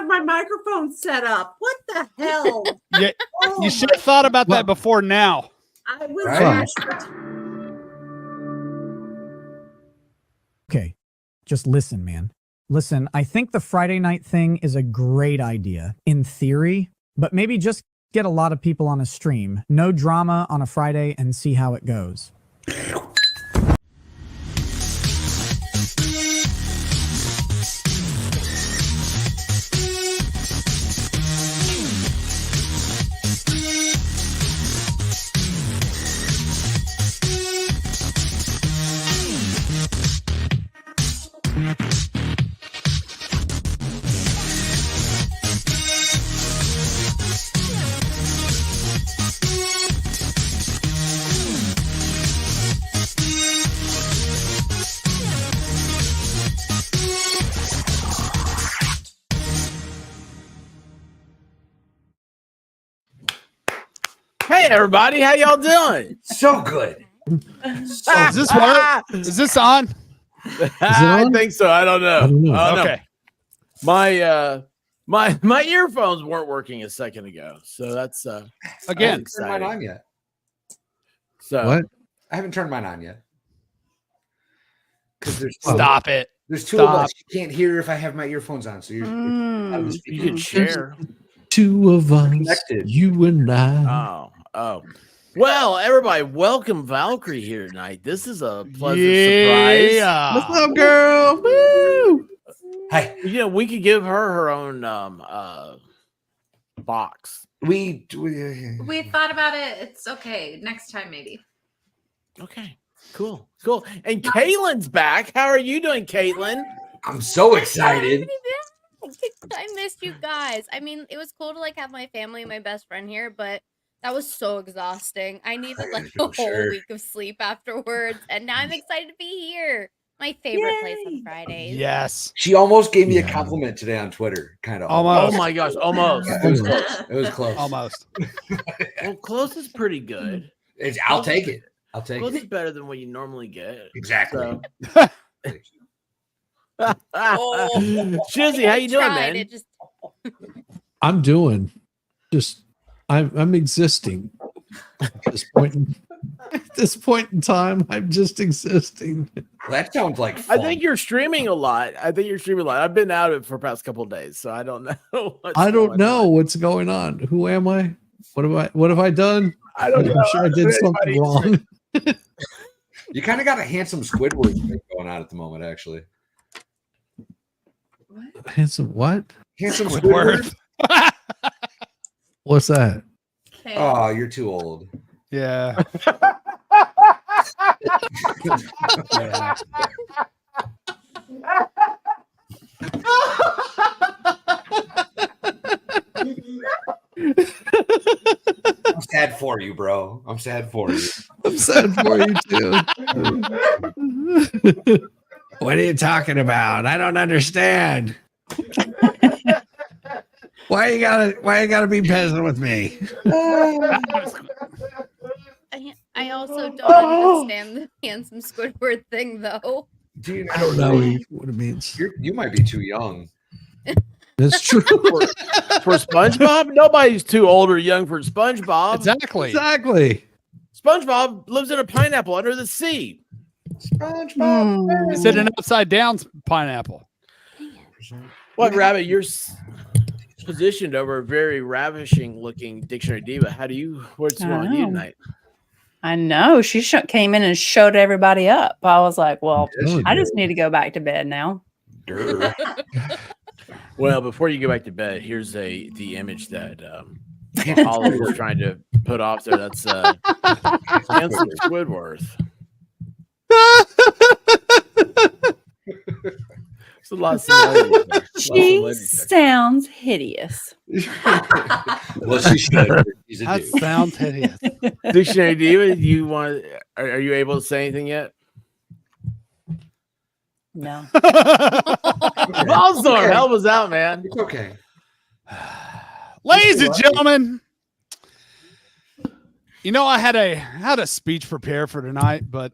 my microphone set up. What the hell? Yeah, you should have thought about that before now. I was Right. Okay, just listen, man. Listen, I think the Friday night thing is a great idea in theory, but maybe just get a lot of people on a stream. No drama on a Friday and see how it goes. Hey everybody, how y'all doing? So good. Does this work? Is this on? I think so. I don't know. No. Okay. My earphones weren't working a second ago, so that's Again, I haven't turned mine on yet. So What? I haven't turned mine on yet. Because there's stop it. There's two Stop. of us. You can't hear if I have my earphones on, so you're out of the you speaker. can share. Two of us, Connected. you and I. Oh. Well, everybody, welcome Valkyrie here tonight. This is a pleasant Yeah. What's up, girl? Woo! Hi. surprise. You know, we could give her own box. We We thought about it. It's okay. Next time, maybe. Okay, cool. And Caitlin's back. How are you doing, Caitlin? I'm so excited. I missed you guys. I mean, it was cool to like have my family and my best friend here, but that was so exhausting. I needed like a whole Sure. week of sleep afterwards, and now I'm excited to be here. My favorite place on Fridays. Yes. She almost gave me a compliment today on Twitter. Kind of. Almost. Oh my gosh, almost. Yeah, it was close. It was close. Almost. Well, close is pretty good. I'll take it. I'll take Close is it. better than what you normally get. Exactly. So. Oh. Shizzy, how you doing, Tried man? it, just I'm doing just I'm existing at this point in time. I'm just existing. That sounds like I fun. think you're streaming a lot. I've been out of it for the past couple of days, so I don't know. I don't know what's going on. Who am I? What have I done? I don't know. I'm sure I did something wrong. You kind of got a handsome Squidward thing going on at the moment, actually. Handsome what? Handsome Squidward. What's that? Okay. Oh, you're too old. Yeah. Yeah. I'm sad for you, bro. I'm sad for you. I'm sad for you too. What are you talking about? I don't understand. Why you gotta be peasant with me? I also don't understand the handsome Squidward thing, though. Dude, I don't know what it means. You might be too young. That's true. For SpongeBob, nobody's too old or young for SpongeBob. Exactly. Exactly. SpongeBob lives in a pineapple under the sea. SpongeBob. Is it an upside down pineapple? What, Rabbit? You're positioned over a very ravishing looking dictionary diva. What's wrong with you tonight? I know. She came in and showed everybody up. I was like, well, I just need to go back to bed now. Well, before you go back to bed, here's the image that Oliver was trying to put off there. That's handsome Squidward. It's a lot of similarities there. She sounds hideous. Well, she should. She's a That dude. sounds hideous. Dictionary diva, are you able to say anything yet? No. Also, help us out, man. It's okay. Ladies and gentlemen, you know, I had a speech prepared for tonight, but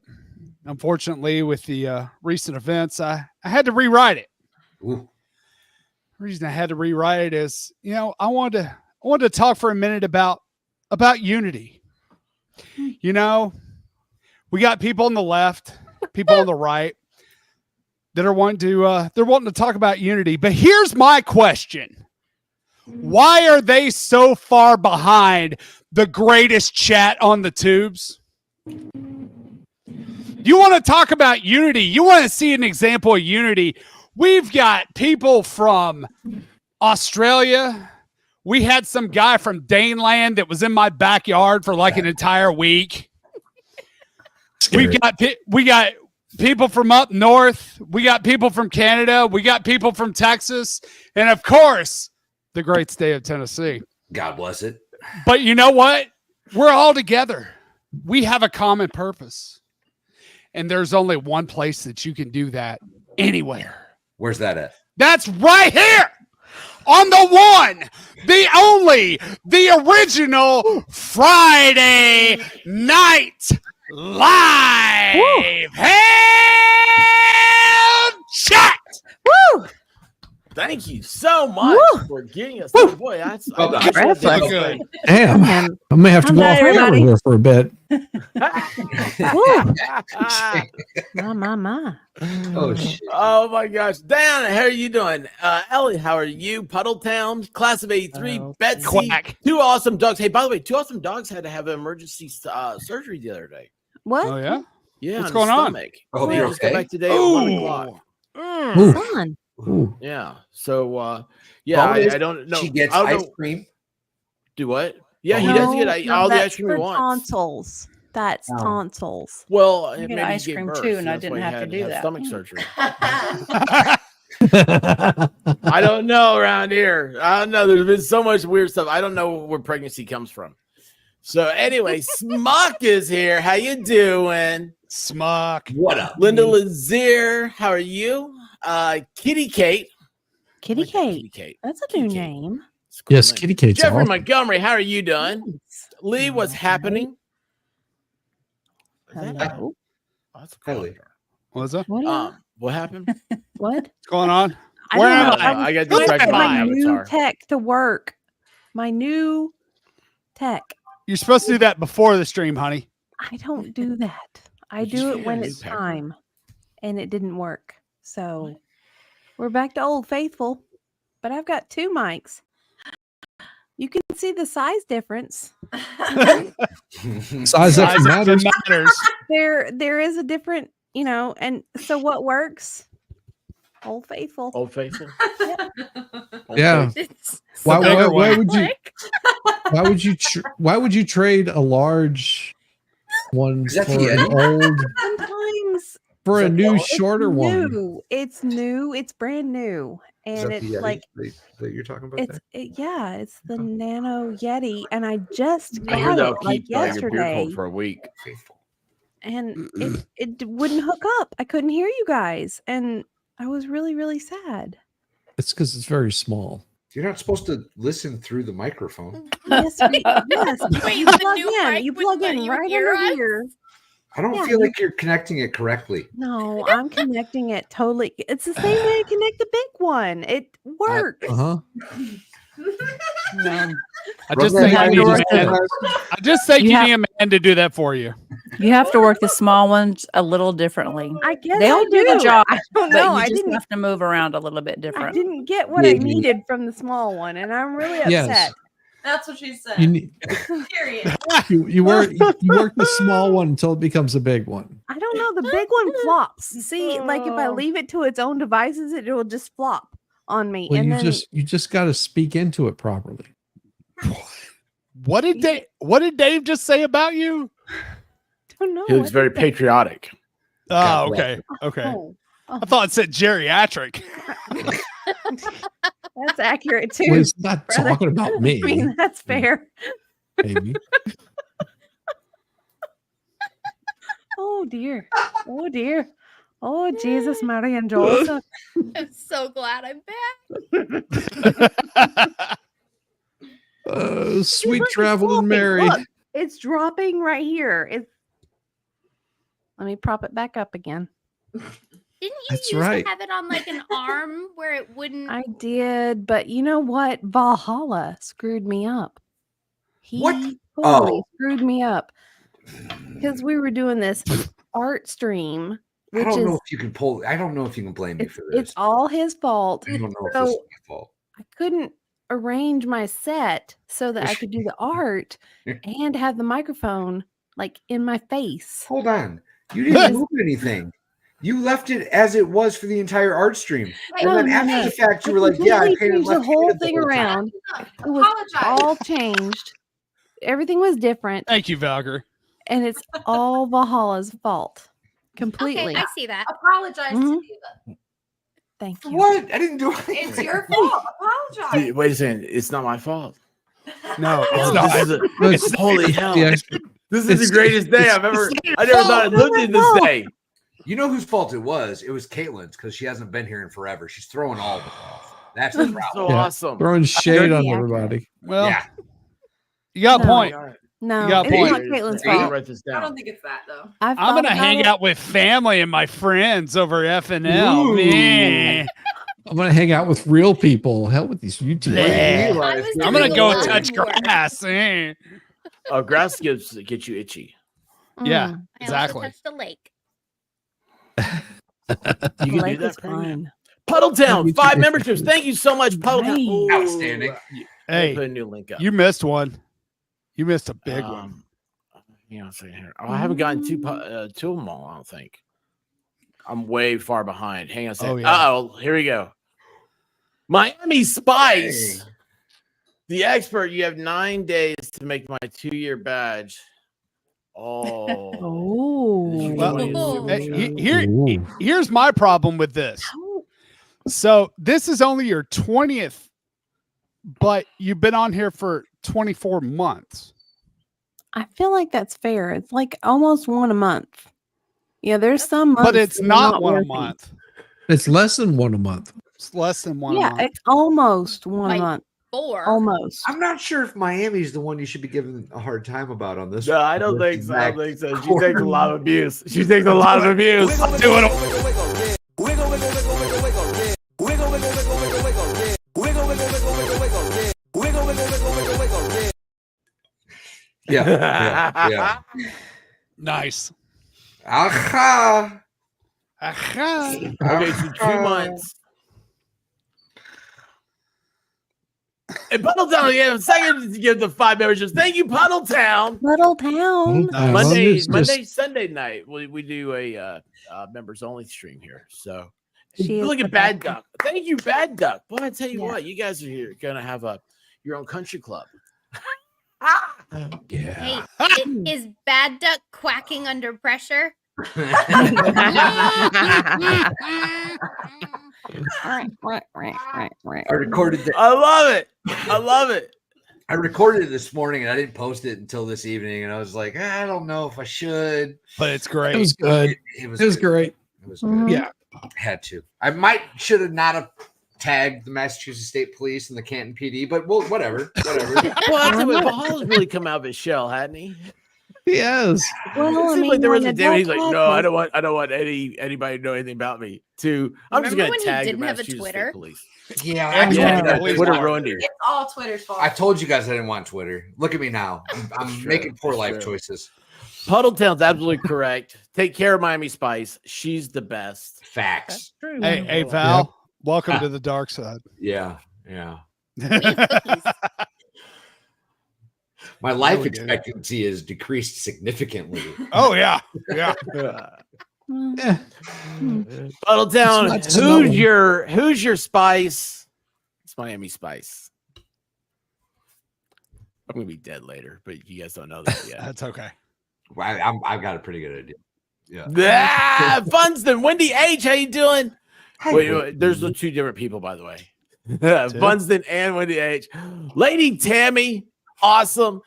unfortunately, with the recent events, I had to rewrite it. Ooh. reason I had to rewrite it is, I wanted to talk for a minute about unity. We got people on the left, people on the right that are wanting to talk about unity. But here's my question. Why are they so far behind the greatest chat on the tubes? You want to talk about unity? You want to see an example of unity? We've got people from Australia. We had some guy from Daneland that was in my backyard for like an entire week. We got people from up north. We got people from Canada. We got people from Texas. And of course, the great state of Tennessee. God bless it. But you know what? We're all together. We have a common purpose. And there's only one place that you can do that anywhere. Where's that at? That's right here on the one, the only, the original Friday Night Live Hand Chat. Woo! Thank you so much for getting us. Boy, that's good. Damn. I may have to go off camera here for a bit. My. Oh, shit. Oh my gosh. Dan, how are you doing? Ellie, how are you? Puddletown, class of 83, Betsy, Quack. 2 awesome dogs. Hey, by the way, 2 awesome dogs had to have an emergency surgery the other day. What? Oh, yeah? Yeah. What's on going the on? stomach. Oh, They you're just got okay? back today at 1 o'clock. Fun. Ooh. Yeah. So, I don't know. She gets I don't ice know. cream. Do what? Yeah, he No, does get all the that's ice cream he for wants. tonsils. That's Oh. tonsils. Well, I get maybe ice he gave cream birth, too, so and I that's didn't why he have to had do that. stomach surgery. I don't know around here. I don't know. There's been so much weird stuff. I don't know where pregnancy comes from. So anyway, Smuck is here. How you doing? Smuck. What up? Linda Lazier, how are you? Kitty Kate. Kitty Like that, Kate. Kitty Kate. That's a Kitty new Kate. name. It's a cool Yes, name. Kitty Kate's Jeffrey awesome. Montgomery, how are you doing? Lee, what's happening? Hello. Oh, that's a cool Hello. name. What's that? What happened? What? What's going on? I Where don't am know. I? I got was distracted getting by my new Avatar. tech to work. My new tech. You're supposed to do that before the stream, honey. I don't do that. I You just do got it a when new it's tech. time. And it didn't work. So we're back to old faithful. But I've got 2 mics. You can see the size difference. Size up matters. There is a different, and so what works? Old faithful. Old Faithful. Old Yeah. Faithful. It's Why bigger would you? like, Why would you trade a large one Is that for the an Yeti? old Sometimes for a Is that new quality? shorter one? new. It's new. It's brand new. Is And that it's the Yeti like that you're talking about? it's it's the Nano Yeti, and I just I hear got that'll it like keep your beer yesterday, cold for a week. Faithful. and it wouldn't hook up. I couldn't hear you guys, and I was really really sad. It's because it's very small. You're not supposed to listen through the microphone. Yes, yes. Wait, You the plug new in. mic You wouldn't plug let in you right hear under us? here. I don't Yeah, feel you- like you're connecting it correctly. No, I'm connecting it totally. It's the same way I connect the big one. It works. Uh-huh. no. I just Run think that you need back a to man. I just think You you have- need a man to do that for you. You have to work the small ones a little differently. I guess They'll I do the do. job, I don't But know. you I just didn't. have to move around a little bit I different. didn't get what I Yeah, needed from the small one, and I'm really upset. Yes. That's what she said. You need Period. you work the small one until it becomes a big one. I don't know. The big one flops. See, like if I Oh. leave it to its own devices, it will just flop on me. Well, and you then you just got to speak into it properly. What did Dave just say about you? don't know. He looks what very to say. patriotic. Oh, okay. Okay. Oh, I thought it said geriatric. that's accurate too. Well, he's not brother. talking about me. I mean, that's fair. Maybe. Oh dear. Oh dear. Oh Jesus, Mary and Joseph. I'm so glad I'm back. Sweet Look, it's traveling flopping. Mary. Look, it's dropping right here. Let me prop it back up again. Didn't That's used right. to have it on like an arm where it wouldn't? I did, but you know what? Valhalla screwed me up. He What? totally Oh. screwed me up because we were doing this art stream, I which don't know is if you can pull. I don't know if you can blame me it's, for this. it's all his fault. I don't know if this is So my fault. I couldn't arrange my set so that I could do the art and have the microphone like in my face. Hold on. You didn't move anything. You left it as it was for the entire art stream. And then after the fact, you were like, yeah, I completely painted changed the left whole handed thing time. around. It was all changed. Everything was different, Thank you, Valkyrie. and it's all Valhalla's fault. Completely. Okay, I see that. Apologize Mhm. to Diva. Thank For you. what? I didn't do anything. It's your fault. Apologize. Wait a second. It's not my fault. No, Oh, it's not. this is a- No, it's- holy hell. Yeah, This is It's- the greatest day I've ever. I never thought I'd lived in this day. You know whose fault it was? It was Caitlin's because she hasn't been here in forever. She's throwing all of it off. That's the So problem. Yeah. awesome. throwing shade on Yeah. everybody. Well, Yeah. you got a No. point. No, You got a it's point. not Caitlin's I gotta fault. write this I don't down. think it's that though. I've I'm thought gonna about hang it. out with family and my friends over FNL. Ooh. Man. I'm gonna hang out with real people. Hell with these YouTube. Yeah. I was I'm gonna doing go the touch lawn work. grass. eh. Oh, grass gets you itchy. Yeah, Mm, I also exactly. touched the lake. You the can do lake that. was Pregnant? fun. Puddletown, 5 memberships. Thank you so much, Puddletown. Ooh. Outstanding. Hey, Put a new link up. you missed one. You missed a big one. Hang on a second here. Oh, I haven't gotten two of them all, I don't think. I'm way far behind. Hang on a second. Oh, yeah. Oh, here we go. Miami Spice. Hey. The expert, you have 9 days to make my 2-year badge. Oh. Oh. Well, Ooh. here's my problem with this. So this is only your 20th, but you've been on here for 24 months. I feel like that's fair. It's like almost one a month. Yeah, there's some months, But it's that are not one a working. month. It's less than one a month. It's less than one a Yeah, month. it's almost one Like a month. 4. Almost. I'm not sure if Miami's the one you should be giving a hard time about on this. No, I don't this think so. I don't exact think so. She quarter. takes a lot of abuse. She takes a lot of abuse. Yeah. Nice. Aha. Aha. Okay, so 2 months. And Puddletown, you have a second to give the 5 memberships. Thank you, Puddletown. Little town. Monday, Sunday night, we do a members only stream here. So She is look the at Bad best. Duck. Thank you, Bad Duck. Boy, I tell you Yeah. what, you guys are here gonna have your own country club. Hey, is Bad Duck quacking under pressure? I recorded the, I love it. I love it. I recorded it this morning and I didn't post it until this evening. And I was like, I don't know if I should. But it's It great. was good. It was It was good. great. It was good. Mhm. Yeah. Had to. I should have not have tagged the Massachusetts State Police and the Canton PD, but whatever. Whatever. Well, I tell you what, Valhalla's really come out of his shell, hadn't he? Yes. Well, It I seemed mean, like there was when a day when he's like, adults no, I happen- don't want anybody to know anything about me. I'm just Remember gonna when he tag the didn't have a Massachusetts Twitter? State Police. Yeah, Yeah, Yeah, Please Twitter don't. ruined him. It's all Twitter's fault. I told you guys I didn't want Twitter. Look at me now. I'm Sure, making poor life sure. choices. Puddletown's absolutely correct. Take care of Miami Spice. She's the best. Facts. Hey, Val, welcome to the dark side. Yeah. Yeah. We have cookies. My life we did. expectancy is decreased significantly. Oh, yeah. Yeah. Well, Yeah. Puddletown, It's not to who's your spice? It's Miami Spice. I'm gonna be dead later, but you guys don't know that yet. That's okay. I've got a pretty good idea. Yeah. Funston, Wendy H, how you doing? Hi, Wait, Wendy. there's the 2 different people, by the way. Funston and Wendy H. Lady Tammy, awesome.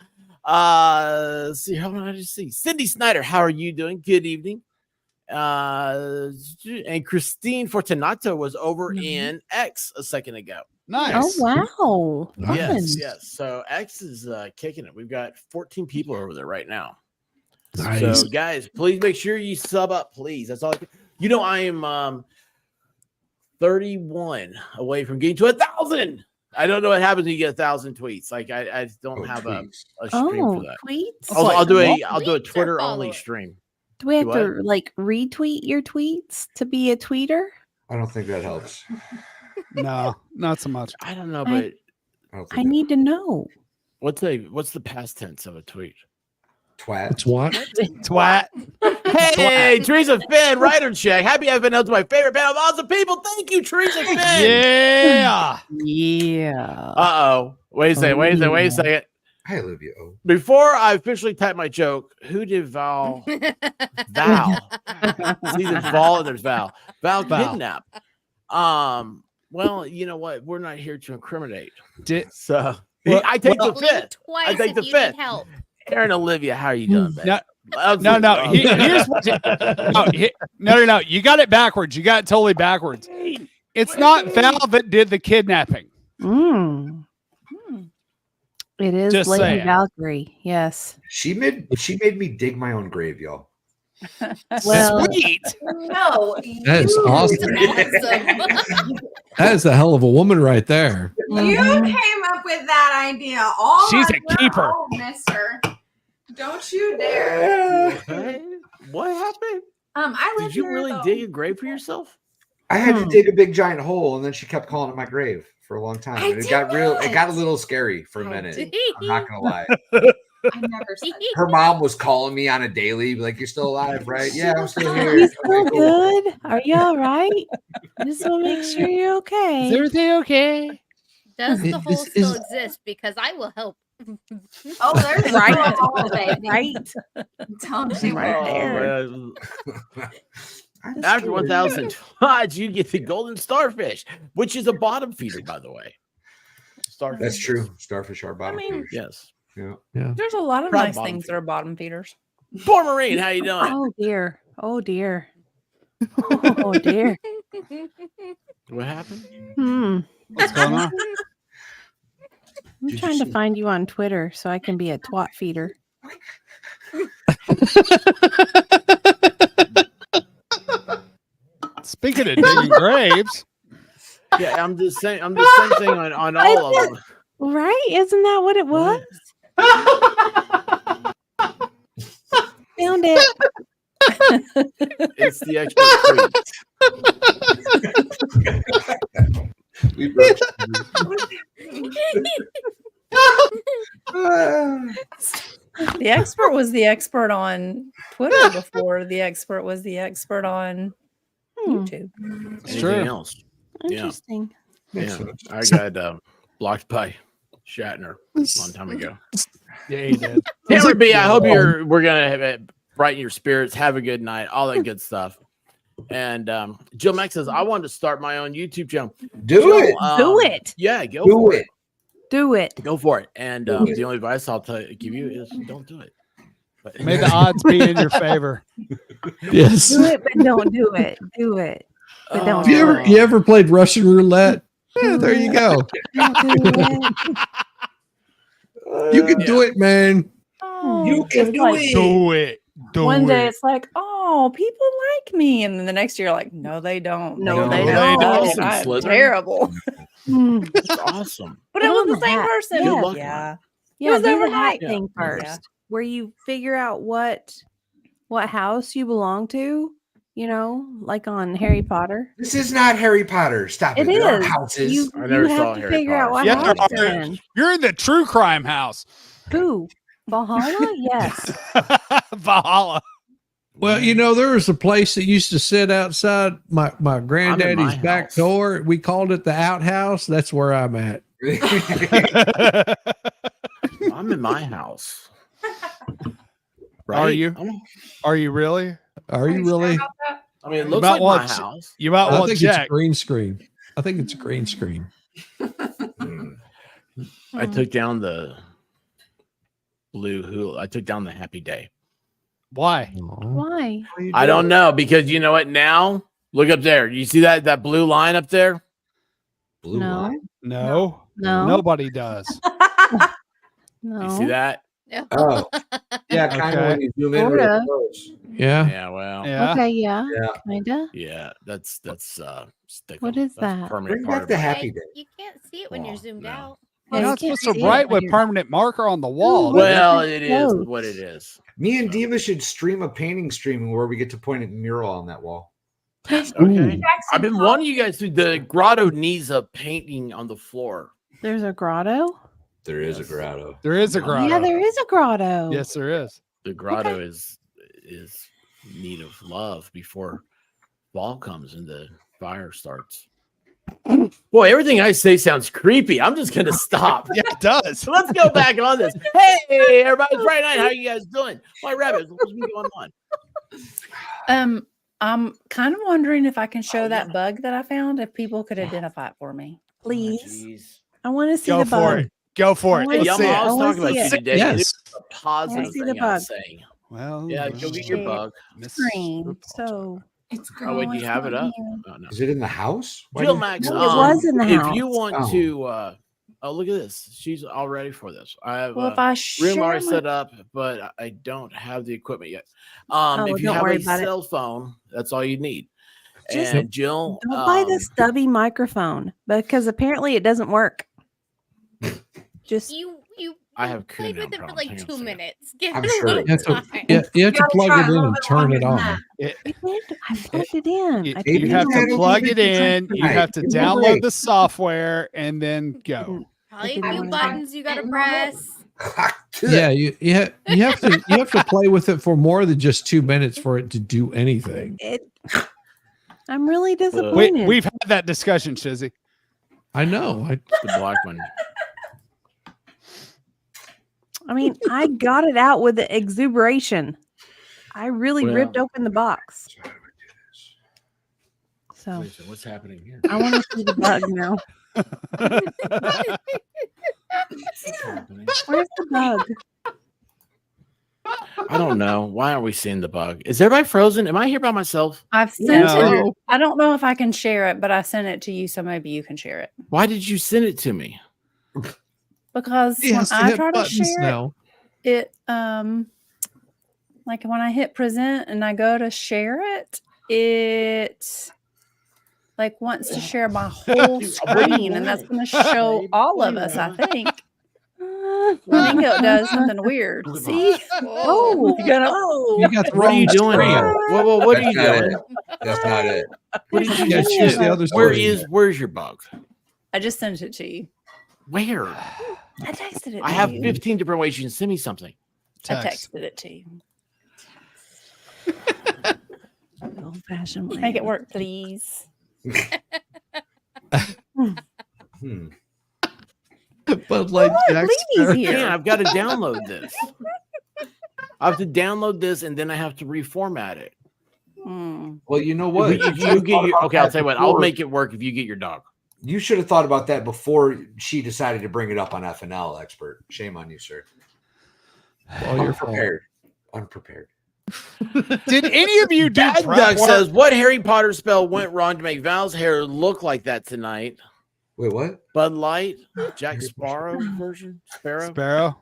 Let's see, how did I just see? Cindy Snyder, how are you doing? Good evening. And Christine Fortunato was over in X a second ago. Nice. oh wow. Yes, Fun. yes. So X is kicking it. We've got 14 people over there right now. Nice. So guys, please make sure you sub up, please. That's all. I am 31 away from getting to 1,000. I don't know what happens when you get 1,000 tweets. Like I just don't have a stream for that. Tweets. I'll do a Tweets or Twitter only followers? stream. Do we have Do to like retweet your tweets to be a tweeter? I don't think that helps. No, not so much. I don't know, I- but I need to know. what's the past tense of a tweet? Twat. It's what? Twat. Hey, Teresa Finn, writer check. Happy I've been out to my favorite panel of awesome people. Thank you, Teresa Finn. Yeah. Yeah. Uh-oh. Wait a second. Hi, Olivia. Oh. Before I officially type my joke, who did Val? Val. See, there's Val and there's Val. Val kidnap. Well, you know what? We're not here to incriminate. So I take the fifth. Twice I take if the you fifth. need help. Aaron, Olivia, how are you doing, babe? No. Here's what no. You got it backwards. You got it totally backwards. It's not Val that did the kidnapping. It is Just Lady saying. Valkyrie. Yes. She made me dig my own grave, y'all. Well, Sweet. No. That is awesome. That is a hell of a woman right there. You came up with that idea. All She's on a your keeper. own, mister. Don't you dare. What happened? I live Did you here, really though. dig a grave for yourself? I had to dig a big giant hole, and then she kept calling it my grave for a long time. I And it got real. It did got a it. little scary for a I minute. did. I'm not gonna lie. I never said that. Her mom was calling me on a daily, like, "You're still alive, right? Yeah, I'm still Are here." you still Okay, cool. good? Are you all right? I just want to make sure you're okay. everything okay? Does the This hole is- still exist? Because I will help. Oh, there's Right. a hole, baby. Right? Don't you Right worry. there. After 1,000 twice, you get the golden starfish, which is a bottom feeder, by the way. Starfish. That's true. Starfish are bottom mean- feeders. Yes. Yeah. There's a lot of Proud nice bottom things that feeder. are bottom feeders. Poor Marine, how you doing? Oh dear. Oh dear. Oh dear. What happened? What's going on? I'm trying to find you on Twitter so I can be a twat feeder. Speaking of digging graves, Yeah, I'm the same thing on all of them. Right? Isn't that what it was? Found it. It's the expert tweet. We broke. The expert was the expert on Twitter before the expert was the expert on YouTube. it's Anything true. else? Yeah. Interesting. Yeah, I got blocked by Shatner a long time ago. Yeah, he did. Taylor B, I hope we're gonna have it, brighten your spirits, have a good night, all that good stuff. And Jill Mack says, I wanted to start my own YouTube channel. Do Jill, it. Do it. Yeah, go Do for it. Do it. Go for it. And Do it. the only advice I'll give you is don't do it. But May the odds be in your favor. Yes. Do it, but don't do it. Do it. But don't Have do you ever played Russian roulette? Yeah, there you go. Don't do it. You can do it, man. You can do it. Do it. Do One day it. it's like, oh, people like me, and then the next year, like, no, they don't. No, they don't. don't. I'm Slytherin. terrible. Hmm. That's awesome. But it Put was on the the same hat. person. Good luck, Yeah. Yeah, was do the hat overnight. thing Yeah. first, where you figure out what house you belong to. You know, like on Harry Potter. This is not Harry Potter. Stop it. It There are is. houses. You, I never you saw have to Harry figure out what Potter. Yeah, house there you're are. in. You're in the true crime house. Who? Valhalla? Yes. Valhalla. Well, you know, there was a place that used to sit outside my granddaddy's back house. door. We called it the outhouse. That's where I'm at. I'm in my house. Are you? I'm- Are you really? Are you really? I mean, it You looks might like my want to- house. You might I want to think it's a check. green screen. I think it's a green screen. I took down the blue hula. I took down the happy day. Why? Why? I don't know because you know what? Now look up there. You see that blue line up there? Blue No. line. No. No. Nobody does. No. You see that? Oh, yeah, kind of Okay. when you zoom in. Sorta. Real close. Yeah. Yeah. Well. Yeah. Okay, yeah. Yeah. Kinda. Yeah. That's stick What 'em. is That's a that? permanent Bring part back of the my- happy day. You can't see it when you're Oh, zoomed no. out. You're Yeah, not you supposed can't to see it write when with you're- permanent marker on the wall. Well, That's it is close. what it is. Me and So- Diva should stream a painting stream where we get to point at a mural on that wall. Okay. I've been wanting you guys to. The grotto needs a painting on the floor. There's a grotto. There is a Yes. grotto. There is a grotto. Yeah, there is a grotto. Yes, there is. The grotto is need of love before fall comes and the fire starts. Boy, everything I say sounds creepy. I'm just gonna stop. Yeah, it does. So let's go back on this. Hey, everybody! It's Friday night. How you guys doing? My rabbit, what's been going on? I'm kind of wondering if I can show Oh, that yeah. bug that I found, if people could identify it for me. Please. Jeez. I want to see Go the for bug. it. Go for it. I Hey, wanna Let's see see Yama, I it. was I wanna talking about see you it. today. Yes. It is a positive see the thing I'm bug. saying. Well, Yeah, go get your Shit. bug. Screen. So It's Oh, wait, do you have it up? Oh, no. Is it in the house? Why Jill do you- Max, It was in the if you house. want Oh. to, oh, look at this. She's all ready for this. I have Well, if a I room share already my, set up, but I don't have the equipment yet. Oh, If you don't have worry a about it. cell phone, that's all you need. Just And Jill, don't buy the stubby microphone because apparently it doesn't work. Just You I have played cool with it down for problems. like Hang on a 2 second. minutes. Give I'm it a sure little it You have to, time. you have to gotta plug try it a in little and bit turn longer it than on. that. I plugged it in. I Maybe You have you to had a plug little it bit of in. You tonight. have to Give me a download break. the software and then go. Didn't- Probably a didn't few wanna do buttons you gotta press. Yeah, you have to play with it for more than just 2 minutes for it to do anything. It. I'm really disappointed. We've had that discussion, Shizzy. I know. The black one. I mean, I got it out with the exuberation. I really Well- ripped open the box. So Wait, so what's happening here? I want to see the bug now. What's happening? Where's the bug? I don't know. Why aren't we seeing the bug? Is everybody frozen? Am I here by myself? I've sent No. it. I don't know if I can share it, but I sent it to you, so maybe you can share it. Why did you send it to me? Because He when has to I hit try to buttons share now. it, like when I hit present and I go to share it, it like wants to share my whole screen, and that's going to show all of us. I think. I think it does something weird. See? Oh, You gotta- You got the What are you wrong doing screen. here? Whoa, what are you That's not doing? it. That's not it. What did you Yeah, just choose do? the other screen. Where's your bug? I just sent it to you. Where? I texted it. I to have you. 15 different ways you can send me something. I Text. texted it to you. old-fashioned Make it way. work, please. Hmm. But like Jack Leave Sparrow. these here. Man, I've got to download this. I have to download this and then I have to reformat it. Hmm. Well, you know what? If you get your, okay, I'll tell you what. I'll make it work if you get your dog. You should have thought about that before she decided to bring it up on FNL, expert. Shame on you, sir. All your fault. Unprepared. Unprepared. Did any of you do Dad prep Duck work? says, "What Harry Potter spell went wrong to make Val's hair look like that tonight?" Wait, what? Bud Light, Jack Sparrow version, Sparrow. Sparrow.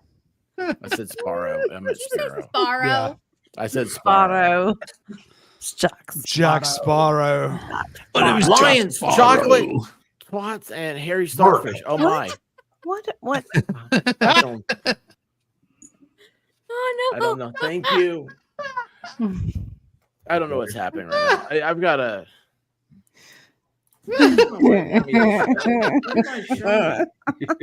I said Sparrow. I meant Sparrow. Sparrow. Yeah. I said Sparrow. Sparrow. Jack Sparrow. But it was Lions, Jack chocolate, Sparrow. twats, and Harry Starfish. Oh my! What? I don't, Oh I no. don't know. Thank you. I don't know what's happening right now. I've got a.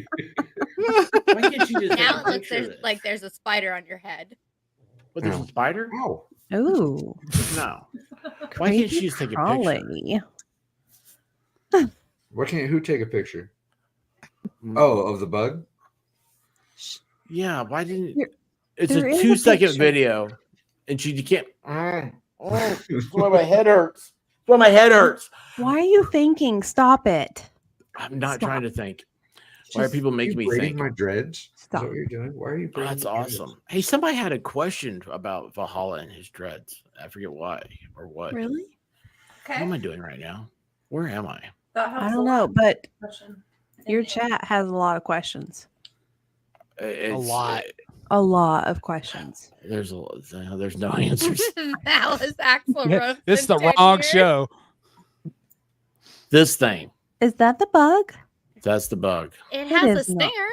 Why can't you just Now it looks picture this? like there's a spider on your head. What, there's a spider? Ow. Ooh. No. Why can't you just take a picture? Crawly. Why can't who take a picture? Mm. Oh, of the bug? Yeah, why didn't There- it's there a is a 2-second picture. video and she can't that's why my head hurts. That's why my head hurts. Why are you thinking? Stop it. I'm not Stop. trying to think. Why are Just- people you making me braiding think? my dreads? Is Stop. that what you're doing? Why are you Oh, braiding that's my dreads? awesome. Hey, somebody had a question about Valhalla and his dreads. I forget why or what. Really? What am I doing right now? Where am I? I don't know, but your chat has a lot of questions. It's, lot. A lot of questions. There's no answers. That was Axel Yeah, Rose. it's the in wrong tenure. show. This thing. Is that the bug? That's the bug. It has a is not. stinger.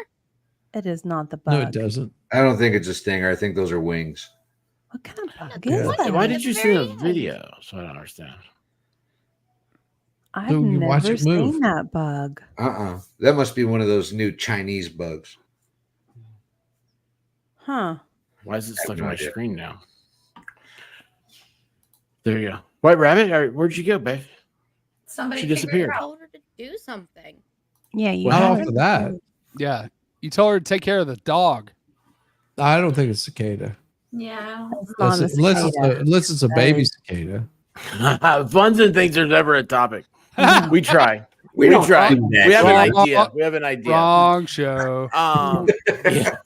It is not the bug. No, it doesn't. I don't think it's a stinger. I think those are wings. What kind of bug Yeah. is What? that? Why At did the you see very the end. video? So I don't understand. I've So you watch never it move. seen that bug. That must be one of those new Chinese bugs. Huh. Why is it I have stuck no on my idea. screen now? There you go. White Rabbit, where'd you go, babe? Somebody She figured disappeared. it I out. told her to do something. Yeah, you What Not haven't- off of that. Yeah. You told her to take care of the dog. I don't think it's cicada. Yeah. It's not a cicada. Unless it's a baby cicada. Funs and things are never a topic. We try. We don't try. do that We have an shit. idea. We have an idea. Wrong show. Yeah.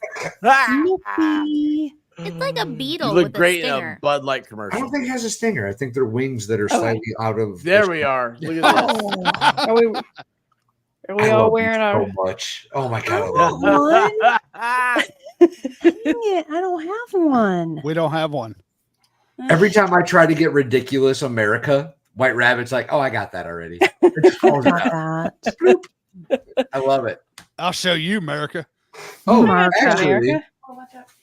Yippee. It's like a You beetle look with a great in a stinger. Bud Light I commercial. don't think it has a stinger. I think they're wings that are Oh. slightly out of. There we are. Look at this. Oh, are we I all love wearing these our? so much. Oh my god! I I love want them. one. Dang it, I don't have one. We don't have one. Every time I try to get ridiculous America, White Rabbit's like, "Oh, I got that already." It just calls it Got out. that. I love it. I'll show you, America. Oh, America. actually,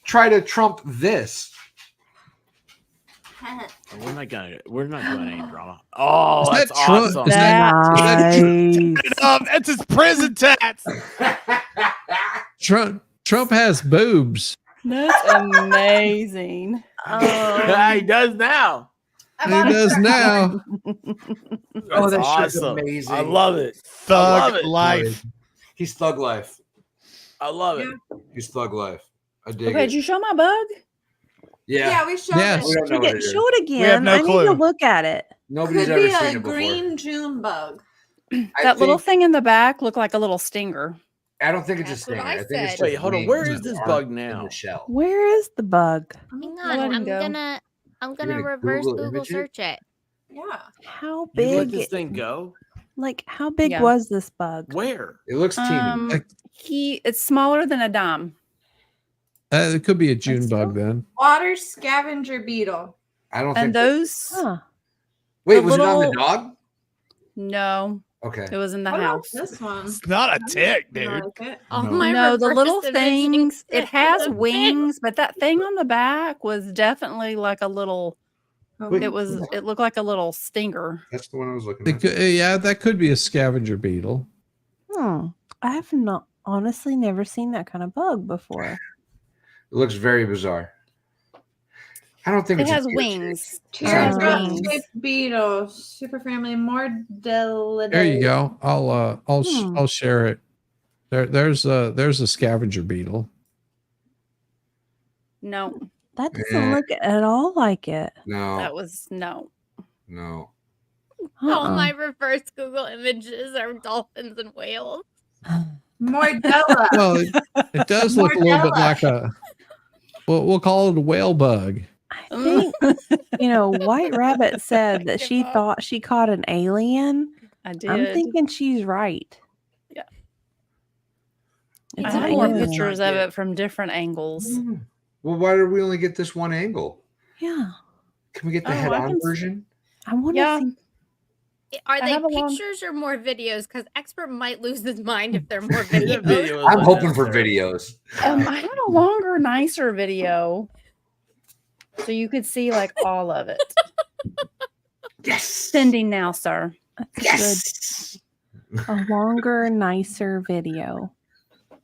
try to trump this. We're not doing any drama. Oh, Is that's that Trump? awesome. Is that Nice. That's his prison tats. Trump has boobs? That's amazing. Yeah, he does now. He does now. Oh, That's that shit's awesome. amazing. I love it. I love Thug it. life. He's thug life. I love it. He's thug life. I dig Okay, it. did you show my bug? Yeah. we showed Yes. it. We don't know what it is. Show it again. have no I need clue. to look at it. Nobody's Could ever be seen a it before. green June bug. That little thing in the back looked like a little stinger. I don't think it's That's a what stinger. I I think it's said. just Wait, hold on. wings Where is that this aren't bug in now? the shell. Where is the bug? Hang Let on, him I'm go. gonna gonna reverse Google Google image it? search it. Yeah. How You let big? this thing go? Like how big Yeah. was this bug? Where? It looks teeny. It's smaller than a dime. It could be a June bug then. Water scavenger beetle. I don't think. And those, Huh. Wait, the was it on the little- dog? no, Okay. it was in the What about house. this one? It's not a tick, I dude. like it. All No. my No, the reverse little dimensioning things. It sticks has with a wings, but that thing on the back was definitely like a little. Wait. It looked like a little stinger. That's the one I was looking It at. could, yeah, that could be a scavenger beetle. I have not honestly never seen that kind of bug before. It looks very bizarre. I don't think It it's a has deer wings. Teardrop wings. shaped beetle. Super family. More delicate. There you go. I'll Hmm. I'll share it. There's a scavenger beetle. No, That doesn't Yeah. look at all like it. No, that was no. no. All Uh-uh. my reverse Google images are dolphins and whales. More della. Well, it does look a little bit like a. Well, we'll call it a whale bug. I think White Rabbit said that she thought she caught an alien. I did. I'm thinking she's right. Yeah. It's I an have more alien. pictures of it from different angles. Well, why did we only get this one angle? Yeah. Can we get the Oh, I head-on can- version? I want to Yeah. see. Are I they have a long- pictures or more videos? Because expert might lose his mind if they're more That videos. video is I'm hoping for unnecessary. videos. I had a longer, nicer video, so you could see like all of it. Yes. Sending now, sir. That's Yes. good. A longer, nicer video.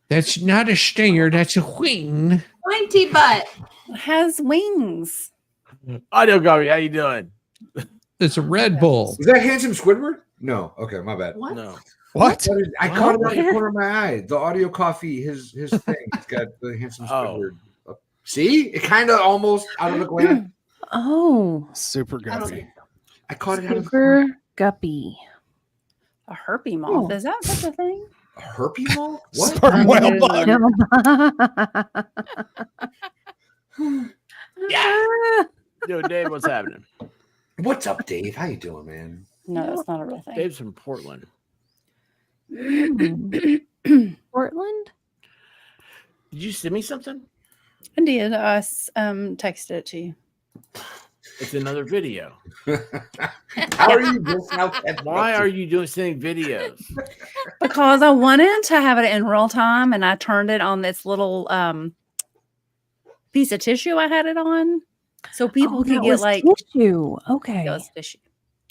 That's not a stinger. That's a wing. Pointy butt. It has wings. Audio copy. How you doing? It's a Red Bull. Is that handsome Squidward? No. Okay, my bad. What? No. What? I caught it out of the corner of my eye. The audio coffee, his thing. It's got the handsome Oh. Squidward. See? It kind of almost out of the glance. Oh, Super I don't guppy. think I caught it out of the super guppy. A herpy moth. Oh. Is that such a thing? A herpy moth? What? Sperm whale bug. Yo, Dave, what's happening? What's up, Dave? How you doing, man? No, that's not a real thing. Dave's from Portland. Portland? Did you send me something? I did. I texted it to you. It's another video. How are you just now? Why are you doing sending videos? Because I wanted to have it in real time, and I turned it on this little piece of tissue I had it on, so people could that get was like tissue. Okay. it was tissue,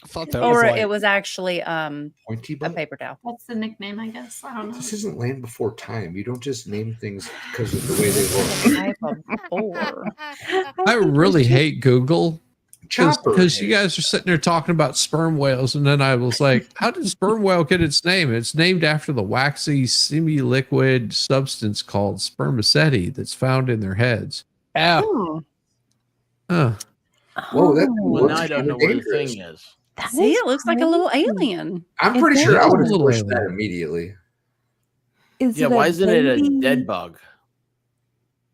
I thought that was or like, it was actually Pointy a butt? paper towel. That's the nickname, I guess. I don't know. This isn't Land Before Time. You don't just name things because of the way they look. Type of boar. I really hate Google Chopper. because you guys are sitting there talking about sperm whales, and then I was like, "How did sperm whale get its name?" It's named after the waxy, semi-liquid substance called spermaceti that's found in their heads. yeah. Oh, Huh. Whoa, that Well, looks now I don't kinda know what the dangerous. thing is. that See, is it looks like a little crazy. alien. I'm It pretty sure I does would have look pushed like that that. immediately. Is Yeah, it a why isn't it a baby- dead bug?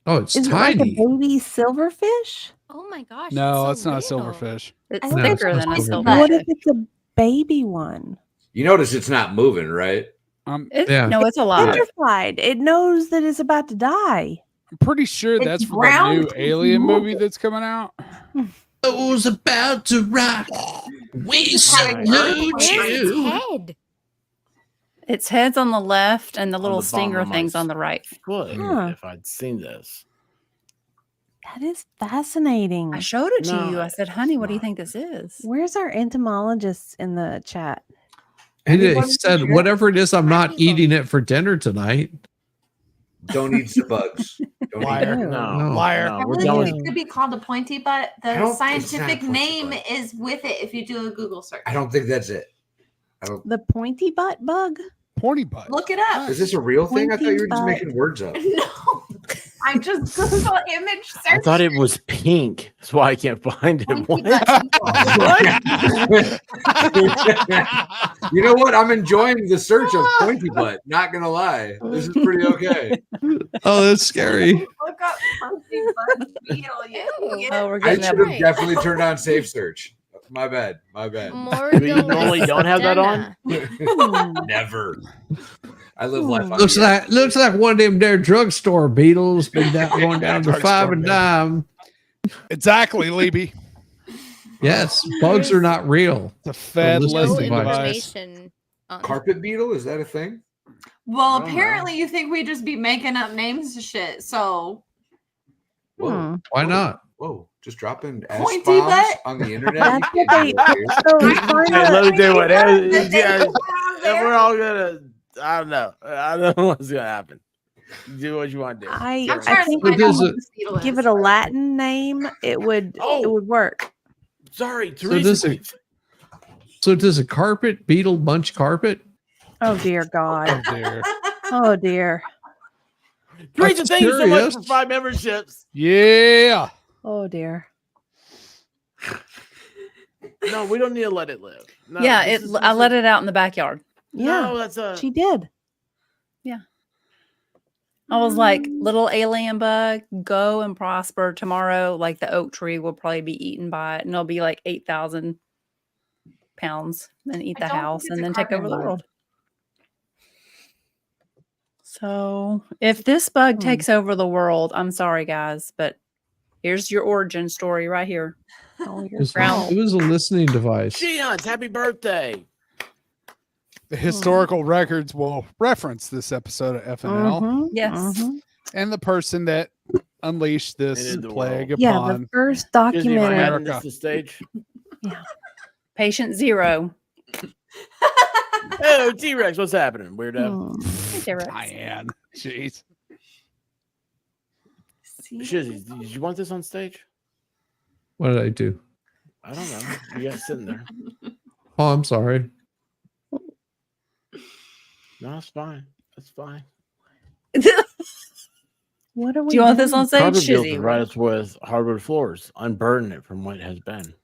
Oh, it's Is it like a tiny. baby silverfish? Oh my gosh. No, it's it's not a so little. silverfish. It's I think thicker it's than a just a silverfish. What if it's a baby one? You notice it's not moving, right? Yeah. No, it's alive. Petrified. It knows that it's about to die. I'm pretty sure It's that's for the brown. new Alien movie that's coming out. Those about to rock. We salute Where's its you. head? Its head's on the left, and the On little the bottom stinger of my thing's on the right. Foot. Huh. If I'd seen this. That is fascinating. I showed it to No, you. I said, "Honey, what do you not. think this is?" Where's our entomologists in the chat? And Anyone he in said, the chat? "Whatever it is, I'm not eating it for dinner tonight." Don't eat the bugs. Don't Liar. eat Ew. No, Liar. no, I we're really done think with it could be called a pointy butt. I The don't- it's not a scientific pointy name butt. is with it if you do a Google search. I don't think that's it. I don't. The pointy butt bug? Pointy butt. Look it up. Is this a real thing? I thought you were just Pointy making words up. No, I just Google image search. I thought it was pink. That's why I can't find it. Pointy What? butt. You know what? I'm enjoying the search of pointy butt. Not gonna lie, this is pretty okay. Oh, that's scary. Look up pointy butt Beetle. You can get Oh, it. we're I getting should that. have definitely turned on safe search. My bad. My bad. You normally don't have that on? Never. I live life on Looks the like one of them there drugstore Beetles been going down to Drugstore 5 and dime. Exactly, Libby. Yes, bugs are not real. It's a fed Well, No Listening listening device. device. information. On carpet beetle. Is that a thing? Well, I don't know. apparently you think we just be making up names to shit. So Whoa. Why not? Whoa. Just dropping Pointy S-bombs butt? on the internet. That's You what can't they- do that, dude. So find Hey, a- let me do it. The thing Yeah, around if there. we're all gonna, I don't know. I don't know what's gonna happen. Do what you want to do. I I'm trying to think find It out is what a- this beetle give is. it a Latin name, it would work. Sorry, So Teresa. does it- So does a carpet beetle bunch carpet? Oh dear God. Oh dear. Oh dear. Teresa, I'm thank you so much curious. for 5 memberships. Yeah. Oh dear. No, we don't need to let it live. No, Yeah, this is- I let it out in the backyard. Yeah, No, that's a. she did. I was like, little alien bug, go and prosper. Tomorrow, like the oak tree will probably be eaten by it, and it'll be like 8,000 pounds and eat I the don't house think and it's a then take carpet over the bug. world. So if this bug takes over the world, I'm sorry, guys, but here's your origin story right here. Oh, you're Brown. It was a listening device. Giants, happy birthday. The historical records will reference this episode of FNL Mhm, Yes. mhm. and the person that unleashed this Ended the plague world. Yeah, upon. the first Disney, am I documented. adding this to stage? Patient zero. Oh, T-Rex, what's happening, weirdo? Hmm. T-Rex. Diane. Jeez. Shizzy, did you want this on stage? What did I do? I don't know. You guys sitting there. Oh, I'm sorry. No, it's fine. It's fine. What are we Do you want this doing? on stage, Carpet Beetle Shizzy? provide us with hardwood floors, unburden it from what it has been.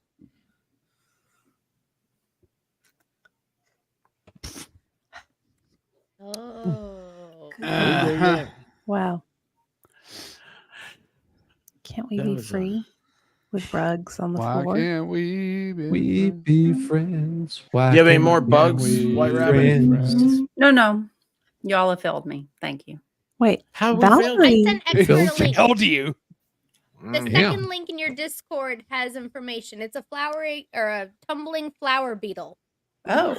Oh. Uh-huh. Wow. Can't we That be was, free with rugs on the Why floor? can't we be? We be friends. Why Do you have any can't more we bugs, be White Rabbit? friends? No. Y'all have failed me. Thank you. Wait, How we Valerie- failed? I sent extra Phil links. Failed you. The second link in your Discord has information. It's a tumbling flower beetle. Oh,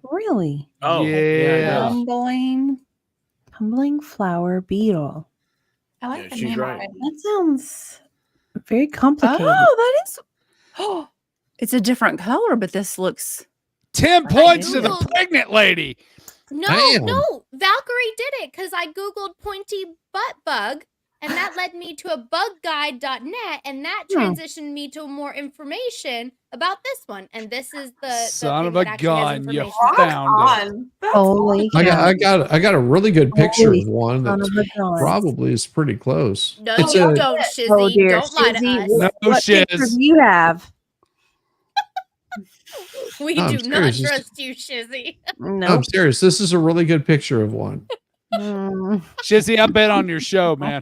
Really? Oh, Yeah. Tumbling flower beetle. I like the she's name right. already. That sounds very complicated. Oh, that is. Oh, it's a different color, but this looks. 10 points to the Googled- pregnant lady. No, Damn. no, Valkyrie did it because I Googled pointy butt bug, and that led me to a bugguide.net, and that transitioned me to more information about this one. And this is the Son thing of that a actually has gun, you information. found it. Holy I got a really good picture Holy of one son that of a gun. probably is pretty close. No, It's you a- don't, Shizzy. Oh dear, Don't lie to Shizzy, us. No what picture shiz. do you have? We I'm do not serious. trust you, Shizzy. No. I'm serious. This is a really good picture of one. Shizzy, I bet on your show, man.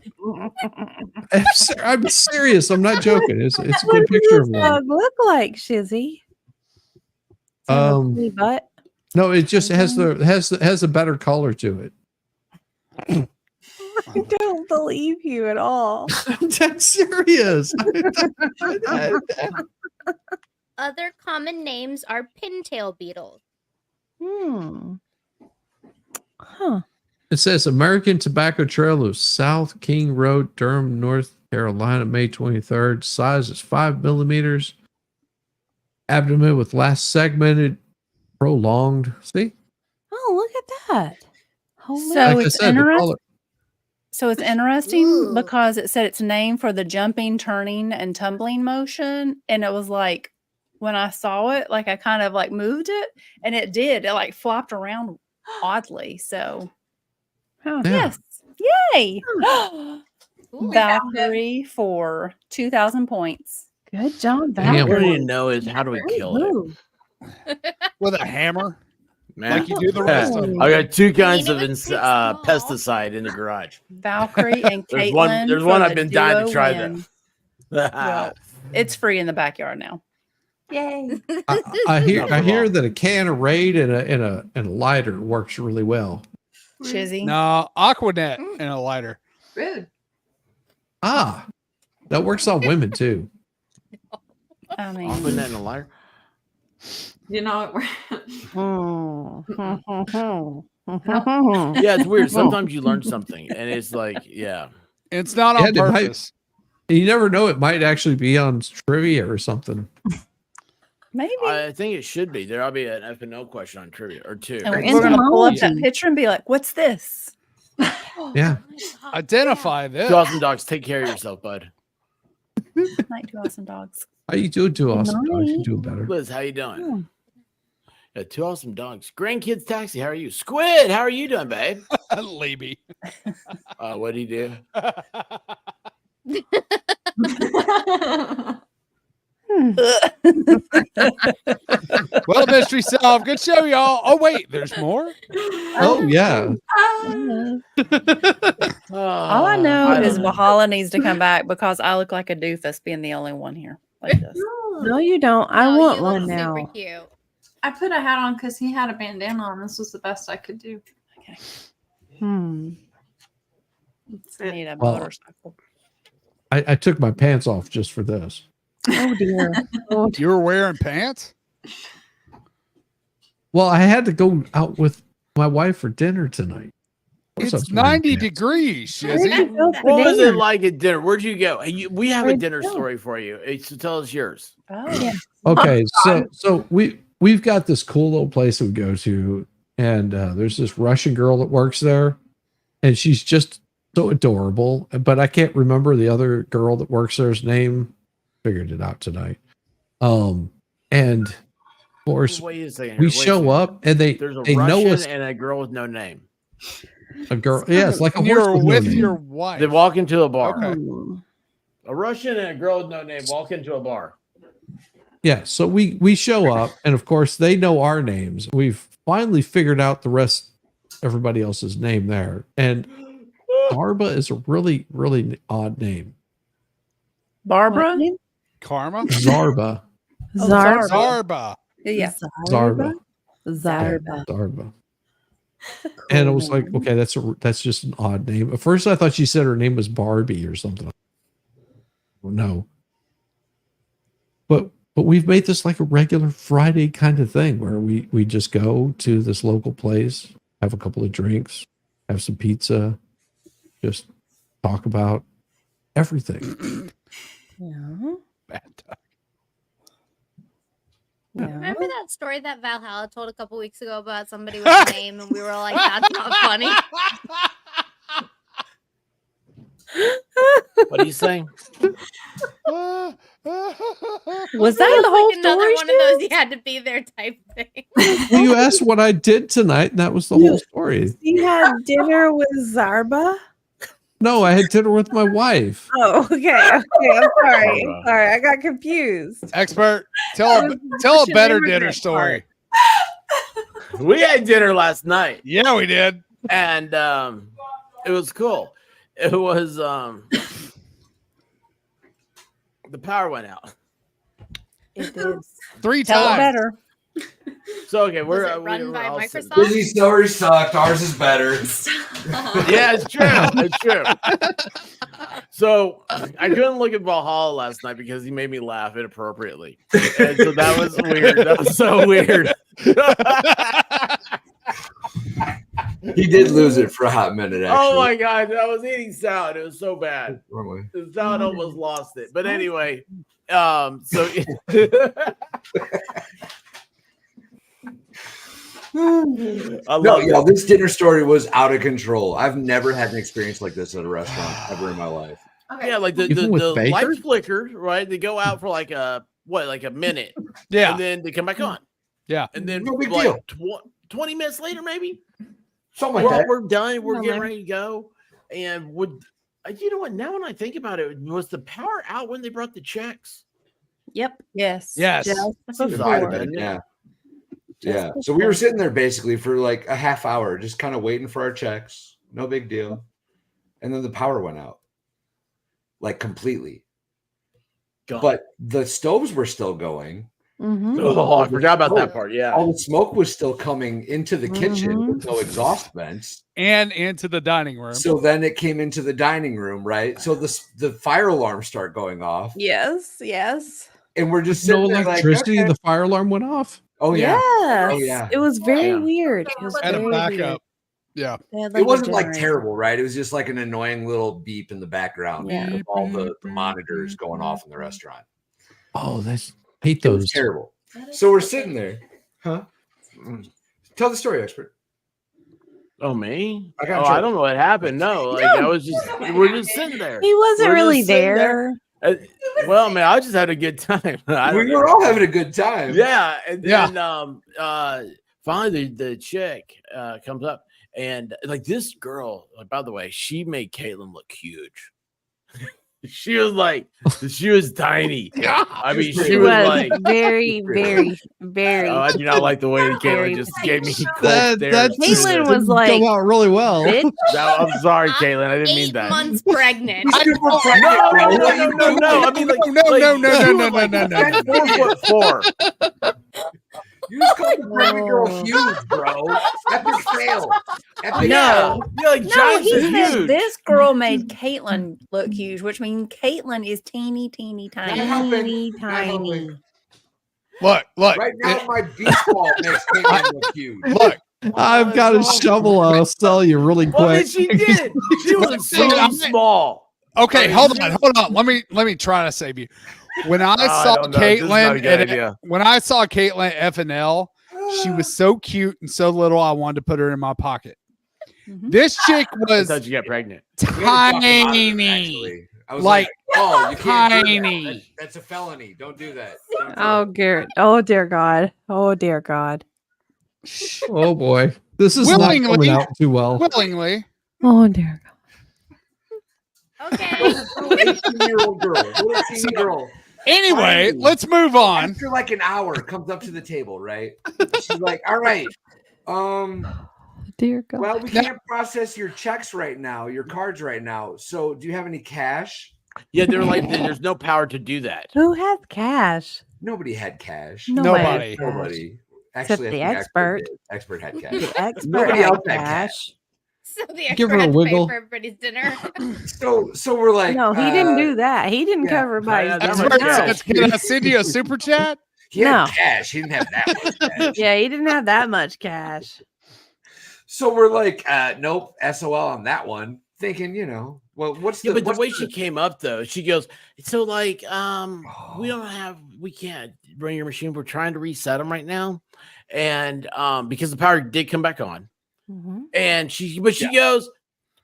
I'm serious. I'm not joking. It's a What good does picture this of one. dog look like, Shizzy? Does it have a pretty butt? No, it just has a better color to it. I don't believe you at all. I'm dead serious. Other common names are pintail beetles. Huh. It says American Tobacco Trail of South King Road, Durham, North Carolina, May 23rd. Size is 5 millimeters. Abdomen with last segmented, prolonged. See? Oh, look at that. Holy So Like I it's said, the interesting. color- So it's interesting Ooh. because it said its name for the jumping, turning, and tumbling motion, and it was like when I saw it, like I kind of like moved it, and it did. It like flopped around oddly. So Huh. Yeah. yes, yay, Ooh. Valkyrie for 2,000 points. good job, Damn. What we Valkyrie. need to know is how do we Great kill it? move. With a hammer, Man. like you do the rest of them. I got two kinds Meaning of it's too small. pesticide in the garage. Valkyrie and There's Caitlin. one- there's for one the I've been dying to duo try win. that. Well, it's free in the backyard now. Yay. I hear Not I for hear long. that a can of Raid and a lighter works really well. Chizzy. No, Aquanet and a lighter. Rude. Ah, that works on women too. I mean, Off with that in a lighter. You know, Yeah, it's weird. Sometimes you learn something, and it's like, yeah. It's not Yeah, on it might- purpose. You never know; it might actually be on trivia or something. maybe. I think it should be. There'll be an F&O question on trivia or two. And Or we're going to pull up that entomology. picture and be like, what's this? Yeah. Identify this. 2,000 dogs. Take care of yourself, bud. Night to awesome dogs. How you doing? Too awesome. Dogs. You Nice. doing better. Liz, how you doing? Yeah, 2 awesome dogs. Grandkids taxi. How are you? Squid, how are you doing, babe? Libby. What'd he do? Well, mystery solved. Good show, y'all. Oh, wait, there's more? Oh yeah. All I know is don't know. Valhalla needs to come back because I look like a doofus being the only one here like this. No, you don't. I No, want you look one now. Super cute. I put a hat on because he had a bandana on. This was the best I could do. I need a Well, motorcycle. I took my pants off just for this. Oh dear. Oh, dear. You were wearing pants? Well, I had to go out with my wife for dinner tonight. Of course I It's was wearing 90 pants. degrees, Where did Shizzy. you go for What was it dinner? like at dinner? Where'd you go? We have a Where'd dinner you go? story for you. So tell us yours. Oh, Yeah. Okay, so we've got this cool little place that we go to, and there's this Russian girl that works there, and she's just so adorable. But I can't remember the other girl that works there's name. Figured it out tonight. And of course Wait a second. we Wait a show second. up, and they There's a know Russian us. and a girl with no name. A girl, yeah, it's like a And horse you're with no with name. your wife. They walk into a bar. Okay. A Russian and a girl with no name walk into a bar. Yeah, so we show up, and of course they know our names. We've finally figured out the rest, everybody else's name there, and Darba is a really really odd name. Barbara? Karma? Zarba, Oh, Zarba. Zarba. Yeah. Zarba, Zarba. Zarba. And I was like, okay, that's just an odd name. At first, I thought she said her name was Barbie or something. No. But we've made this like a regular Friday kind of thing where we just go to this local place, have a couple of drinks, have some pizza, just talk about everything. Yeah. Bad time. Yeah. Remember that story that Valhalla told a couple weeks ago about somebody with a name, and we were like, "That's not funny." What are you saying? Was that It the was whole like another story? one of those you had to be there type thing. Well, you asked what I did tonight, and that was the whole story. You had dinner with Zarba? No, I had dinner with my wife. Oh, okay. I'm sorry. I'm sorry. I got confused. Expert, tell a Russian better immigrant dinner story. We had dinner last night, Yeah, we did. and it was cool. It was the power went out. It did. 3 Tell it times. better. So okay, Was we're it run by all sitting- Microsoft? Disney story sucked. Ours is better. Yeah, it's true. It's true. So I couldn't look at Valhalla last night because he made me laugh inappropriately, and so that was weird. That was so weird. He did lose it for a hot minute, actually. Oh my god, I was eating salad. It was so bad. Wrong way. The salad almost lost it. But anyway, so I No, love y'all, this dinner story was out of control. I've never had an experience like this at a restaurant ever in my life. Yeah, like the Even with Baker? lights flicker, right? They go out for like a minute, Yeah. and then they come back on. Yeah. And then No big like deal. 20 minutes later, maybe Something like that. we're done. We're No, getting man. ready to go. And you know what? Now when I think about it, was the power out when they brought the checks? Yep. Yes. Yes. Just It might have before. been, yeah. Just Yeah. So we were before. sitting there basically for like a half hour, just kind of waiting for our checks. No big deal. And then the power went out. Like completely. Gone. But the stoves were still going. Mhm. Oh, I forgot about that part. Yeah. All the smoke was still coming into the kitchen with no exhaust vents. And into the dining room. So then it came into the dining room, right? So the fire alarms start going off. Yes. Yes. And we're just No sitting there like, electricity. okay. The fire alarm went off. Oh yeah. Yes. Oh, yeah. It was very Yeah. weird. It was Had a very backup. weird. Yeah. They had, It a wasn't like generator. terrible, right? It was just like an annoying little beep in the background Yeah. of all the monitors going off in the restaurant. Oh, that's hate It was those. terrible. So we're sitting there. Huh? Tell the story, expert. Oh, me? I got I you. don't know what happened. No, like I was just we're just sitting there. He wasn't We're really just sitting there. there. Well, man, I just had a good time. I don't We know. were all having a good time. Yeah, and Yeah. then finally the chick comes up, and like this girl, by the way, she made Caitlin look huge. She was tiny. Yeah. I mean, She she He was was like, very, very, very. oh, I do not like the way that Very Caitlin just gave me cold That stares. Caitlin was didn't like, come out really well. bitch. No, I'm sorry, Caitlin. I didn't mean 8 that. months pregnant. No. I mean, like, No. like 4'4". You just called the pregnant girl huge, bro. Epic fail. Epic No. Yeah, like No, Giants he is said huge. this girl made Caitlin look huge, which means Caitlin is teeny, teeny, tiny. Not helping. Teeny Not tiny. helping. Look. Right now, my beach ball makes Caitlin look huge. Look. I've got a shovel. I'll sell you really Well, then quick. she did. She was so I'm- small. Okay, I mean, hold on. Let me try to save you. When I saw don't know. This is not a Caitlin good idea. when I saw Caitlin FNL, she was so cute and so little I wanted to put her in my pocket. Mhm. This chick I was thought you got pregnant. tiny. Actually. I was Like, oh, you can't do tiny. that. That's a felony. Don't do that. Don't do Oh, it. Garrett. Oh, dear God. Oh, dear God. Oh boy, this is Willingly. not coming out too well. Willingly. Oh, dear God. Okay. Little 18-year-old girl. Little teeny girl. Anyway, Tiny. let's move on. After like an hour, comes up to the table, right? She's like, all right. Dear God. Well, we can't process your checks right now, your cards right now. So do you have any cash? Yeah, they're like, there's no power to do that. Who has cash? Nobody had cash. Nobody. Nobody. Except Actually, I the think expert. did. Expert had cash. The expert Nobody had else had cash. So the Give her extra a had to pay wiggle. for everybody's dinner. So we're like, No, he didn't do that. He didn't yeah. cover by his That's dinner. right. No. That's Can I send you a super chat? He had No. cash. He didn't have that much cash. Yeah, he didn't have that much cash. So we're like, nope, SOL on that one. Thinking, well, what's Yeah, the but the way she came up though, she goes, so like, we can't bring your machine. We're trying to reset them right now. And because the power did come back on. Mhm. And she goes,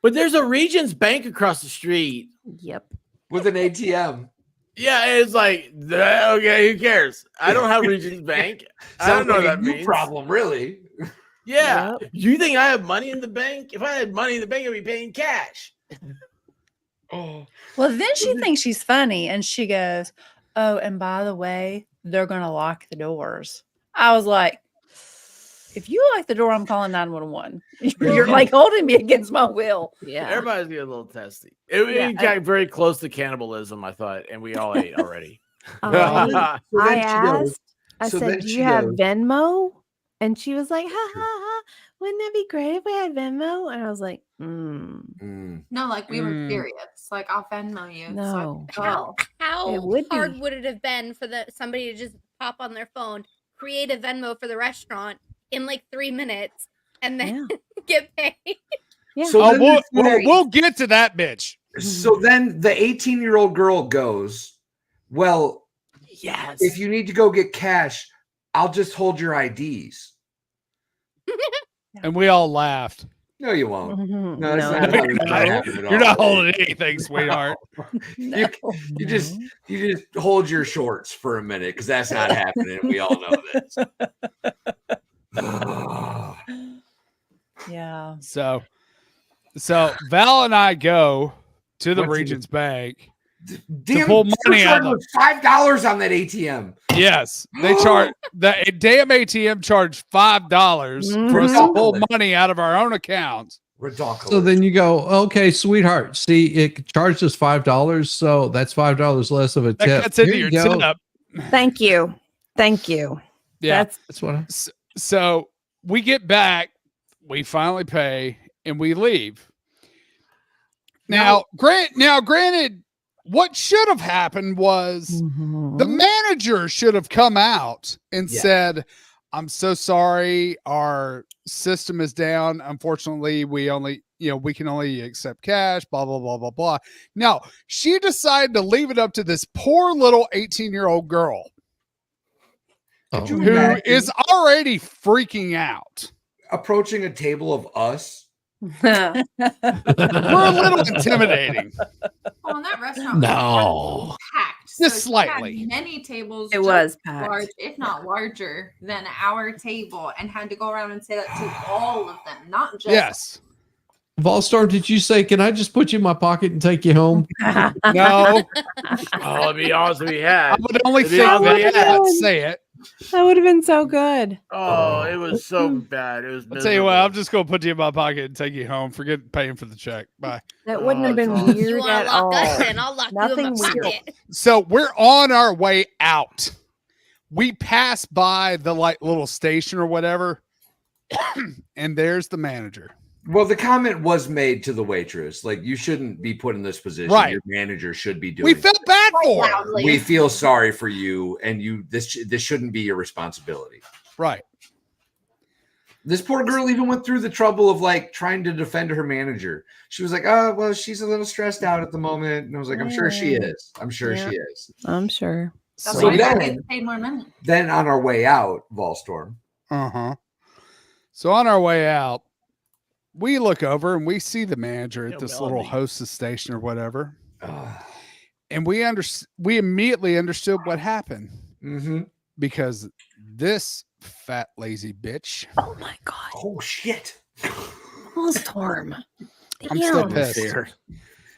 but there's a Regions Bank across the street. Yep. with an ATM? Yeah, it's like, okay, who cares? I don't have Regions Bank. I don't Sounds know like what a that you means. problem, really. Yeah. Yep. You think I have money in the bank? If I had money in the bank, I'd be paying cash. Oh, Well, then she thinks she's funny and she goes, "Oh, and by the way, they're going to lock the doors." I was like, if you lock the door, I'm calling 911. You're like holding me against my will. Yeah. Everybody's getting a little testy. It got very close to cannibalism, I thought, and we all ate already. So I then she goes- asked, I so said, then do she you have goes- Venmo? And she was like, ha ha ha. Wouldn't it be great if we had Venmo? And I was like, Mm. No, like we were Mm. curious. Like I'll Venmo you. No. So I could go. How It would hard be. would it have been for somebody to just pop on their phone, create a Venmo for the restaurant in like 3 minutes, and then get paid? Yeah. So Oh, then we'll get to that bitch. So then the 18-year-old girl goes, well, Yes. if you need to go get cash, I'll just hold your IDs. And we all laughed. No, you won't. Mhm. No, that's No, not no, really gonna happen at all. You're not holding anything, sweetheart. You just hold your shorts for a minute because that's not happening. We all know this. Yeah. So Val and I go to the What's it? Regions Bank. Damn, pull money out of was $5 on that ATM. Yes, they charge the damn ATM charged $5 for us to pull money out of our own accounts. Ridiculous. So then you go, okay, sweetheart. See, it charged us $5, so that's $5 less of a That tip. cuts into Here your you go. tip. Thank you. Thank you. Yeah. That's what I So we get back, we finally pay, and we leave. Now, granted, what should have happened was the manager should have come out and said, I'm so sorry, our system is down. Unfortunately, we can only accept cash, blah, blah, blah, blah, blah. No, she decided to leave it up to this poor little 18-year-old girl Could you who imagine is already freaking out. approaching a table of us? We're a little intimidating. Oh, and that restaurant No. was packed. Just she had slightly. many tables. It just was packed. large, if not larger than our table, and had to go around and say that to all of them, not just Yes. Volstorm, did you say, can I just put you in my pocket and take you home? No. I'll be honest with you, I had. would only It think is what that it I'd is. say it. That would have been so good. Oh, it was so bad. It was. I'll tell you what, I'm miserable. just going to put you in my pocket and take you home. Forget paying for the check. Bye. That wouldn't have been that's awesome. You weird want at to lock all. us in? I'll lock you in Nothing my weird. pocket. So we're on our way out. We pass by the little station or whatever, and there's the manager. Well, the comment was made to the waitress, like, you shouldn't be put in this position. Right. Your manager should be doing We it. felt bad quite for her. loudly. We feel sorry for you, and this shouldn't be your responsibility. Right. This poor girl even went through the trouble of like trying to defend her manager. She was like, "Oh, well, she's a little stressed out at the moment," and I was like, "I'm sure she is. I'm sure Yeah. she is." I'm sure. That's So why then- they paid more money. Then on our way out, Volstorm. Uh-huh. So on our way out, we look over and we see the manager at Yo, this little Melody. hostess station or whatever. Ah. And we immediately understood what happened Mm-hmm. because this fat lazy bitch. Oh my god. Oh shit! Storm. I'm still Damn. pissed.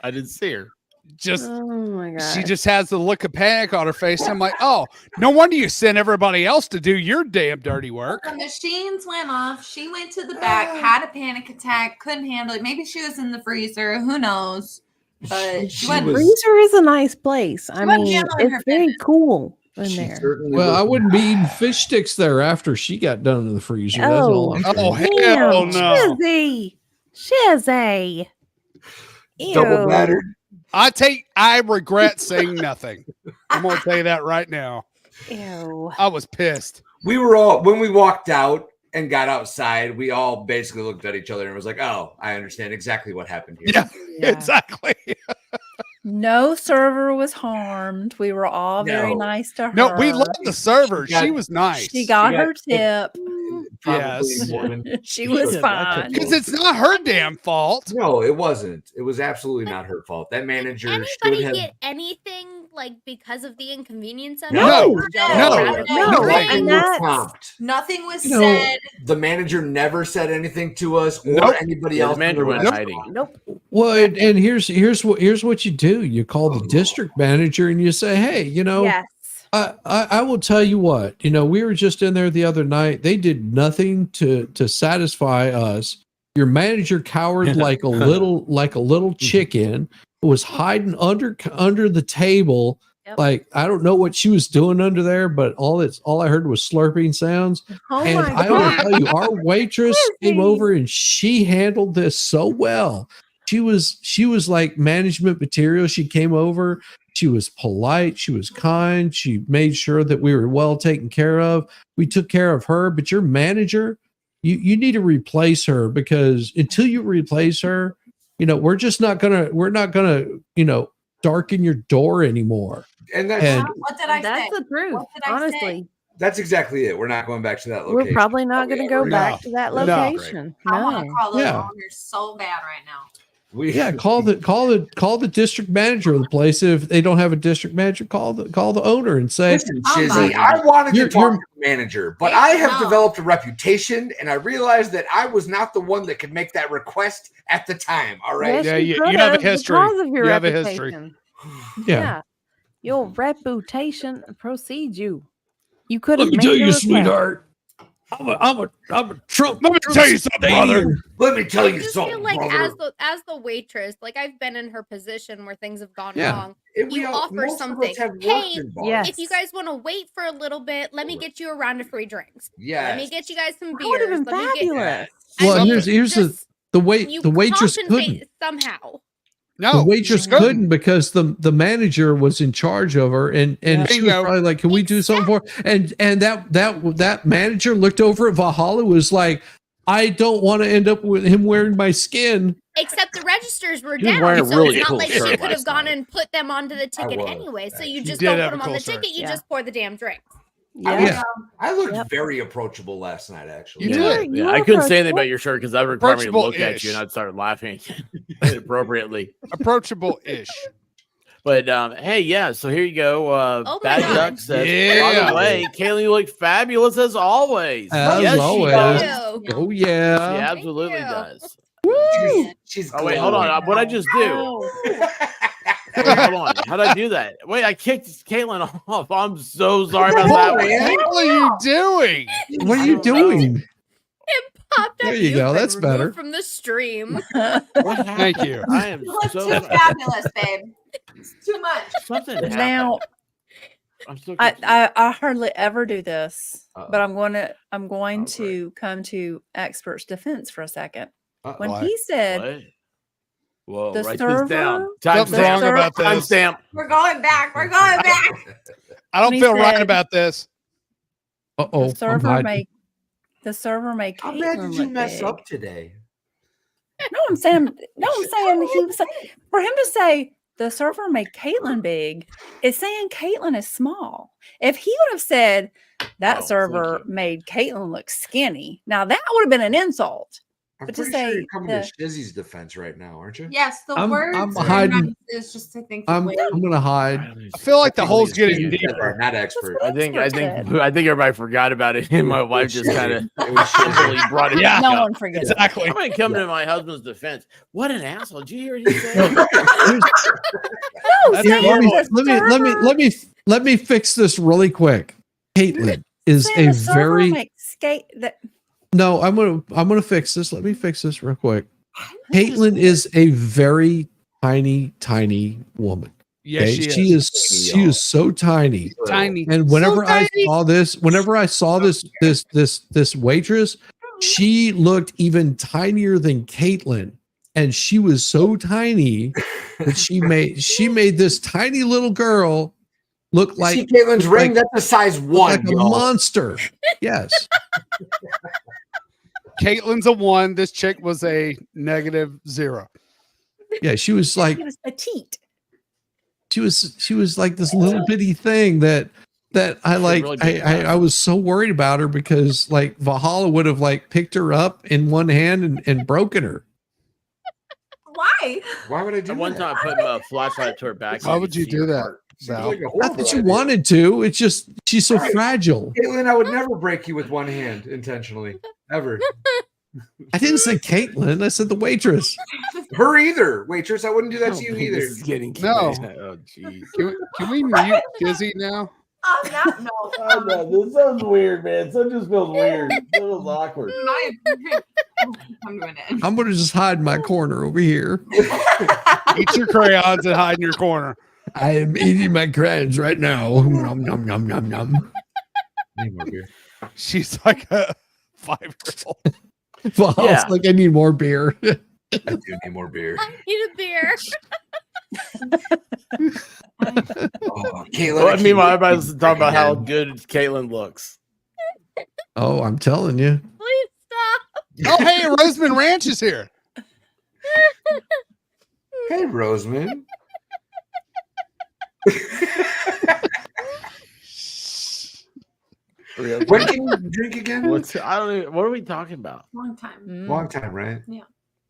I didn't see her. Just Oh my god. she just has the look of panic on her face. I'm like, oh, no wonder you sent everybody else to do your damn dirty work. The machines went off. She went to the back, had a panic attack, couldn't handle it. Maybe she was in the freezer. Who knows? But she went. Freezer is a nice place. I wasn't mean, handling her it's very business. cool in there. Well, I wouldn't be eating fish sticks there after she got done in the freezer. That's all I'm saying. Oh, hell Damn, no. Chizzy. Shizzy. Double Ew. battered. I regret saying nothing. I'm gonna tell you that right now. Ew. I was pissed. We were all, when we walked out and got outside, we all basically looked at each other and was like, "Oh, I understand exactly what happened here." Yeah, Yeah. exactly. No server was harmed. We were all very No. nice to her. No, we love the server. She got- She was nice. She got She her got- tip. Probably Yes. more than- She was Yeah, that took fine. Because it's not her damn fault. No, it wasn't. It was absolutely not her fault. That manager should Anybody have. get anything like because of the inconvenience of No. it? No. No, Nothing. and We were that's prompt. Nothing was You know, said. The manager never said anything to us or Nope. anybody Yeah, else. the manager in the went restaurant. hiding. nope. Well, and here's what you do. You call the district manager and you say, "Hey, Yes. I will tell you what, we were just in there the other night. They did nothing to satisfy us. Your manager cowered like a little chicken, was hiding under the table. Yep. Like, I don't know what she was doing under there, but all I heard was slurping sounds. Oh And my I will god. tell you, our waitress came Lizzie. over and she handled this so well. She was like management material. She came over. She was polite. She was kind. She made sure that we were well taken care of. We took care of her. But your manager, you need to replace her, because until you replace her, we're not gonna darken your door anymore. And that's And What did I That's say? the truth. What did I say? Honestly, that's exactly it. We're not going back to that location. we're probably not going to go No. back to that No. location. I want to No. call those Yeah. owners so bad right now. Yeah, call the district manager of the place. If they don't have a district manager, call the owner and say, Listen, Oh Shizzy, my I wanted to You're- talk you're- to the manager, but Hey, I have no. developed a reputation, and I realized that I was not the one that could make that request at the time. All right. Yes, Yeah, you you have a could've history. because of your You have a history. reputation. yeah. Your reputation precedes you. You could Let have me made tell your you, request. sweetheart. I'm a Trump. Let me tell you something, brother. Let me tell I you just feel something, like brother. as the waitress, like I've been in her position where things have gone Yeah. wrong. And You offer most of us something. have worked Hey, in bars. Yes. If you guys want to wait for a little bit, let me get you a round of free drinks. Yes. Let me get you guys some That would have beers. been Let me get. fabulous. Well, I mean, here's just the you waitress compensate couldn't. somehow. No, The waitress she couldn't. couldn't because the manager was in charge of her, and she was Bingo. probably like, "Can we do something for?" And that manager looked over at Valhalla, was like, "I don't want to end up with him wearing my skin." Except the registers were He was down, wearing a so really it's not cool like shirt she could have last gone night. and put them onto the ticket was, anyway. So you actually. just Did don't have put a them on cool the shirt. ticket. You Yeah. just pour the damn drinks. Yeah. I looked Yep. very approachable last night, actually. You Yeah, did. You yeah. were I couldn't say anything approachable. about your shirt because that would require me to look at Approachable-ish. you, and I'd start laughing inappropriately. Approachable-ish. But hey, yeah. So here you go. Oh my Bad God. Duck says, by Yeah. the way, Kaylee, you look fabulous as always. As yes, always. she does. Ew. Oh She yeah. absolutely you. does. She's Oh wait, hold on. glowing. What I just do? Oh. Wait, hold on. How'd I do that? Wait, I kicked Caitlin off. I'm so sorry about that one. What are you doing? What are you doing? Popped up. There you You've go, been that's better. removed from the stream. What happened? Thank you. I am You look so too fabulous, babe. It's too much. something happened. Now, I'm so confused. I hardly ever do this, but Uh-oh. I'm going Oh, to come to expert's defense for a second. When Why? he said What? Whoa, the write server- this down. Something's wrong Timestamp. about this. Timestamp. We're going back. We're going back. I don't He feel right said- about this. Uh-oh. the server made How bad Caitlin did you look mess big. up today? No, I'm saying he was for him to say the server made Caitlin big. It's saying Caitlin is small. If he would have said that Oh, server thank you. made Caitlin look skinny, now that would have been an insult. I'm But to pretty sure say you're coming the- to Shizzy's defense right now, aren't you? Yes, the I'm words are hiding. nice is just to think. I'm way. gonna hide. I feel like the hole's getting You said deeper. that, not expert. That's what I think everybody forgot about it, and my wife just kind of It was Shizzy. simply brought it Yeah. back No up. one forgets. Exactly. I'm gonna come to my husband's defense. What an asshole! Did you hear what he said? No, That's saying let me the server- let me fix this really quick. Caitlin is saying a the server very makes skate that no. I'm gonna fix this. Let me fix this real quick. Caitlin is a very tiny woman. Yes, okay? she is. She is so tiny. Tiny. And whenever So I tiny. saw this, this waitress, she looked even tinier than Caitlin, and she was so tiny that she made this tiny little girl look like See Caitlin's look ring? like- That's a size look 1, like a y'all. monster. Yes. Caitlin's a 1. This chick was a -0. Yeah, she was like It was petite. she was like this little bitty thing that I like. really big I was so worried about her because like Valhalla would have like picked her up in one hand and broken her. Why? Why would I do At one that? time, I put a flashlight to her back. Why so would could you see do her that, heart. Seems Val? like a Not horrible that you idea. wanted to. It's just she's so fragile. Caitlin, I would never break you with one hand intentionally, ever. I didn't say Caitlin. I said the waitress. Her either, waitress. I wouldn't do that to you either. This is getting No. Oh, jeez. Can we mute Dizzy now? Oh, no. Oh, no, this sounds weird, man. That just feels weird. It feels awkward. I'm doing it. I'm gonna just hide in my corner over here. Eat your crayons and hide in your corner. I am eating my crayons right now. Nom nom nom nom nom. Need more beer. She's like a 5-year-old. Valhalla's Yeah. like I need more beer. I do need more beer. I need a beer. Oh, Caitlin. Well, I keep meanwhile, everybody's breaking talking about how again. good Caitlin looks. Oh, I'm telling you. Please stop. Oh, hey, Roseman Ranch is here. Hey, Roseman. When can you drink again? I don't even, what are we talking about? Long time. Long time, right? Yeah.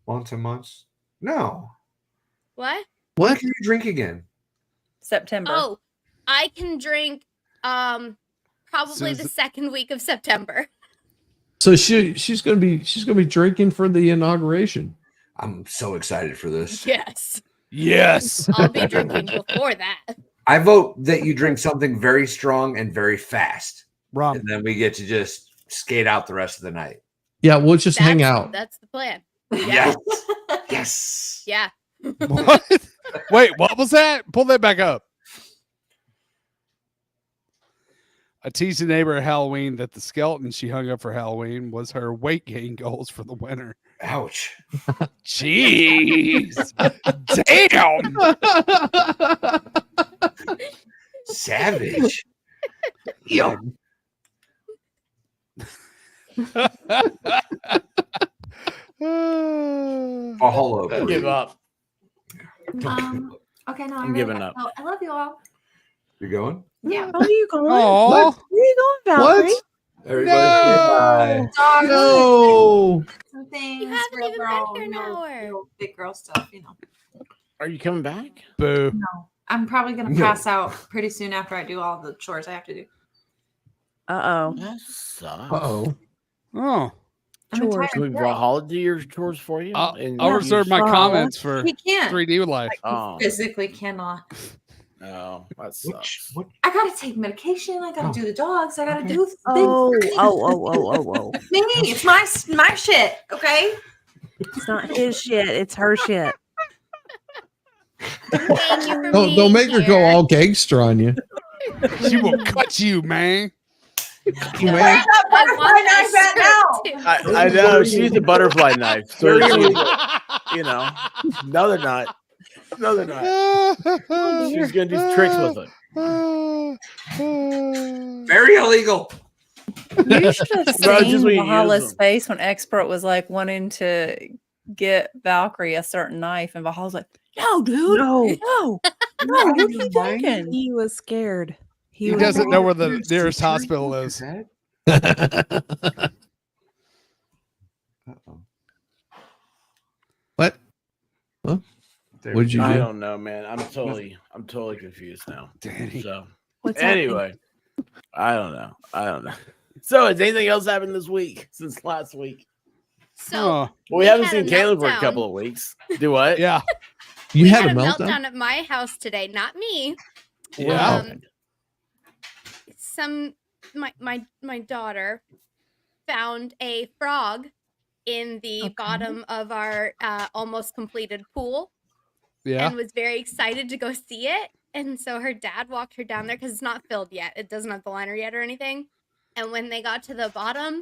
Long time months? No. What? When What? can you drink again? September. Oh, I can drink probably the Susan- second week of September. So she's gonna be drinking for the inauguration. I'm so excited for this. Yes. Yes. I'll be drinking before that. I vote that you drink something very strong and very fast. Rum. And then we get to just skate out the rest of the night. Yeah, we'll just hang That's- out. That's the plan. Yes. Yes. Yeah. What? Wait, what was that? Pull that back up. I teased a neighbor at Halloween that the skeleton she hung up for Halloween was her weight gain goals for the winter. Ouch. Jeez. Damn. Savage. Yum. Valhalla. Give up. Okay, no, I'm giving up. Oh, I love you all. You going? Yeah. Oh, you going? Oh, Where are you going, Valkyrie? What? Everybody say bye. Dogs, No. some things, You haven't real even girl, been here an hour. real big girl stuff, you know. Are you coming back? boo. No. I'm probably gonna No. pass out pretty soon after I do all the chores I have to do. Uh-oh. That sucks. Uh-oh. Oh, I'm Chores. a Can we tired girl. Valhalla do your chores for you? I'll And I'll you reserve my Valhalla. comments for He can't. 3D life. Oh, Physically cannot. no, that Which, sucks. what? I gotta take medication. I gotta Oh. do the dogs. I gotta Okay. do things. Oh. Me, it's my shit. Okay. It's not his shit. It's her shit. Thank you for Don't being make her go here. all gangster on you. She will cut you, man. You Where's man. that I butterfly want knife that at now? shirt, too. I know she used a butterfly knife, so Very she, illegal. you know. No, they're not. No, they're not. She's gonna do tricks with it. Very illegal. You should have Bro, just seen when you use Valhalla's them. face when Expert was like wanting to get Valkyrie a certain knife, and Valhalla's like, "No, dude, No. no, what are you thinking?" He was scared. He was doesn't know where the Dude, nearest security hospital look is. at that. Uh-oh. What? Huh? There What'd we you go. I do? don't know, man. I'm totally confused now. Danny. So What's happening? anyway, I don't know. So has anything else happened this week since last week? So Oh, Well, we haven't had seen a Caleb for a meltdown. couple of weeks. Do what? yeah. You we had a had meltdown? at my house today, not me. Yeah. My daughter found a frog in the Okay. bottom of our almost completed pool Yeah. and was very excited to go see it. And so her dad walked her down there because it's not filled yet. It doesn't have the liner yet or anything. And when they got to the bottom,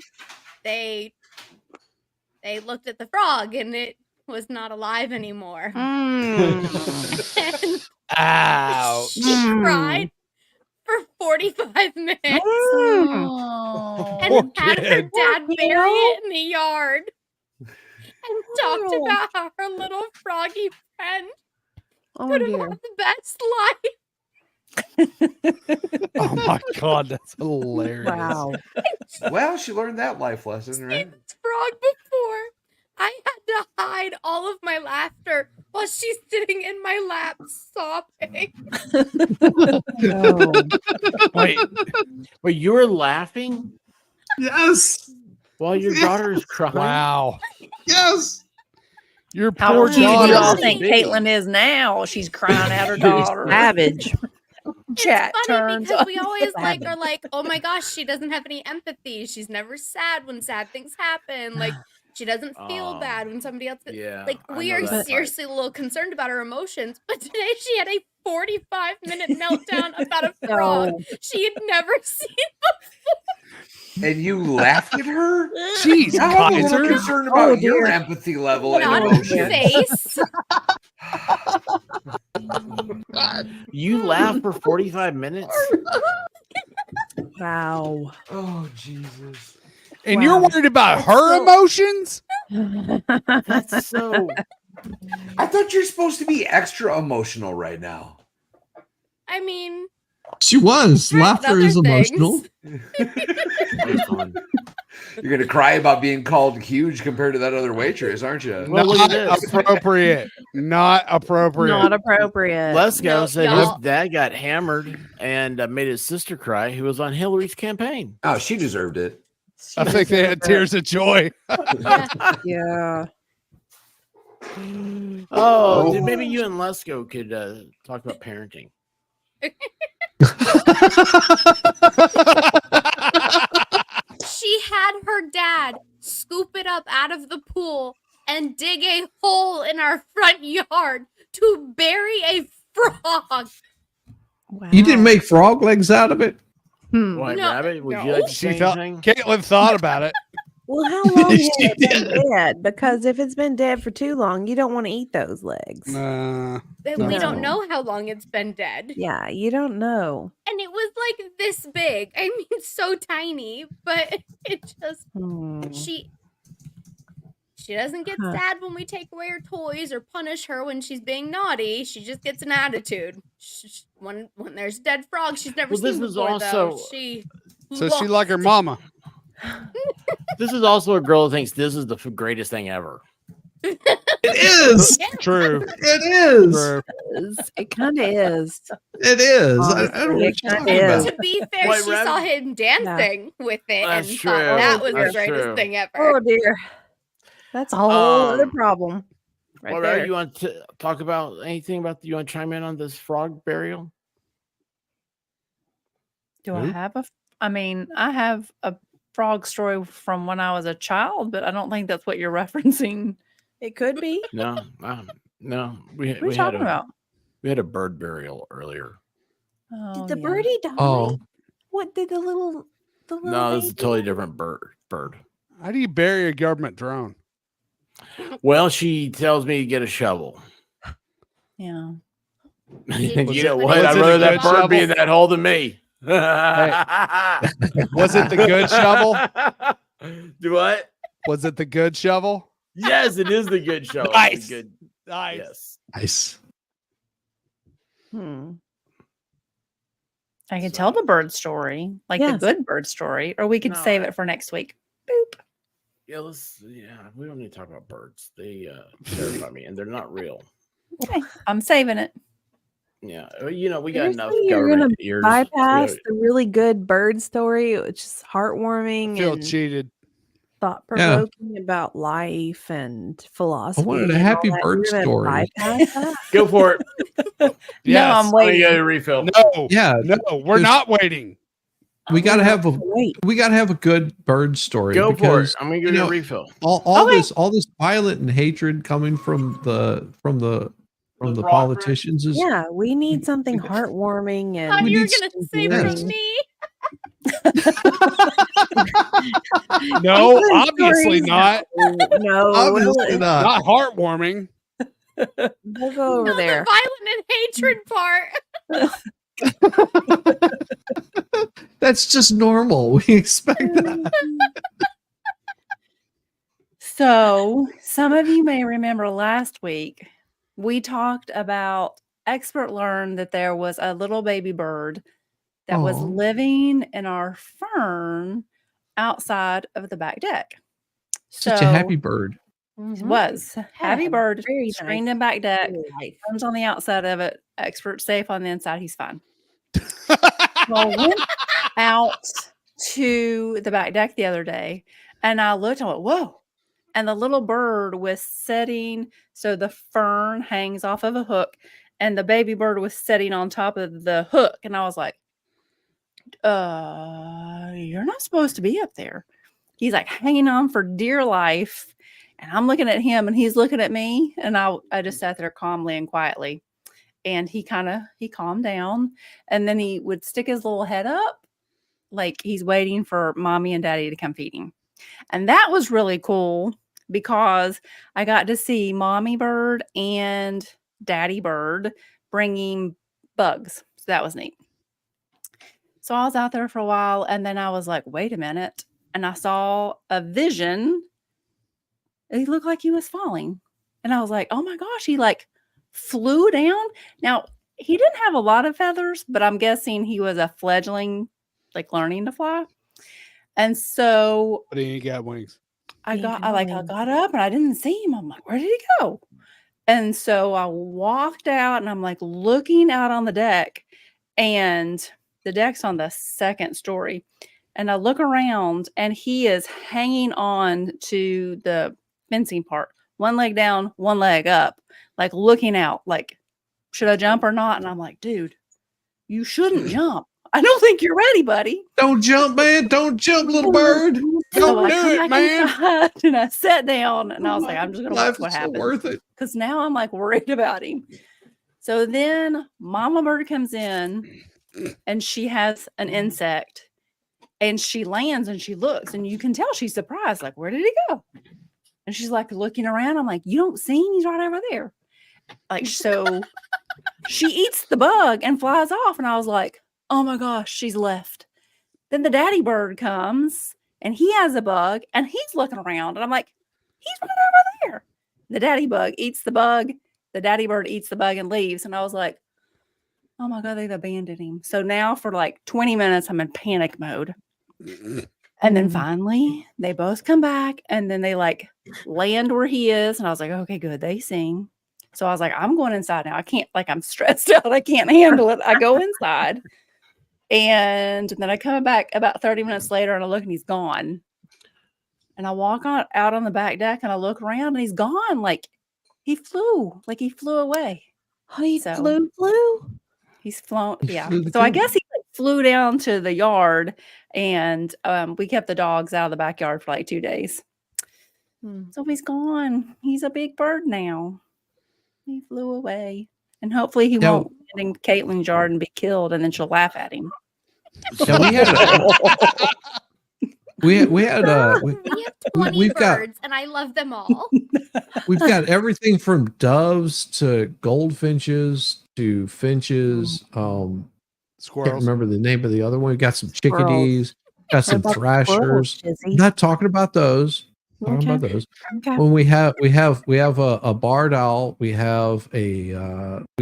they they looked at the frog and it was not alive anymore. And Ouch. she cried for 45 minutes and Poor had her kid. dad bury it in the yard and talked about how her little froggy friend Oh would have dear. had the best life. Oh my God, that's hilarious. Wow. Well, she learned that life lesson, Seen right? this frog before. I had to hide all of my laughter while she's sitting in my lap sobbing. Oh. Wait, you were laughing Yes. while your daughter is crying? Wow. Yes. Your How poor cute do y'all daughter. think Caitlin is now? She's crying out her daughter. Savage. Chat It's funny turns because on we always savage. are like, oh my gosh, she doesn't have any empathy. She's never sad when sad things happen. Like she doesn't feel Oh, bad when somebody else. Yeah. Like I we know are that part. seriously a little concerned about her emotions. But today she had a 45-minute meltdown about a frog she had never seen. And you laughed at her? Jeez, Now I'm a little Kaiser. concerned about Oh, your dear. empathy level and Not in emotion. face. You laughed for 45 minutes? Wow. Oh, Jesus. And you're worried about her emotions? That's so. I thought you're supposed to be extra emotional right now. I mean, She was. tried Laughter other is things. emotional. You're going to cry about being called huge compared to that other waitress, aren't you? Well, look at Not this. appropriate. Not appropriate. Not appropriate. Let's go. No, Said his y'all- dad got hammered and made his sister cry, who was on Hillary's campaign. Oh, she deserved it. I think they had tears of joy. Yeah. Oh, dude, maybe you and Lesko could talk about parenting. She had her dad scoop it up out of the pool and dig a hole in our front yard to bury a frog. Wow. You didn't make frog legs out of it? Why, No, Rabbit? Would you no. like to She say thought anything? Caitlin thought about it. Well, how long has She it been did. dead? Because if it's been dead for too long, you don't want to eat those legs. Uh, And we don't No. know how long it's been dead. Yeah, you don't know. And it was like this big. I mean, so tiny, but it just Hmm. she doesn't get Huh. sad when we take away her toys or punish her when she's being naughty. She just gets an attitude. When there's dead frogs she's never Well, this seen is before, though. also- She so she like her mama. This is also a girl who thinks this is the greatest thing ever. It is. True. It is. True. It kind of is. It is. I don't know Honestly, what it you're kinda talking is. about. To be fair, Wait, she Rabbit? saw him dancing with it That's and true. thought that was the That's greatest true. thing ever. Oh dear. That's a whole other Um, problem. Right Well, there. Rabbit, you want to talk about anything about? You want to chime in on this frog burial? Do I have a? I mean, I have a frog story from when I was a child, but I don't think that's what you're referencing. It could be. No, no. We What are you had talking about? we had a bird burial earlier. Oh, Did the yeah. birdie die? Oh, What did the little No, this is a baby- totally different bird. How do you bury a government drone? Well, she tells me to get a shovel. Yeah. You know Was what? it I'd a rather that good bird be shovel? in that hole than me. Was it the good shovel? Do what? Was it the good shovel? Yes, it is the good shovel. It's Nice. the good. Nice. Yes. nice. Hmm. I can tell the bird story, like Yes. the good bird story, or we could No, save I- it for next week. Boop. Yeah, we don't need to talk about birds. They terrify me, and they're not real. Okay, I'm saving it. Yeah, we got enough Seriously, you're government gonna ears. bypass the really good bird story, which is I heartwarming feel and cheated. thought provoking about life and philosophy. wanted a and all happy that. bird You're gonna story. bypass that? Go for it. No, Yes. I'm I'm gonna waiting. get a refill. No. Yeah, No, we're There's- not waiting. we gotta have a Wait. good bird story. Go for it. because I'm gonna you get a know, refill. all Okay. this violence and hatred coming from the frog politicians is Yeah, we need something heartwarming and Thought we you were need gonna some say yes. from me. No, obviously not. No, Obviously not. Not heartwarming. we'll go over No, there. the violent and hatred part. That's just normal. We expect that. So, some of you may remember last week we talked about expert learned that there was a little baby bird that was Aw. living in our fern outside of the back deck. Such a happy bird. It was happy Yeah, bird, very screened nice. in back deck, Life. ferns on the outside of it, expert safe on the inside. He's fine. So I went out to the back deck the other day and I looked and I went, whoa. And the little bird was sitting, so the fern hangs off of a hook, and the baby bird was sitting on top of the hook. And I was like, you're not supposed to be up there. He's like hanging on for dear life. And I'm looking at him and he's looking at me. And I just sat there calmly and quietly. And he calmed down. And then he would stick his little head up like he's waiting for mommy and daddy to come feed him. And that was really cool because I got to see mommy bird and daddy bird bringing bugs. So that was neat. So I was out there for a while and then I was like, wait a minute. And I saw a vision. He looked like he was falling. And I was like, oh my gosh, he like flew down. Now, he didn't have a lot of feathers, but I'm guessing he was a fledgling, like learning to fly. And so But he ain't got wings. I got up and I didn't see him. I'm like, where did he go? And so I walked out and I'm like looking out on the deck, and the deck's on the second story. And I look around and he is hanging on to the fencing part, one leg down, one leg up, like looking out, like, should I jump or not? And I'm like, dude, you shouldn't jump. I don't think you're ready, buddy. Don't jump, man. Don't jump, little bird. Don't do it, man. And I sat down and I was like, I'm just going to watch Life what is so happens. worth it. Because now I'm like worried about him. So then mama bird comes in and she has an insect and she lands and she looks and you can tell she's surprised. Like, where did he go? And she's like looking around. I'm like, you don't see him? He's right over there. Like, so she eats the bug and flies off. And I was like, oh my gosh, she's left. Then the daddy bird comes and he has a bug and he's looking around. And I'm like, he's right over there. The daddy bug eats the bug. The daddy bird eats the bug and leaves. And I was like, oh my God, they've abandoned him. So now for like 20 minutes, I'm in panic mode. And then finally they both come back and then they like land where he is. And I was like, okay, good. They sing. So I was like, I'm going inside now. I can't, like, I'm stressed out. I can't handle it. I go inside. And then I come back about 30 minutes later and I look and he's gone. And I walk out on the back deck and I look around and he's gone. Like he flew away. Oh, he So- flew. He's flown. He Yeah. flew the So I coop. guess he like, flew down to the yard and we kept the dogs out of the backyard for like 2 days. So he's gone. He's a big bird now. He flew away. And hopefully he Now- won't get in Caitlin's yard and be killed and then she'll laugh at him. Now, we had we had We have 20 we've got- birds, and I love them all. we've got everything from doves to goldfinches to finches. Can't Squirrels. remember the name of the other one. We got some chickadees, got some What about thrashers. squirrels, Jizzy? Not talking about those. Talking about Okay. those. Okay. When we have a barred owl, we have we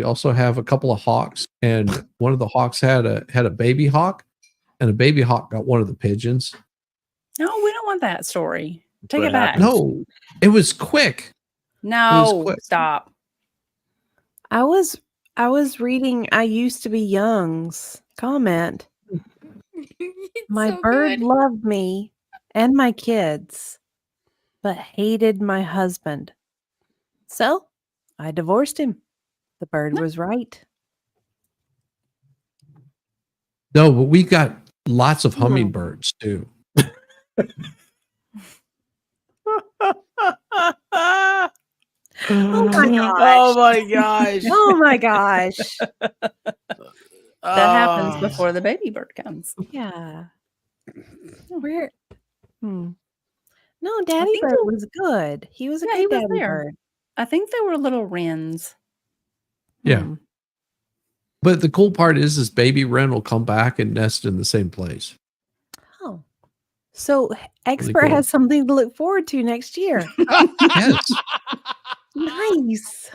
also have a couple of hawks, and one of the hawks had a baby hawk, and a baby hawk got one of the pigeons. No, we don't want that story. Take What it back. happened? No, it was quick. No, quick. stop. I was reading I used to be young's comment. It's My so bird good. loved me and my kids, but hated my husband. So I divorced him. The bird was right. No, but we got lots of hummingbirds too. Oh my gosh. Oh my gosh. Oh my gosh. That happens Oh. before the baby bird comes. Yeah. Where No, Daddy think Bird it- was good. He was a Yeah, he good was Daddy there. Bird. I think they were little wrens. Yeah. Hmm. But the cool part is baby wren will come back and nest in the same place. Oh. So Expert cool. has something to look forward to next year. Yes. Nice.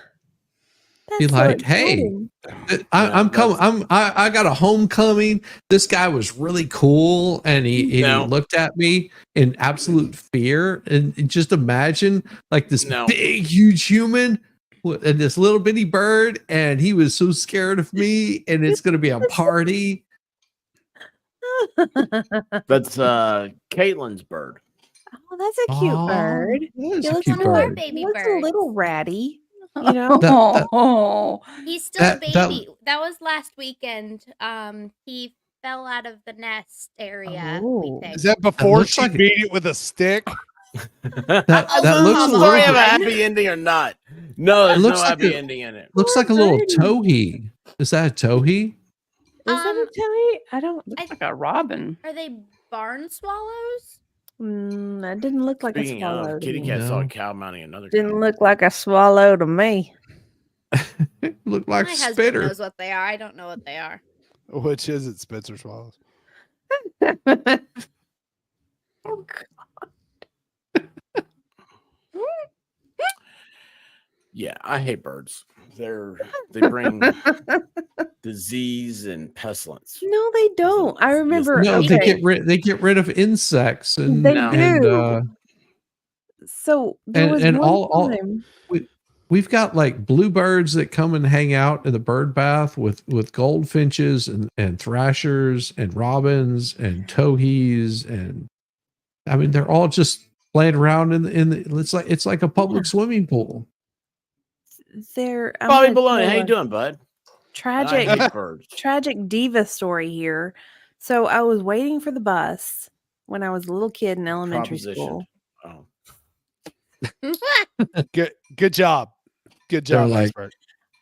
Be That's so like, hey, exciting. I'm coming. I got a homecoming. This guy was really cool, and he looked at me in absolute fear. And just imagine like this big, huge human and this little bitty bird, and he was so scared of me. And it's gonna be a party. That's Caitlin's bird. Oh, that's a cute bird. That's He a looks cute one of our bird. baby He looks a birds. little ratty. You know, Oh, He's still a that- that- baby. That was last weekend. He fell out of the nest area. Oh. We think. Is that before looks she like- beat it with a stick? That Does looks the a story little have a bit, happy ending or not? No, there's looks no like happy a- ending in it. looks like a little towhee. Is that a towhee? is that a towhee? I don't. looks like a robin. Are they barn swallows? That didn't look like Speaking a swallow. of, to kitty me. cat saw a No. cow mounting another Didn't cow. look like a swallow to me. Looked like My husband spitter. knows what they are. I don't know what they are. Which is it, Spencer Swallows? Oh, Yeah, I hate birds. They bring disease and pestilence. No, they don't. I remember. No, okay, they get rid of insects and They and do. So there and- was and one all- time. we've got like bluebirds that come and hang out in the bird bath with goldfinches and thrashers and robins and towhees, and I mean they're all just playing around in the it's like a public swimming pool. There, I'm Bobby gonna Baloney, tell how you a doing, bud? Tragic, I hate birds. tragic diva story here. So I was waiting for the bus when I was a little kid in elementary school. Oh. Good job. Good They're job, like- expert.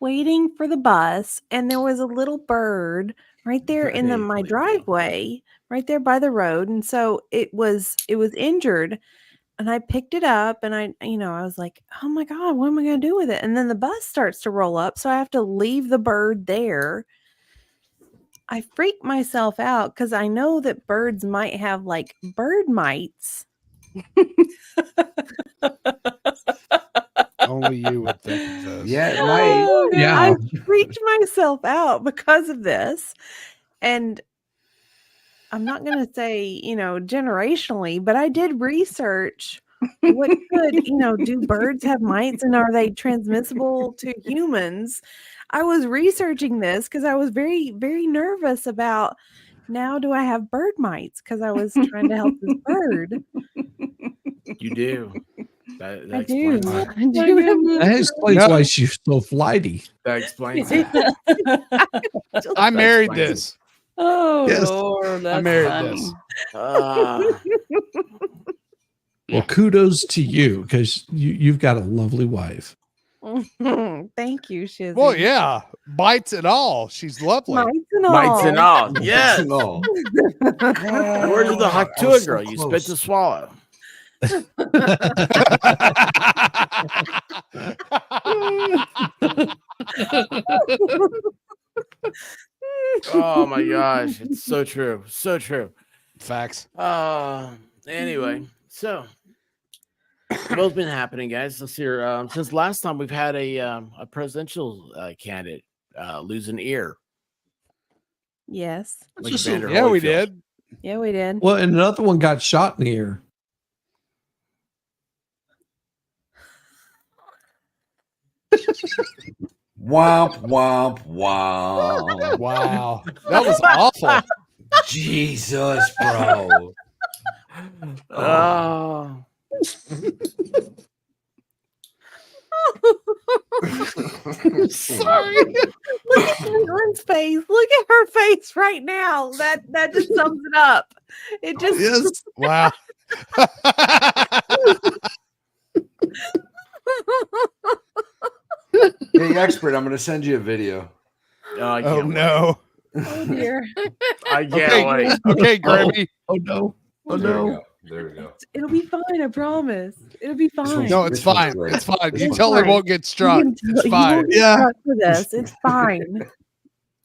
Waiting for the bus, and there was a little bird right there in Hey, my wait, no. driveway, right there by the road, and so it was injured. And I picked it up and I was like, oh my God, what am I going to do with it? And then the bus starts to roll up. So I have to leave the bird there. I freak myself out because I know that birds might have like bird mites. Only you would think of this. Yeah, it might. Yeah. I freaked myself out because of this. And I'm not going to say, generationally, but I did research what could, do birds have mites and are they transmissible to humans? I was researching this because I was very, very nervous about now do I have bird mites? Because I was trying to help this bird. You do. That I do. explains it. I do. That explains why she's so flighty. That explains it. I married explains it. this. Oh Yes. Lord, that's I married funny. this. Well, kudos to you because you've got a lovely wife. Thank you, Shizzy. Well, yeah. Bites and all. She's lovely. Mites and all. Mites and all. Yes. No. Where's the Haktua girl? You spit to swallow. Oh my gosh. It's so true. So true. Facts. Anyway, so what's been happening, guys? Let's hear. Since last time we've had a presidential candidate lose an ear. Yes. Like Vander Yeah, we Holyfield. did. Yeah, we did. Well, and another one got shot in the ear. Womp womp womp. Wow. That was awful. Jesus, bro. Oh. Sorry. Look at Caitlin's face. Look at her face right now. That just sums it up. It just Yes. Wow. Hey, expert, I'm going to send you a video. I Oh, can't wait. Oh no. dear. I can't Okay. wait. Okay, Grammy. Oh no. Oh There we no. go. There we go. It'll be fine. I promise. It'll be fine. No, it's This one's fine. great. It's fine. This You one's totally fine. won't get struck. It's You fine. won't get struck for this. It's fine.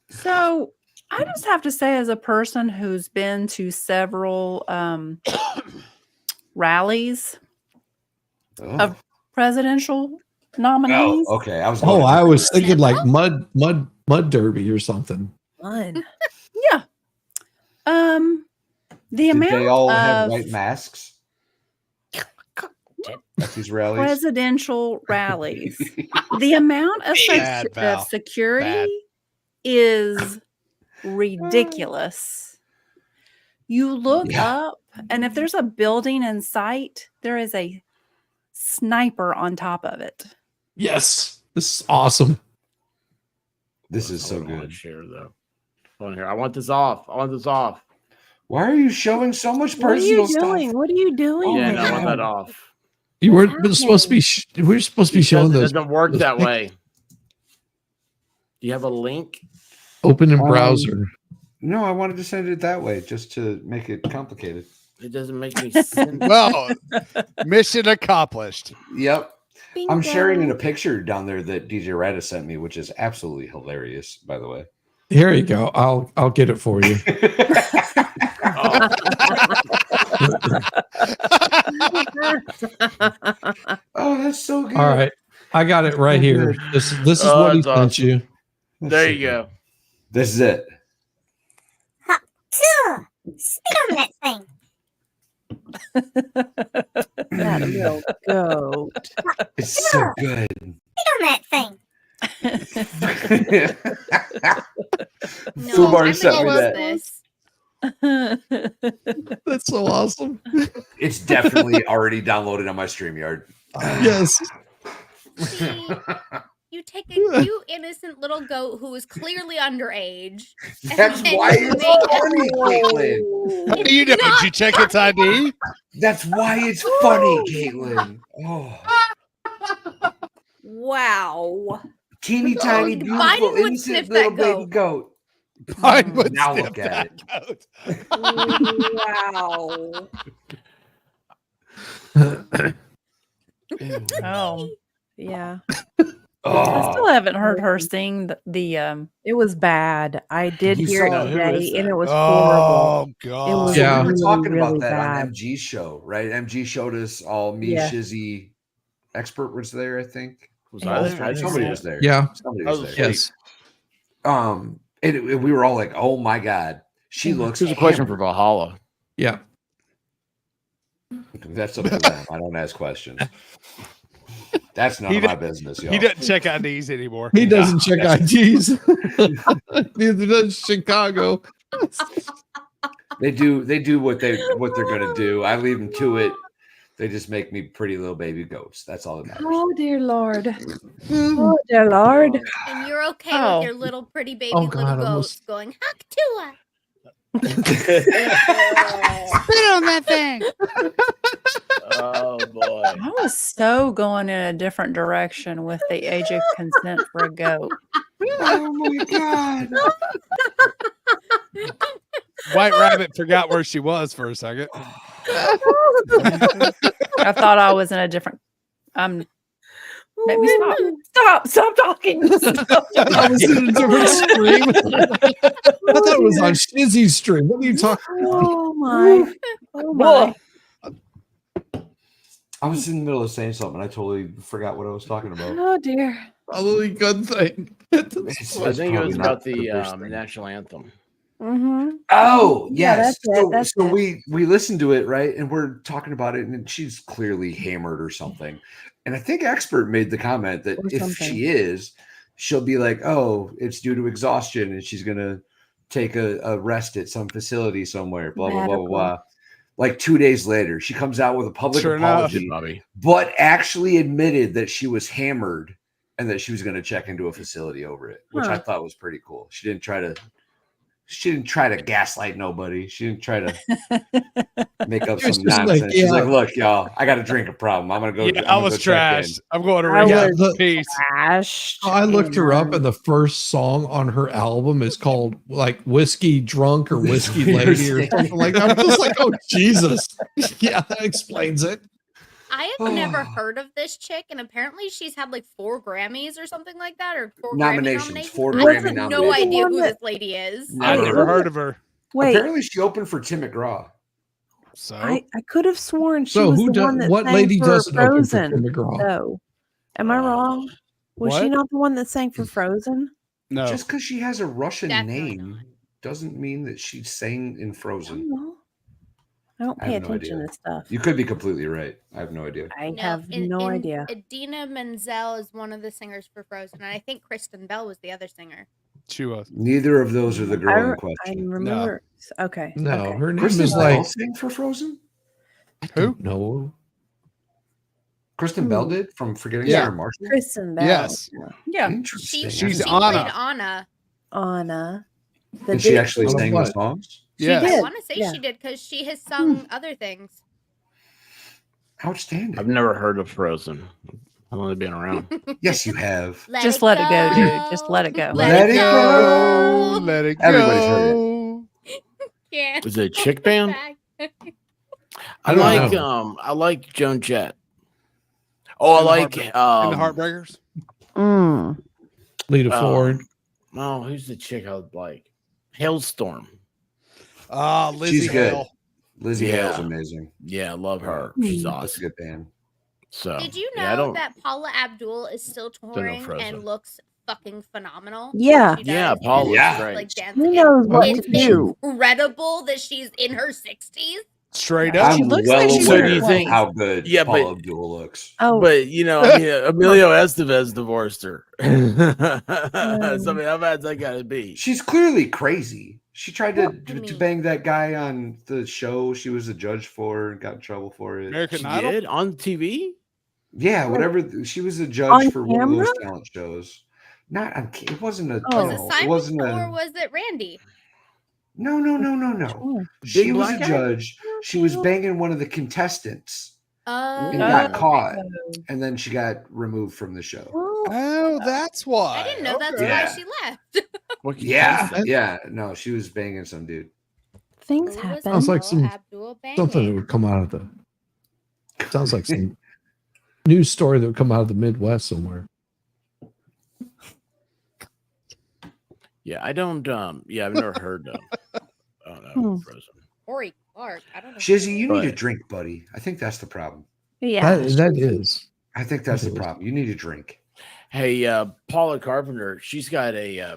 So I just have to say, as a person who's been to several rallies Oh. of presidential nominees, Okay. I was. Oh, I was thinking like mud derby or something. Fun. yeah. The Did amount they all have of white masks at these rallies? presidential rallies, the amount of, Bad, Val. security Bad. is ridiculous. You look up, and if there's a building in sight, there is a sniper on top of it. Yes, this is awesome. This is so I wanna good. share though. On here, I want this off. Why are you showing so much What are personal you stuff? doing? What are you doing? Yeah, my no, I want God. that off. You weren't What's supposed to be. We were supposed to be showing Because those. it doesn't work those that pic- way. Do you have a link? Open in browser. No, I wanted to send it that way just to make it complicated. It doesn't make any sense. Well, mission accomplished. Yep. I'm sharing in Bingo. a picture down there that DJ Rada sent me, which is absolutely hilarious, by the way. Here you go. I'll get it for you. Oh, that's so good. All right, I got it right here. This is Oh, what he that's sent awesome. you. There you go. This is it. Spit on that thing. That little goat. It's so good. Spit on that thing. No, Fubar I'm sent me gonna that. love this. That's so awesome. It's definitely already downloaded on my StreamYard. Yes. See, you take a cute, innocent little goat who is clearly underage. and That's then why you it's make it- funny, Caitlin. How do you know? Did you check its ID? That's why it's funny, Caitlin. Oh, Wow. teeny tiny, Biden beautiful, would innocent sniff little that baby goat. Mine would Now sniff look at that Wow. goat. Oh, Yeah. I still Oh, haven't heard her sing the It was bad. I did You hear saw- it who today, is and that? it was horrible. Oh It God! was Yeah. we were really, talking really about that bad. on MG's show, right? MG showed us all me, Yeah. Shizzy, Expert was there, I think. Was I there? I didn't Somebody see was it. there. Yeah. Somebody I was was there. Yes. And we were all like, "Oh my god, she looks." Here's a question for hammered." Valhalla. Yeah. That's up to them. I don't ask questions. That's none He of my d- business, y'all. He doesn't check IDs anymore. He doesn't check IDs. Neither does Chicago. They do what they're gonna do. I leave them to it. They just make me pretty little baby goats. That's all that matters. Oh dear Lord. Oh dear Lord. And you're okay Oh. with your little pretty baby Oh, little God, goats almost- going, Haktua. Spit on that thing. Oh boy. I was so going in a different direction with the age of consent for a goat. Oh my god. White Rabbit forgot where she was for a second. I thought I was in a different. Let me stop talking. I was in a different stream. I thought it was on Shizzy's stream. What are you talking about? Oh my. Oh my. I was in the middle of saying something. I totally forgot what I was talking about. Oh dear. Probably good thing. It's- I it's think it probably was not about the the worst thing. national anthem. Mm-hmm. Oh, Yeah, yes. that's it, that's so it. we listened to it, right? And we're talking about it, and she's clearly hammered or something. And I think Expert made the comment that Or if something. she is, she'll be like, "Oh, it's due to exhaustion, and she's gonna take a rest at some facility somewhere." Blah blah blah blah Medical. blah. Like 2 days later, she comes out with a public Sure enough. apology, Bobby. but actually admitted that she was hammered and that she was going to check into a facility over it, which I Huh. thought was pretty cool. She didn't try to She didn't try to gaslight nobody. She didn't try to make up She was some just like, nonsense. She's yeah. like, look, y'all, I got a drinking problem. I'm gonna go. Yeah, I'm I gonna was go check in." trash. I'm going to I ring was out peace. trashed. I looked her up, and- and the first song on her album is called like "Whiskey Drunk" or "Whiskey Lady" or something like that. I was like, "Oh Jesus!" Yeah, that explains it. I have never heard of this chick, and apparently she's had like 4 Grammys or something like that, or 4 Nominations, Grammy nominations. 4 I Grammy have no nominations. idea One who that- this lady is. I've Never. never heard of her. Wait, Apparently, she opened for Tim McGraw. So I could have sworn she So was who the does? one that What sang lady for doesn't open for Frozen. Tim McGraw? No, am I wrong? Was she What? not the one that sang for Frozen? no. Just because she has a Russian Definitely name not. doesn't mean that she sang in I Frozen. don't know. I don't I pay have no attention idea. to stuff. You could be completely right. I have no idea. I have no idea. Idina Menzel is one of the singers for Frozen, and I think Kristen Bell was the other singer. She was. Neither of those are the girl in I question. remember. Okay. No, okay. her name Kristen is Bell like sang for Frozen. Who? no. Kristen Bell did from Forgetting Yeah. Sarah Marshall. Kristen Bell. Yes. Yeah. Interesting. She's she Anna. played Anna. Anna. The And she Dis- actually Anna sang the what? songs. She Yes. I did. want to say yeah. she did because she has sung other things. Outstanding. I've never heard of Frozen. I've only been around. Yes, you have. Just let it go, dude. Just let it go. Let it go. Let it go. Everybody's heard Yeah. Is it a chick band? I I don't like know. I like Joan Jett. Oh, I And the like And the Heartbreakers. Mm. Lita Ford. Oh, who's the chick I would like? Hailstorm. Ah, Lizzie She's good. Hale. Lizzie Yeah. Hale's amazing. Yeah, I love her. She's That's a awesome. good band. So Did you yeah, I know don't. that Paula Abdul is still touring Frozen. and looks fucking phenomenal? Yeah. She Yeah, does. Paula's Yeah. great. Like dancing. Who knows what It's to do? incredible that she's in her 60s. Straight up. I'm looks well like she's So aware do you of think- how good Yeah, but- Paula Abdul looks. Oh, But you know, I mean, Emilio Estevez divorced her. So I mean, how bad's that gotta be? She's clearly crazy. She tried to, Well, I to mean- bang that guy on the show she was a judge for and got in trouble for it. American She Idol. did on TV. Yeah, whatever. She was a On judge for one of those camera? talent shows. Not on. It wasn't a. Oh. Was it no, Simon it wasn't or a. was it Randy? No. sure. She Big was black a guy? judge. She was banging one of the contestants and Oh, got caught, Oh. and then she got removed from the show. Well, Oh, that's why. I didn't know that's Okay. why Yeah. she left. What Yeah, contestant? yeah. No, she was banging some dude. things Who was happen. Sounds like Paula some- Abdul Something that banging? would come out of the. Sounds like some news story that would come out of the Midwest somewhere. Yeah, I don't. Yeah, I've never heard of. Oh no, Hmm. Frozen. Corey Clark. I don't know. Shizzy, you need a But- drink, buddy. I think that's the problem. Yeah. That is. I think that's the It is. problem. You need a drink. Hey, Paula Carpenter. She's got a.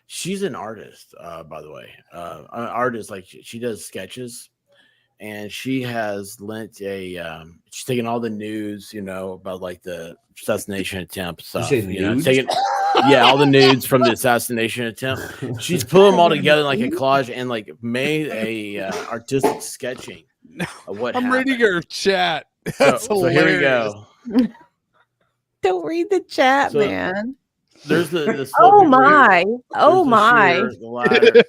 She's an artist, by the way. An artist, like she does sketches, and she has lent a. She's taking all the news, you know, about like the assassination attempt stuff. say You know, nudes? taking all the nudes from the assassination attempt. She's put them all together in like a collage and like made a artistic sketching of what I'm happened. reading her chat. So, That's so here we hilarious. go. Don't read the chat, So- man. There's the Oh slow people my. here. Oh There's the my. shooter, the ladder.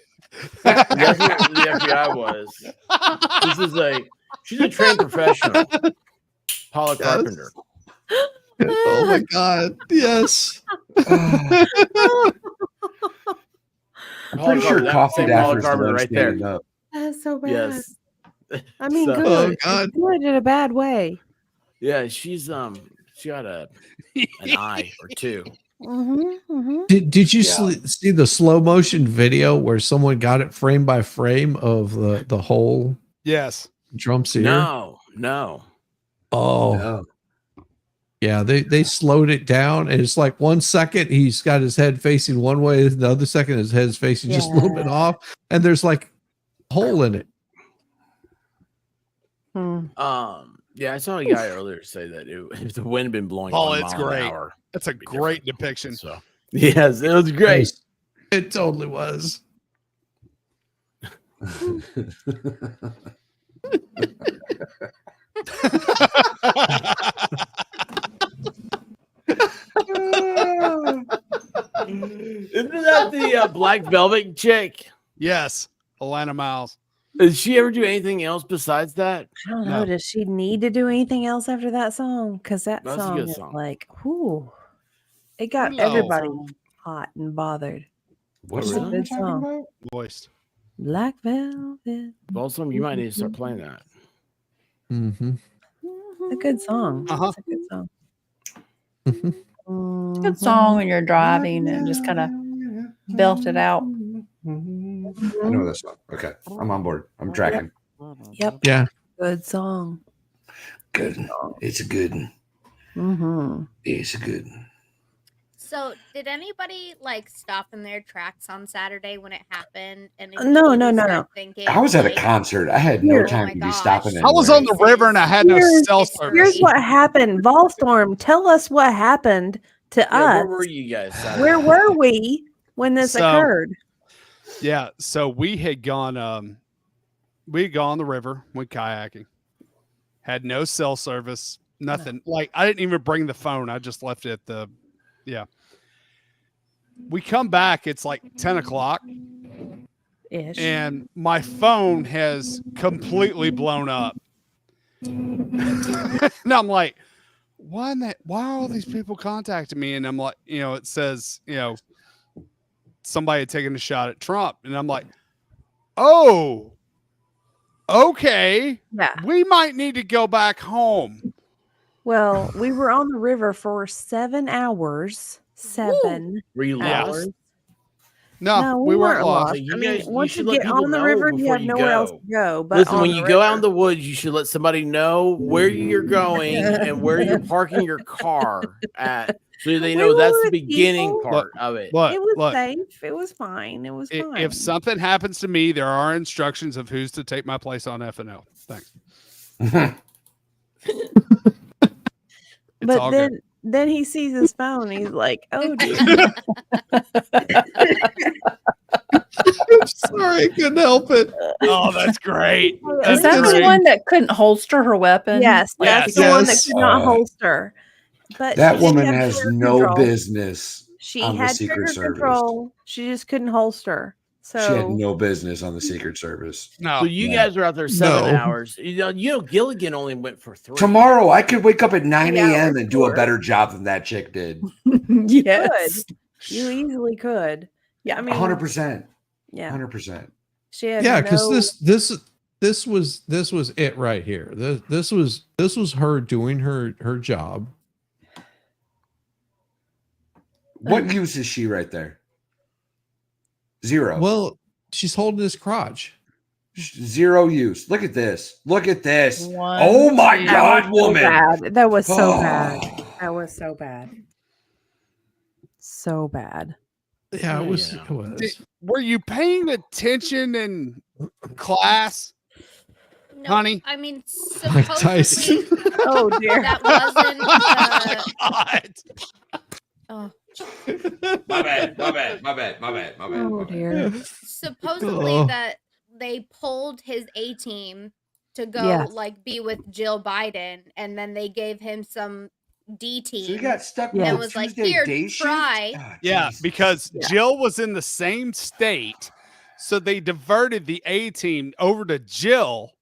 That's what the FBI was. This is she's a trained professional. Paula Yes. Carpenter. Oh my God. Yes. I'm Paula pretty sure Carpenter, that coffee same Paula daffers Carpenter right right there. there. That's so bad. Yes. I mean, So- good. Oh, It's God. good in a bad way. Yeah, she's she got an eye or two. Mm-hmm, mm-hmm. Did you Yeah. see the slow motion video where someone got it frame by frame of the whole Yes. Trump's ear? No. Oh, No. yeah. They slowed it down, and it's like 1 second he's got his head facing one way, the other second his head's facing just a little bit off, and there's like a hole in it. Yeah, I saw a guy earlier say that if the wind had been blowing Oh, 1 it's mile an great. hour, That's a it'd be great different. depiction. So yes, it was great. It totally was. Isn't that the Black Velvet chick? Yes, Alana Miles. Did she ever do anything else besides that? I don't know. No. Does she need to do anything else after that song? Because that That's a song good is song. like, whew. It got No. everybody hot and bothered. What It's a song are you good talking song. about? Moist. Black Velvet. Balsam, you might need to start playing that. Mm-hmm. It's a good song. Uh-huh. It's a good song. Mm-hmm. Good song when you're driving and just kind of belt it out. I know that song. Okay, I'm on board. I'm tracking. Yep. Yeah. Good song. Good. It's a good one. Mm-hmm. It's a good one. So, did anybody like stop in their tracks on Saturday when it happened? And No, immediately no, no, start no. Thinking, I was at a like, concert. I had no Here. time my to be gosh. stopping I was anywhere. on the river and I had no Here's- cell Here's service. Here's what happened. Volstorm, tell us what happened to Yeah, us. where were you guys? Saturday? Where were we when this So- occurred? Yeah, so we had gone on the river, went kayaking. Had no cell service, nothing. Like I didn't even bring the phone. I just left it at the We come back, it's like 10 o'clock, Ish. and my phone has completely blown up. And I'm like, why are all these people contacting me? And I'm like, it says, somebody had taken a shot at Trump. And I'm like, oh, okay. Yeah. We might need to go back home. Well, we were on the river for 7 hours. 7 Were you Yeah. lost? No, we weren't lost. So you I mean, guys- you once should you let get people on the know river, you before have you nowhere else go. to go. But Listen, on when the you go out in river- the woods, you should let somebody know where you're going and where you're parking your car at, so they know We that's were the with beginning people. part of it. Look, it was look, safe. It was fine. It was fine. if something happens to me, there are instructions of who's to take my place on FNL. Thanks. It's but all then good. then he sees his phone. He's like, "Oh dear." I'm sorry, I couldn't help it. Oh, that's great. Is That's Is that great. the one that couldn't holster her weapon? Yes, Like, that's Yes. the one that Yes. could not Oh. holster. But That she did woman have has trigger no control. business She on the had Secret trigger Service. control. She just couldn't holster. So She had no business on the Secret Service. No. So you No. guys are out there 7 No. hours. Gilligan only went for 3. Tomorrow, I could wake up at 9 Yeah, a.m. and do a sure. better job than that chick did. yes. you easily could. Yeah, I mean, 100%. yeah, 100%. she had Yeah, because no- this was it right here. This was her doing her job. What use is she right there? Zero. Well, she's holding his crotch. Zero use. Look at this. Look at this. One, Oh my two. God, so woman. bad. That was so Oh. bad. That was so bad. So bad. Yeah, it was. Yeah. It was. Were you paying attention in class, No, honey? I mean, Mike Tyson. supposedly Oh dear. that wasn't. God. Oh, My bad. Oh dear. supposedly Oh. that they pulled his A team to go Yes. like be with Jill Biden, and then they gave him some D team. So you got stuck Yeah. with and the was like, Tuesday "Here, day shift? try." Ah, Yeah, jeez. because Yeah. Jill was in the same state. So they diverted the A team over to Jill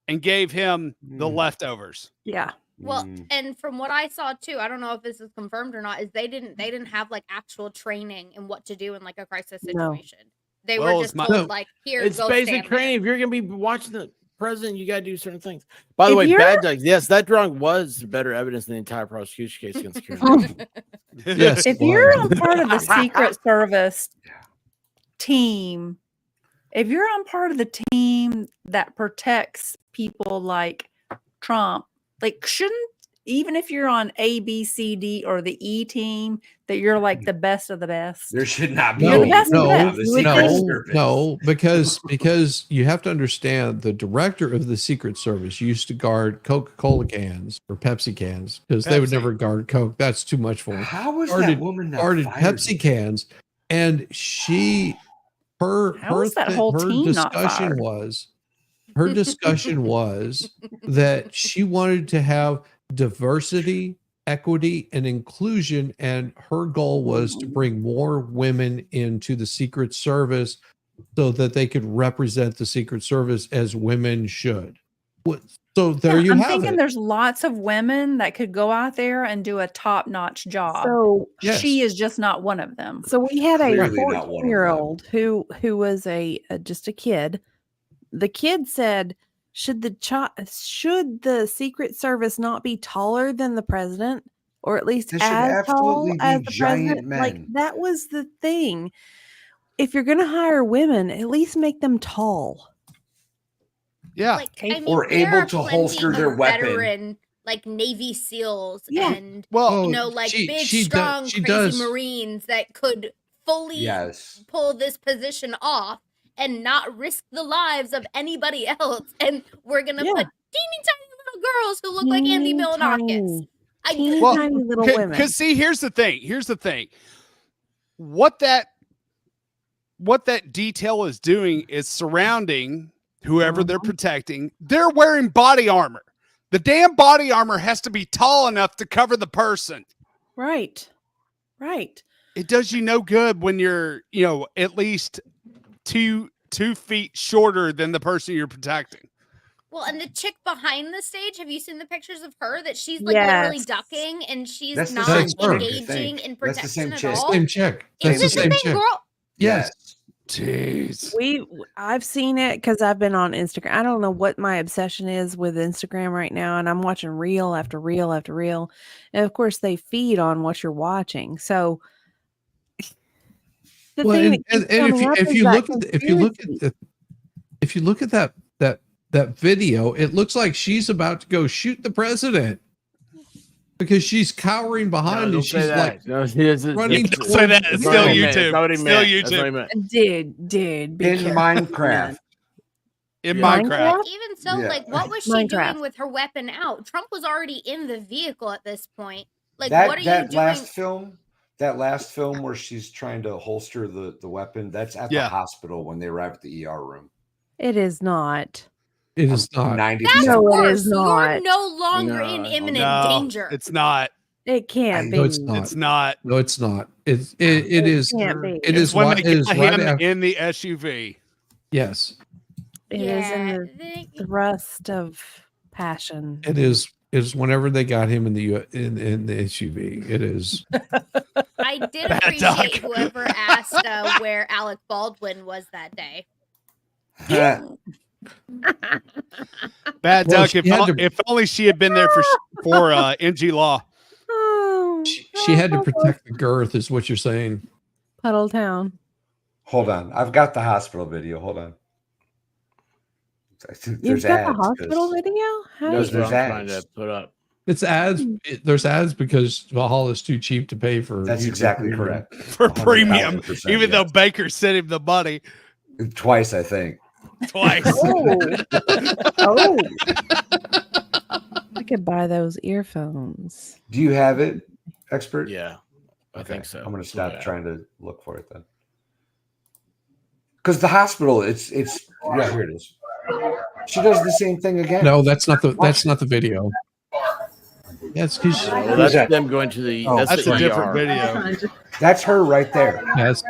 and gave him the leftovers. Yeah. Well, Mm. and from what I saw too, I don't know if this is confirmed or not, is they didn't have like actual training in what to do in like a crisis No. situation. They Well, were it's just my- told No. like, "Here, It's go basic stand training. If you're going to be watching the president, you got to do certain things. By the If way, you're- bad dogs. Yes, that drawing was better evidence than the entire prosecution case against Karen. there." Yes. If it you're was. on part of the Secret Service team, if you're on part of the team that protects people like Trump, like shouldn't, even if you're on A, B, C, D, or the E team, that you're like the best of the best? There should not be You're No, the best of the no, best. the You would Secret think. Service. no, because you have to understand the director of the Secret Service used to guard Coca-Cola cans or Pepsi cans because they would Pepsi. never guard Coke. That's too much for them. How was Guarded- that woman not Guarded fired? Pepsi cans, and How is that whole team not fired? her discussion was that she wanted to have diversity, equity, and inclusion, and her goal was to bring more women into the Secret Service so that they could represent the Secret Service as women should. So there you I'm have thinking it. there's lots of women that could go out there and do a top-notch job. So she is just not one of them. So we had a Clearly not one of them. 14-year-old who was just a kid. The kid said, should the Secret Service not be taller than the president, or at least They should as tall absolutely be as the giant president? Like men. that was the thing. If you're going to hire women, at least make them tall. Yeah. Like, I mean, Or there able are to plenty holster of their weapon. veteran, like Navy SEALs Yeah. and Well, you know, like she- big, she do- strong, she crazy does. Marines that could fully Yes. pull this position off and not risk the lives of anybody else. And we're gonna Yeah. put teeny tiny little girls who look like Andy Teeny Milonakis. Teeny Well, tiny little women. because see, here's the thing. What that detail is doing is surrounding whoever they're protecting. They're wearing body armor. The damn body armor has to be tall enough to cover the person. Right. It does you no good when you're, at least 2 feet shorter than the person you're protecting. Well, and the chick behind the stage, have you seen the pictures of her that she's like literally Yes. ducking and she's That's the not same chick, I engaging think. in That's the same protection at chick. all? Same chick. Is That's the this the same same chick. girl? Yes. Jeez. I've seen it because I've been on Instagram. I don't know what my obsession is with Instagram right now, and I'm watching reel after reel after reel, and of course they feed on what you're watching. So the Well, thing and, that and, keeps and coming up if is you that look at conspiracy. if you look at that video, it looks like she's about to go shoot the president because she's cowering behind and she's like running. Don't say that. It's still YouTube. Still YouTube. Dude, be In careful. Minecraft. In Yeah. Minecraft. Like, even so, Yeah. like, what was she Minecraft. doing with her weapon out? Trump was already in the vehicle at this point. Like, That what are you that doing? last film where she's trying to holster the weapon, that's at the hospital when they arrive at the ER room. It is not. It is not. 90%. That's No, it worse. is You're not. no longer in No, imminent No, danger. it's not. It can't be. No, it's not. It's not. No, it's not. It is. Can't be. It It's is when what they it is get right him after. in the SUV. Yes, It is in the thrust of passion. it is. Is whenever they got him in the SUV. It is. I did Bad appreciate duck. whoever asked where Alec Baldwin was that day. Bad Well, duck. she had to- If only she had been there for NG Law. Oh, She had to protect the girth, is what you're saying. Puddle Town. Hold on. I've got the hospital video. Hold on. You've There's got ads, the hospital 'cause- video? How There's do you- That's what I'm trying ads. to put up. It's ads. There's ads because Valhalla is too cheap to pay for. That's YouTube exactly Premium. correct. For premium, 100,000%, even though yes. Baker sent him the money Twice, I think. twice. Oh. I could buy those earphones. Do you have it, expert? Yeah, I Okay, think so. I'm going to So, stop yeah. trying to look for it then. Because the hospital, it's yeah, here it is. She does the same thing again. No, that's not the video. That's because Well, that's them going to the. Oh, That's the a different ER. video. That's her right there. yes,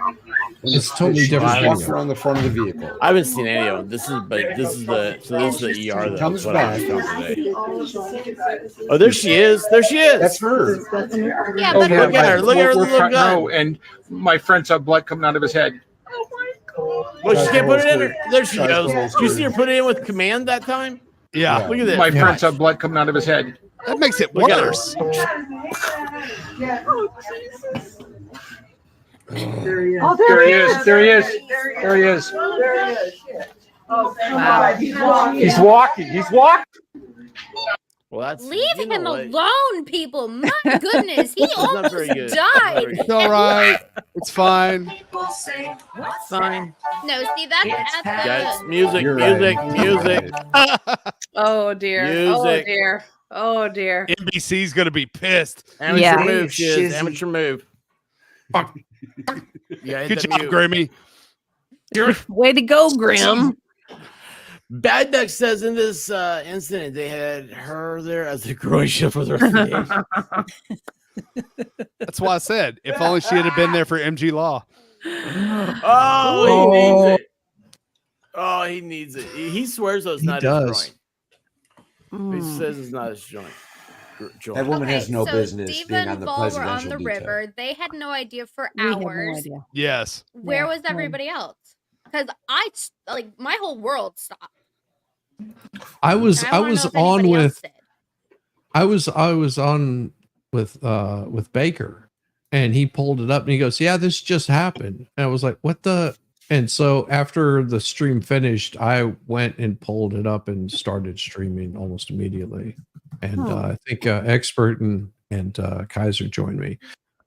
it's totally She just different walks video. around the front of the vehicle. I haven't seen any of them. This is the ER though. Comes That's what I was back. found today. Oh, there she is. There she is. That's her. Yeah, Oh, but look at her. Look at her We're little cutting gun. her, and my friend saw blood coming out of his head. Well, she can't put it in her. There she Tries to goes. hold Did you her. see her put it in with command that time? Yeah, Look at this. My Yeah. friend saw blood coming out of his head. that makes it Look at her. worse. There he is. There he is. There he is. He's walking. He's walking. Well, that's leave you know him what? alone, people. My goodness, he That's not very almost good. Not died. very It's all right. It's fine. Fine. No, see that's Guys, music, You're music, right. music. Oh dear. Oh Music. dear. Oh dear. NBC's gonna be pissed. Amateur Yeah. move, she is. Shizzy. Amateur move. Yeah, hit Good that job, mute. Grammy. Way to go, Grim. Bad Duck says in this incident they had her there as a Croatia for their face. That's why I said if only she had been there for MG Law. Oh, he means it. he needs it. He swears though it's He not does. his joint. He says it's not his joint. That woman has no so business Steve being on and the Vol were on presidential the detail. river. They had no idea for We had no hours. idea. Yes. Where Yeah. was everybody else? Because my whole world stopped. I was And I wanna know if on anybody else with did. I was on with Baker, and he pulled it up and he goes, "Yeah, this just happened." And I was like, "What the?" And so after the stream finished, I went and pulled it up and started streaming almost immediately. And I think Expert and Kaiser joined me.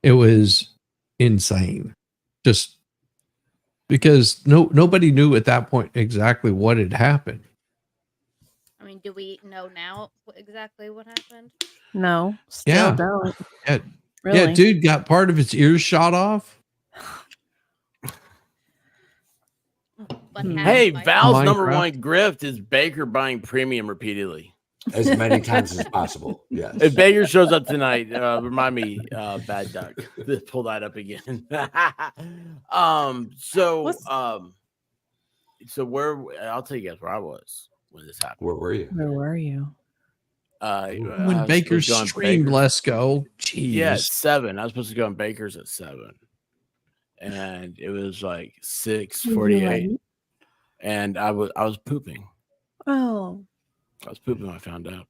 It was insane, just because nobody knew at that point exactly what had happened. I mean, do we know now exactly what happened? No, still Yeah. don't. Yeah, Really? yeah, dude got part of its ears shot off. What happened? Hey, Val's number Minecraft. one grift is Baker buying premium repeatedly. As many times as possible. Yes. If Baker shows up tonight, remind me, Bad Duck. Pull that up again. So where I'll tell you guys where I was when this happened. Where were you? Where were you? I When was Baker supposed to go on streamed, Baker's. let's go. Jeez. Yeah, at 7. I was supposed to go on Baker's at 7. And it was like 6:48. And I was pooping. Oh. I was pooping when I found out.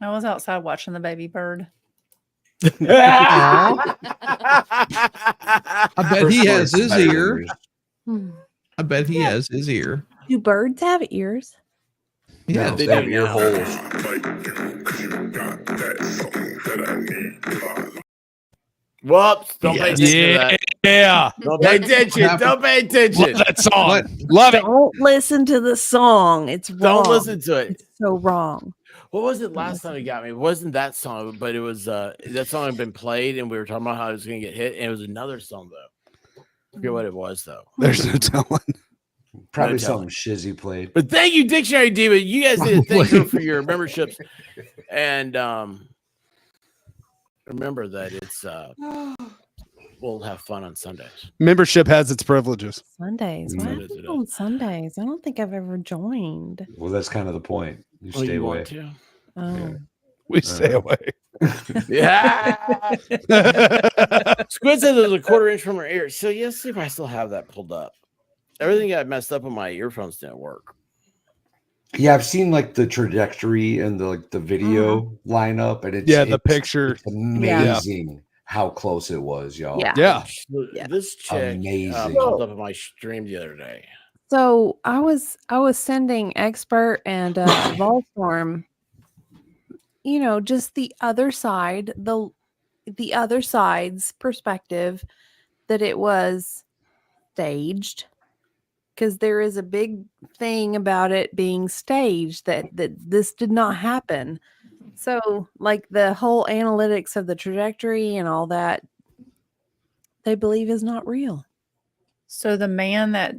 I was outside watching the baby bird. I bet he has his ear. I bet he has his ear. Do birds have ears? Yeah, No, they they have do ear now. holes. Whoops! Don't pay attention to that. Yeah. Don't pay attention. Don't pay attention. Love that song. Love it. Don't listen to the song. It's wrong. Don't listen to it. It's so wrong. What was it last time it got me? It wasn't that song, but it was that song had been played, and we were talking about how it was going to get hit, and it was another song though. I forget what it was though. There's no telling. Probably No something Shizzy played. But thank you, Dictionary Diva. You guys need to thank her for your memberships, and remember that it's we'll have fun on Sundays. Membership has its privileges. Sundays. What Sundays happens it on Sundays? I don't think I've ever joined. Well, that's kind of the point. You Oh, stay you away. want to? Oh. We stay away. Yeah. Squid said there's a 1/4 inch from her ear. So let's see if I still have that pulled up. Everything got messed up when my earphones didn't work. Yeah, I've seen like the trajectory and the video lineup, and it's picture. It's amazing how close it was, y'all. Yeah. This chick Amazing. popped up on my stream the other day. So I was sending Expert and Volstorm, just the other side, the other side's perspective that it was staged, because there is a big thing about it being staged that this did not happen. So like the whole analytics of the trajectory and all that, they believe is not real. So the man that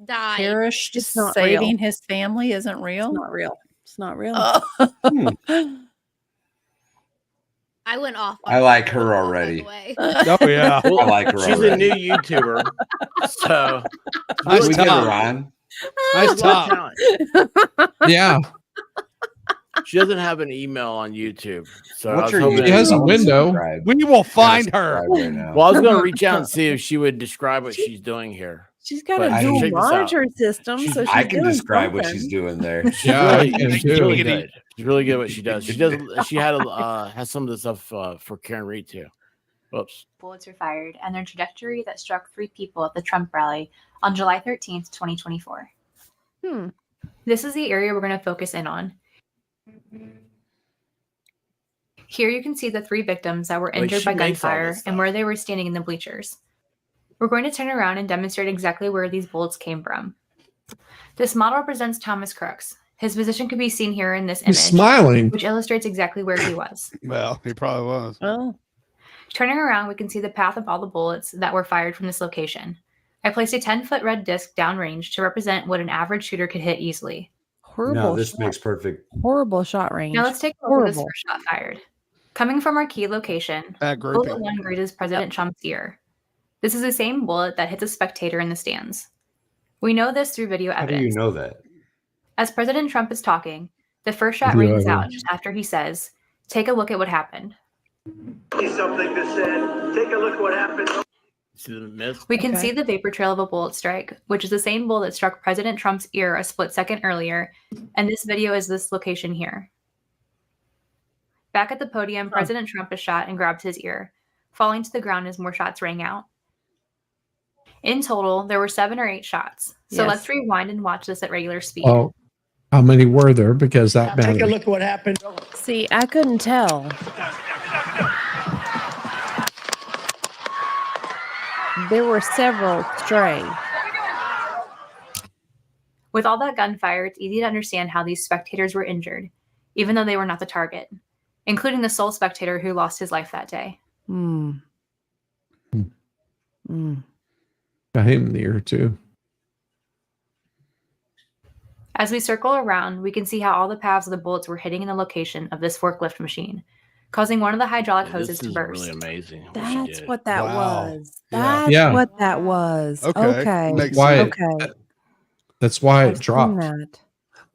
Died. perished It's not saving real. his family isn't real? It's not real. It's not real. Oh. I went off. I like her already. Oh yeah. I like her She's already. a new YouTuber. So Nice Can we get her top. on? Nice she's got top. talent. Yeah. She doesn't have an email on YouTube. So What's I her was hoping She has a Someone window. subscribe. We will find her. Subscribe right now. Well, I was going to reach out and see if she would describe what she's doing here. She's got But a I dual check this out. monitor system, so she's I can doing describe what something. she's doing there. Yeah, Really, I can she's too. really good. She's really good at what she does. She does. She had has some of the stuff for Karen Reed too. Whoops. Bullets were fired and their trajectory that struck 3 people at the Trump rally on July 13th, 2024. This is the area we're going to focus in on. Here you can see the 3 victims that were Like, injured she by makes all gunfire this and where they were standing in the bleachers. We're going to turn around and demonstrate exactly where these bullets came from. This model represents Thomas Crooks. His position can be seen here in this image, He's smiling. which illustrates exactly where he was. Well, he probably was. Oh, Turning around, we can see the path of all the bullets that were fired from this location. I placed a 10-foot red disc downrange to represent what an average shooter could hit easily. horrible! No, this shot. makes perfect. Horrible shot range. Now let's take a look at this Horrible. first shot fired. Coming from our key location, That bullet grouping. 1 grazes President Trump's ear. This is the same bullet that hits a spectator in the stands. We know this through video How do evidence. you know that? As President Trump is talking, the first shot Video rings out evidence. just after he says, "Take a look at what happened." Something to say. Take a look what happened. See the mist? We can see the vapor trail of a bullet strike, which is the same bullet that struck President Trump's ear a split second earlier, and this video is this location here. Back at the podium, President Trump is shot and grabs his ear, falling to the ground as more shots rang out. In total, there were 7 or 8 shots. So Yes. let's rewind and watch this at regular speed. Oh, how many were there? Because that Take a matters. look at what happened. See, I couldn't tell. There were several stray. With all that gunfire, it's easy to understand how these spectators were injured, even though they were not the target, including the sole spectator who lost his life that day. Mm. Mm. Got him in the ear too. As we circle around, we can see how all the paths of the bullets were hitting in the location of this forklift machine, causing one of the hydraulic hoses This to is burst. really amazing. what she That's did. what that Wow. was. Yeah. That's Yeah. what that was. Okay. Makes Why? sense. Okay. That's why I've it seen dropped. that.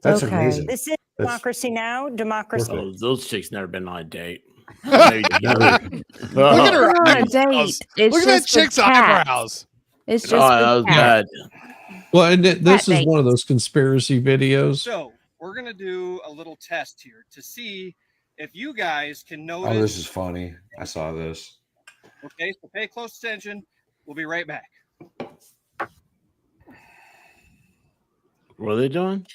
That's Okay. amazing. This is That's democracy now. Democracy. perfect. Those chicks never been on a date. Look at her We're on a eyebrows. date. It's Look at that just with chick's cats. eyebrows. It's Oh, just that was with cats. bad. Well, and this is date. one of those conspiracy videos. So we're gonna do a little test here to see if you guys can notice. Oh, this is funny. I saw this. Okay, so pay close attention. We'll be right back. What are they doing?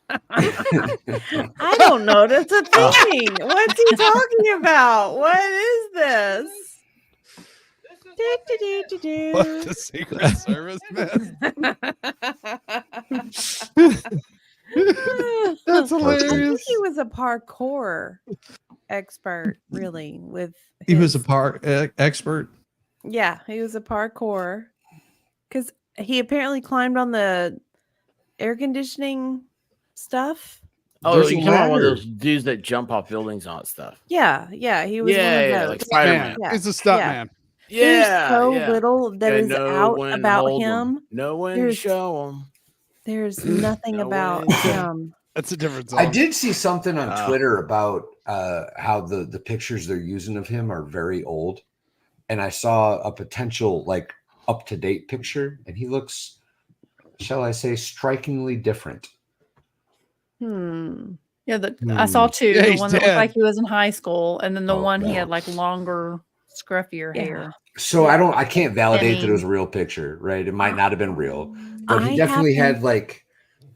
I don't notice a thing. What's he talking about? What is this? What the Secret Service man? That's I think hilarious. he was a parkour expert, really. With He was a his- expert. Yeah, he was a parkour because he apparently climbed on the air conditioning stuff. Oh, There's you a talking about one of ladder. those dudes that jump off buildings and all that stuff. Yeah, he was Yeah, one of yeah, those. like Spider-Man. Yeah, He's a stunt yeah. man. There's Yeah, so yeah. little that And is no out one about hold 'em. him. No one There's- show them. There's nothing No about way. him. That's a different song. I did see something on Oh. Twitter about how the pictures they're using of him are very old, and I saw a potential like up to date picture, and he looks, shall I say, strikingly different. Yeah, I saw two. Yeah, the he's one that dead. looked like he was in high school, and then the Oh, one he no. had like longer, scruffier Yeah. hair. So I can't validate that it mean- was a real picture, right? It might not have been real, but I he definitely happen- had like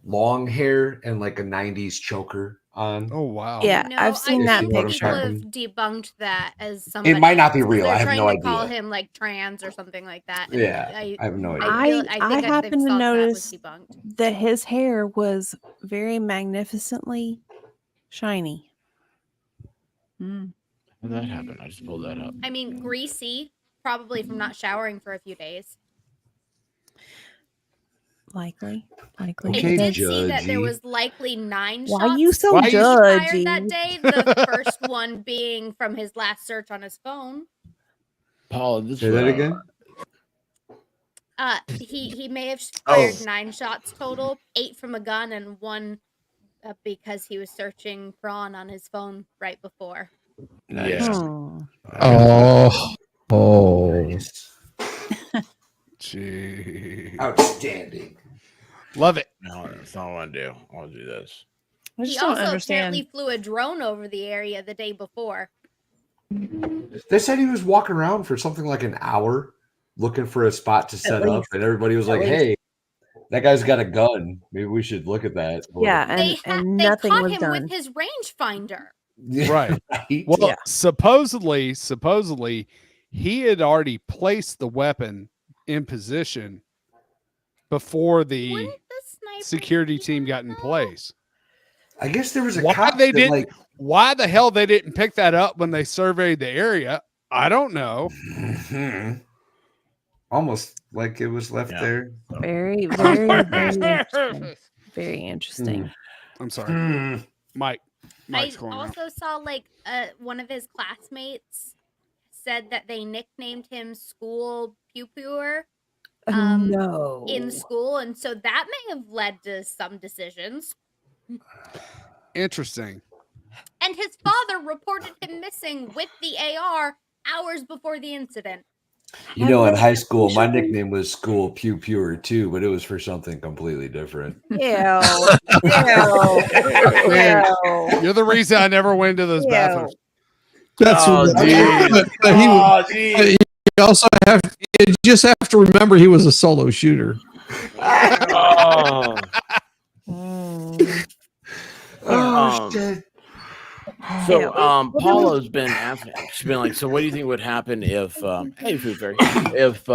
long hair and like a 90s choker on. Oh wow. Yeah, No, I've seen I that think what I'm people have talking- debunked that as somebody. might not be else, 'cause real. They're I have trying no to call idea. him like trans or something like that. and Yeah, I have no idea. I I think happen they've to thought that was notice debunked. that his hair was very magnificently shiny. Mm. How did that happen? I just pulled that up. I mean, greasy, probably from not showering for a few days. Likely. I Okay, did see that there judgy. was likely 9 Why shots are you so Why you- judgy? fired that day. The first one being from his last search on his phone. Paul, this Say that again. He may have Oh. fired 9 shots total, 8 from a gun and 1 because he was searching prawn on his phone right before. Nice. Oh. Oh. Gee. Outstanding. Love it. No, that's not what I want to do. I want to do this. I He just don't also understand. apparently flew a drone over the area the day before. They said he was walking around for something like an hour looking for a spot to set up, least. and everybody was like, At "Hey, that guy's got a gun. Maybe we should look at that." Or- Yeah, and, They nothing caught was him done. with his rangefinder. Right. right? Well, Yeah. supposedly, he had already placed the weapon in position before the Wouldn't the sniper security be team on got in that? place. I guess there was a Why cop they that, didn't? like, Why the hell they didn't pick that up when they surveyed the area? I don't know. almost like it was left Yeah. there. Very, very, very interesting. Very interesting. I'm sorry, Hmm. Mike. I Mike's calling out. also saw like one of his classmates said that they nicknamed him School Pew Pewer. No. in school, and so that may have led to some decisions. Interesting. And his father reported him missing with the AR hours before the incident. You know, in high school, my nickname was School Pew Pewer too, but it was for something completely different. Ew. You're the reason I never went to those bathrooms. That's but he also you just have to remember he was a solo shooter. Shit. So Paulo's been asking, she's been like, so what do you think would happen if hey Food Fairy, if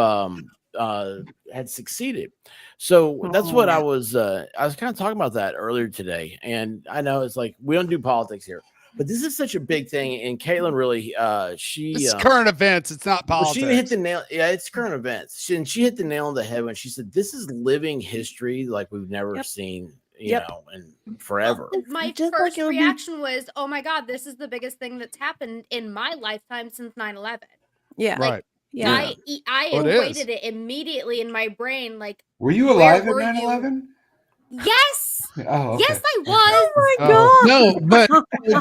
had succeeded? So that's what I was kind of talking about that earlier today. And I know it's like we don't do politics here, but this is such a big thing. And Caitlin really It's current events, it's not politics. She hit the nail. Yeah, it's current events. She hit the nail on the head when she said this is living history like we've never seen. You know, and forever. My first reaction was, oh my God, this is the biggest thing that's happened in my lifetime since 9/11. Yeah. Right. Yeah. I equated it immediately in my brain. Like, were you alive at 9/11? Yes. Oh, okay. Yes, I was. Oh my God. No, but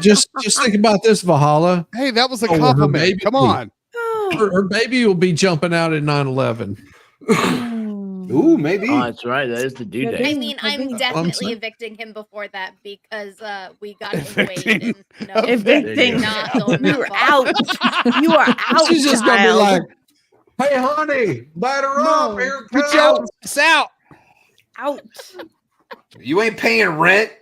just think about this, Valhalla. Hey, that was a compliment. Come on. Her baby will be jumping out at 9/11. Ooh, maybe. Oh, that's right. That is the due date. I mean, I'm definitely evicting him before that because we got him weighed. Evicting. Not going You that are far. out. You are out. She's just gonna be child. like, "Hey, honey, light her up. Here it Put your ass out. Out. You ain't paying rent.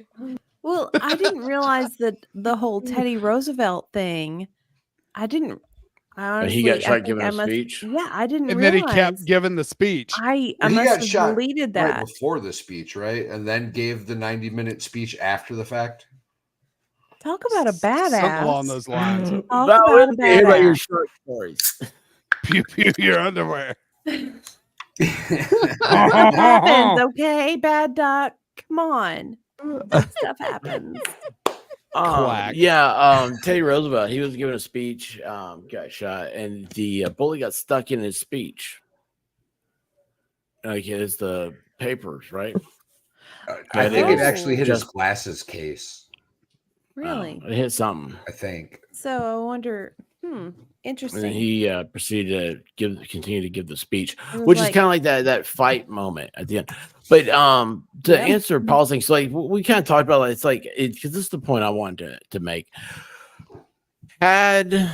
Well, I didn't realize that the whole Teddy Roosevelt thing. I honestly, he got I shot think giving I a must- speech? Yeah, I didn't And realize. then he kept giving the speech. I He must got have shot deleted right that. before the speech, right? And then gave the 90-minute speech after the fact. Talk about a badass. Something along those lines. Talk Val, about a let's hear about your badass. short stories. Pew pew your underwear. Stuff happens, okay? Bad duck. Come on. That stuff happens. Quack. Teddy Roosevelt, he was giving a speech, got shot, and the bullet got stuck in his speech. Like it's the papers, right? I think it actually hit his Just- glasses case. Really? It hit something. I think. So I wonder, And interesting. then he proceeded to continue to give the speech, It was which is like- kind of like that fight moment at the end. But to answer Paul's thing, so like we kind of talked about, like, it's like because this is the point I wanted to make. Had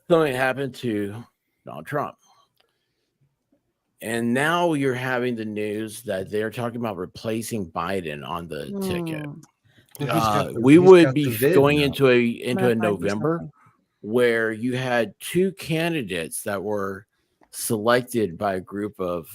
something happened to Donald Trump, and now you're having the news that they're talking about replacing Biden on the ticket. We would be going into a November where you had two candidates that were selected by a group of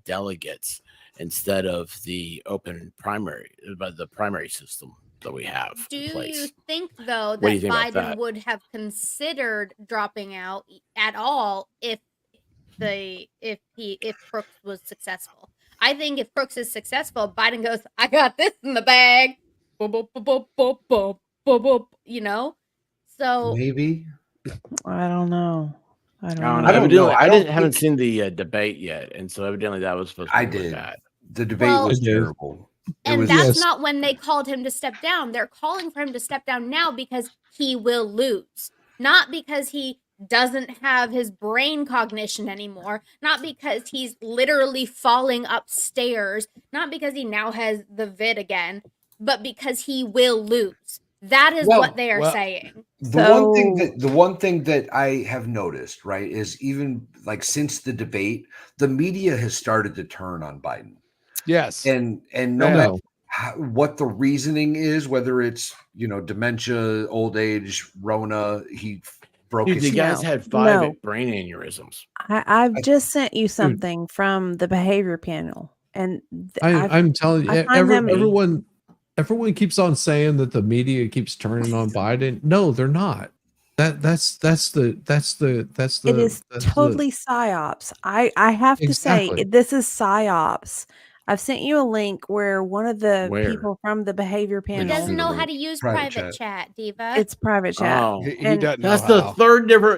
delegates instead of the open primary, by the primary system that we have. Do in place. you think though What do you that think about Biden that? would have considered dropping out at all if Crooks was successful? I think if Crooks is successful, Biden goes, I got this in the bag. Boop, boop, boop, boop, boop, boop, boop, you know? So Maybe. I don't know. I don't I know. don't know. I don't haven't seen the debate yet, and so evidently that was supposed to be I really did. bad. The debate Well- was terrible. and was- that's not when they called him to step down. They're calling for him to step down now because he will lose. Not because he doesn't have his brain cognition anymore. Not because he's literally falling upstairs. Not because he now has the vid again. But because he will lose. That is Well- what they are saying. The one thing that I have noticed, right, is even like since the debate, the media has started to turn on Biden. Yes. And no matter what the reasoning is, whether it's dementia, old age, Rona, he broke Dude, his the guys No. had 5 No. brain aneurysms. I've just sent you something from the behavior panel, and I'm telling you, I find them- everyone keeps on saying that the media keeps turning on Biden. No, they're not. That's the it is totally psyops. I have to say Exactly. this is psyops. I've sent you a link where one of the Where? people from the behavior He panel. doesn't know how to use Private private chat, Diva. It's private chat. Oh, He And doesn't know that's the how.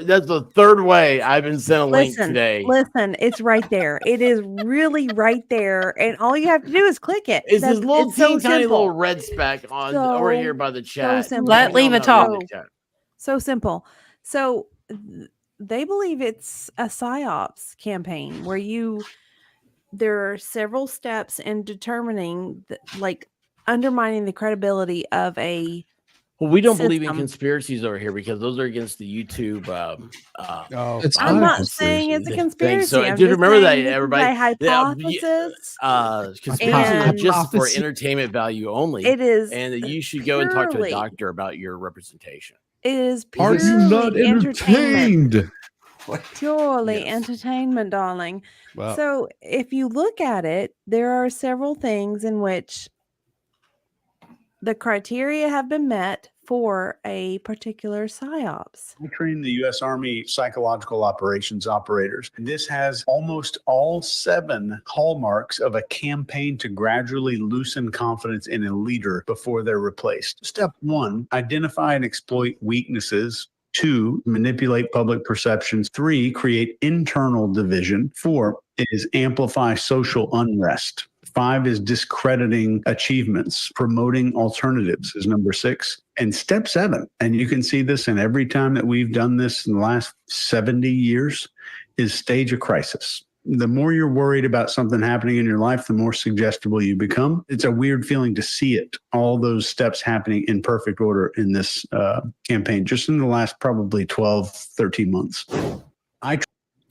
That's the third way I've been sent a link today. Listen, it's right there. It is really right there, and all you have to do is click it. It's this little it's so teeny tiny simple. little red speck on over here by the chat. simple. Let Leva talk. So simple. So they believe it's a psyops campaign where there are several steps in determining, like undermining the credibility of a. Well, we don't believe in system. conspiracies over here because those are against the YouTube. I'm not saying it's a conspiracy. So I'm just just remember that, saying this is everybody. a hypothesis. Conspiracies are just for Hypothesis. entertainment value only. It is and that you should go and talk to a purely- doctor about your representation. It is Are purely you not entertainment. entertained? Purely entertainment, darling. Well- So if you look at it, there are several things in which the criteria have been met for a particular psyops. We train the U.S. Army psychological operations operators. This has almost all 7 hallmarks of a campaign to gradually loosen confidence in a leader before they're replaced. Step 1, identify and exploit weaknesses. 2, manipulate public perceptions. 3, create internal division. 4 is amplify social unrest. 5 is discrediting achievements. Promoting alternatives is number 6. And step 7, and you can see this in every time that we've done this in the last 70 years, is stage a crisis. The more you're worried about something happening in your life, the more suggestible you become. It's a weird feeling to see it, all those steps happening in perfect order in this campaign, just in the last probably 12, 13 months.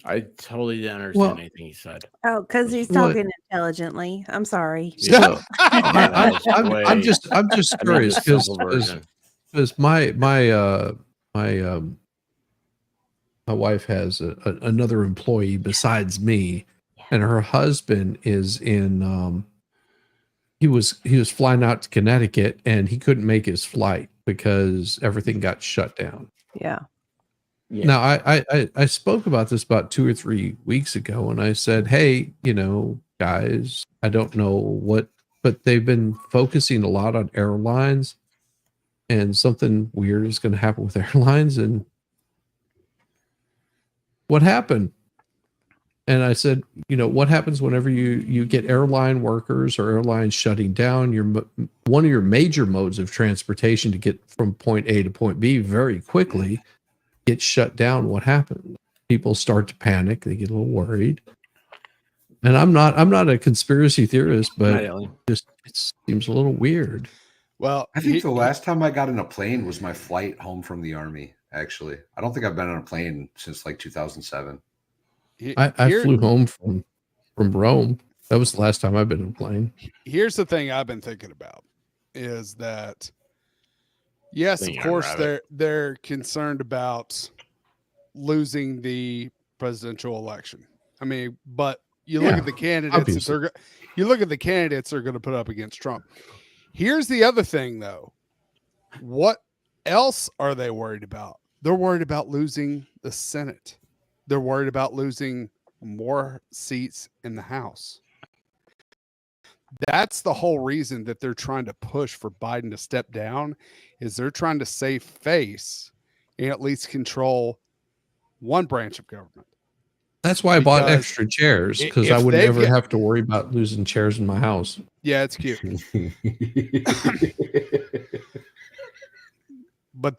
I totally didn't understand anything he said. Oh, because he's What? talking intelligently. I'm sorry. So, I'm just I mean, curious the simple version. because my wife has another employee besides me, and her husband is in. He was flying out to Connecticut, and he couldn't make his flight because everything got shut down. Yeah. Now, I spoke about this about 2 or 3 weeks ago, and I said, hey, guys, I don't know what, but they've been focusing a lot on airlines, and something weird is going to happen with airlines. And what happened? And I said, what happens whenever you get airline workers or airlines shutting down one of your major modes of transportation to get from point A to point B very quickly gets shut down. What happens? People start to panic. They get a little worried. And I'm not a conspiracy theorist, but it seems a little weird. Well, I think the last time I got in a plane was my flight home from the Army, actually. I don't think I've been on a plane since like 2007. I flew home from Rome. That was the last time I've been in a plane. Here's the thing I've been thinking about is that, yes, of course, they're concerned about losing the presidential election. I mean, but you look at the candidates that they're going to put up against Trump. Here's the other thing, though. What else are they worried about? They're worried about losing the Senate. They're worried about losing more seats in the House. That's the whole reason that they're trying to push for Biden to step down, is they're trying to save face and at least control one branch of government. That's why I bought extra chairs, because I would never have to worry about losing chairs in my house. Yeah, it's cute. But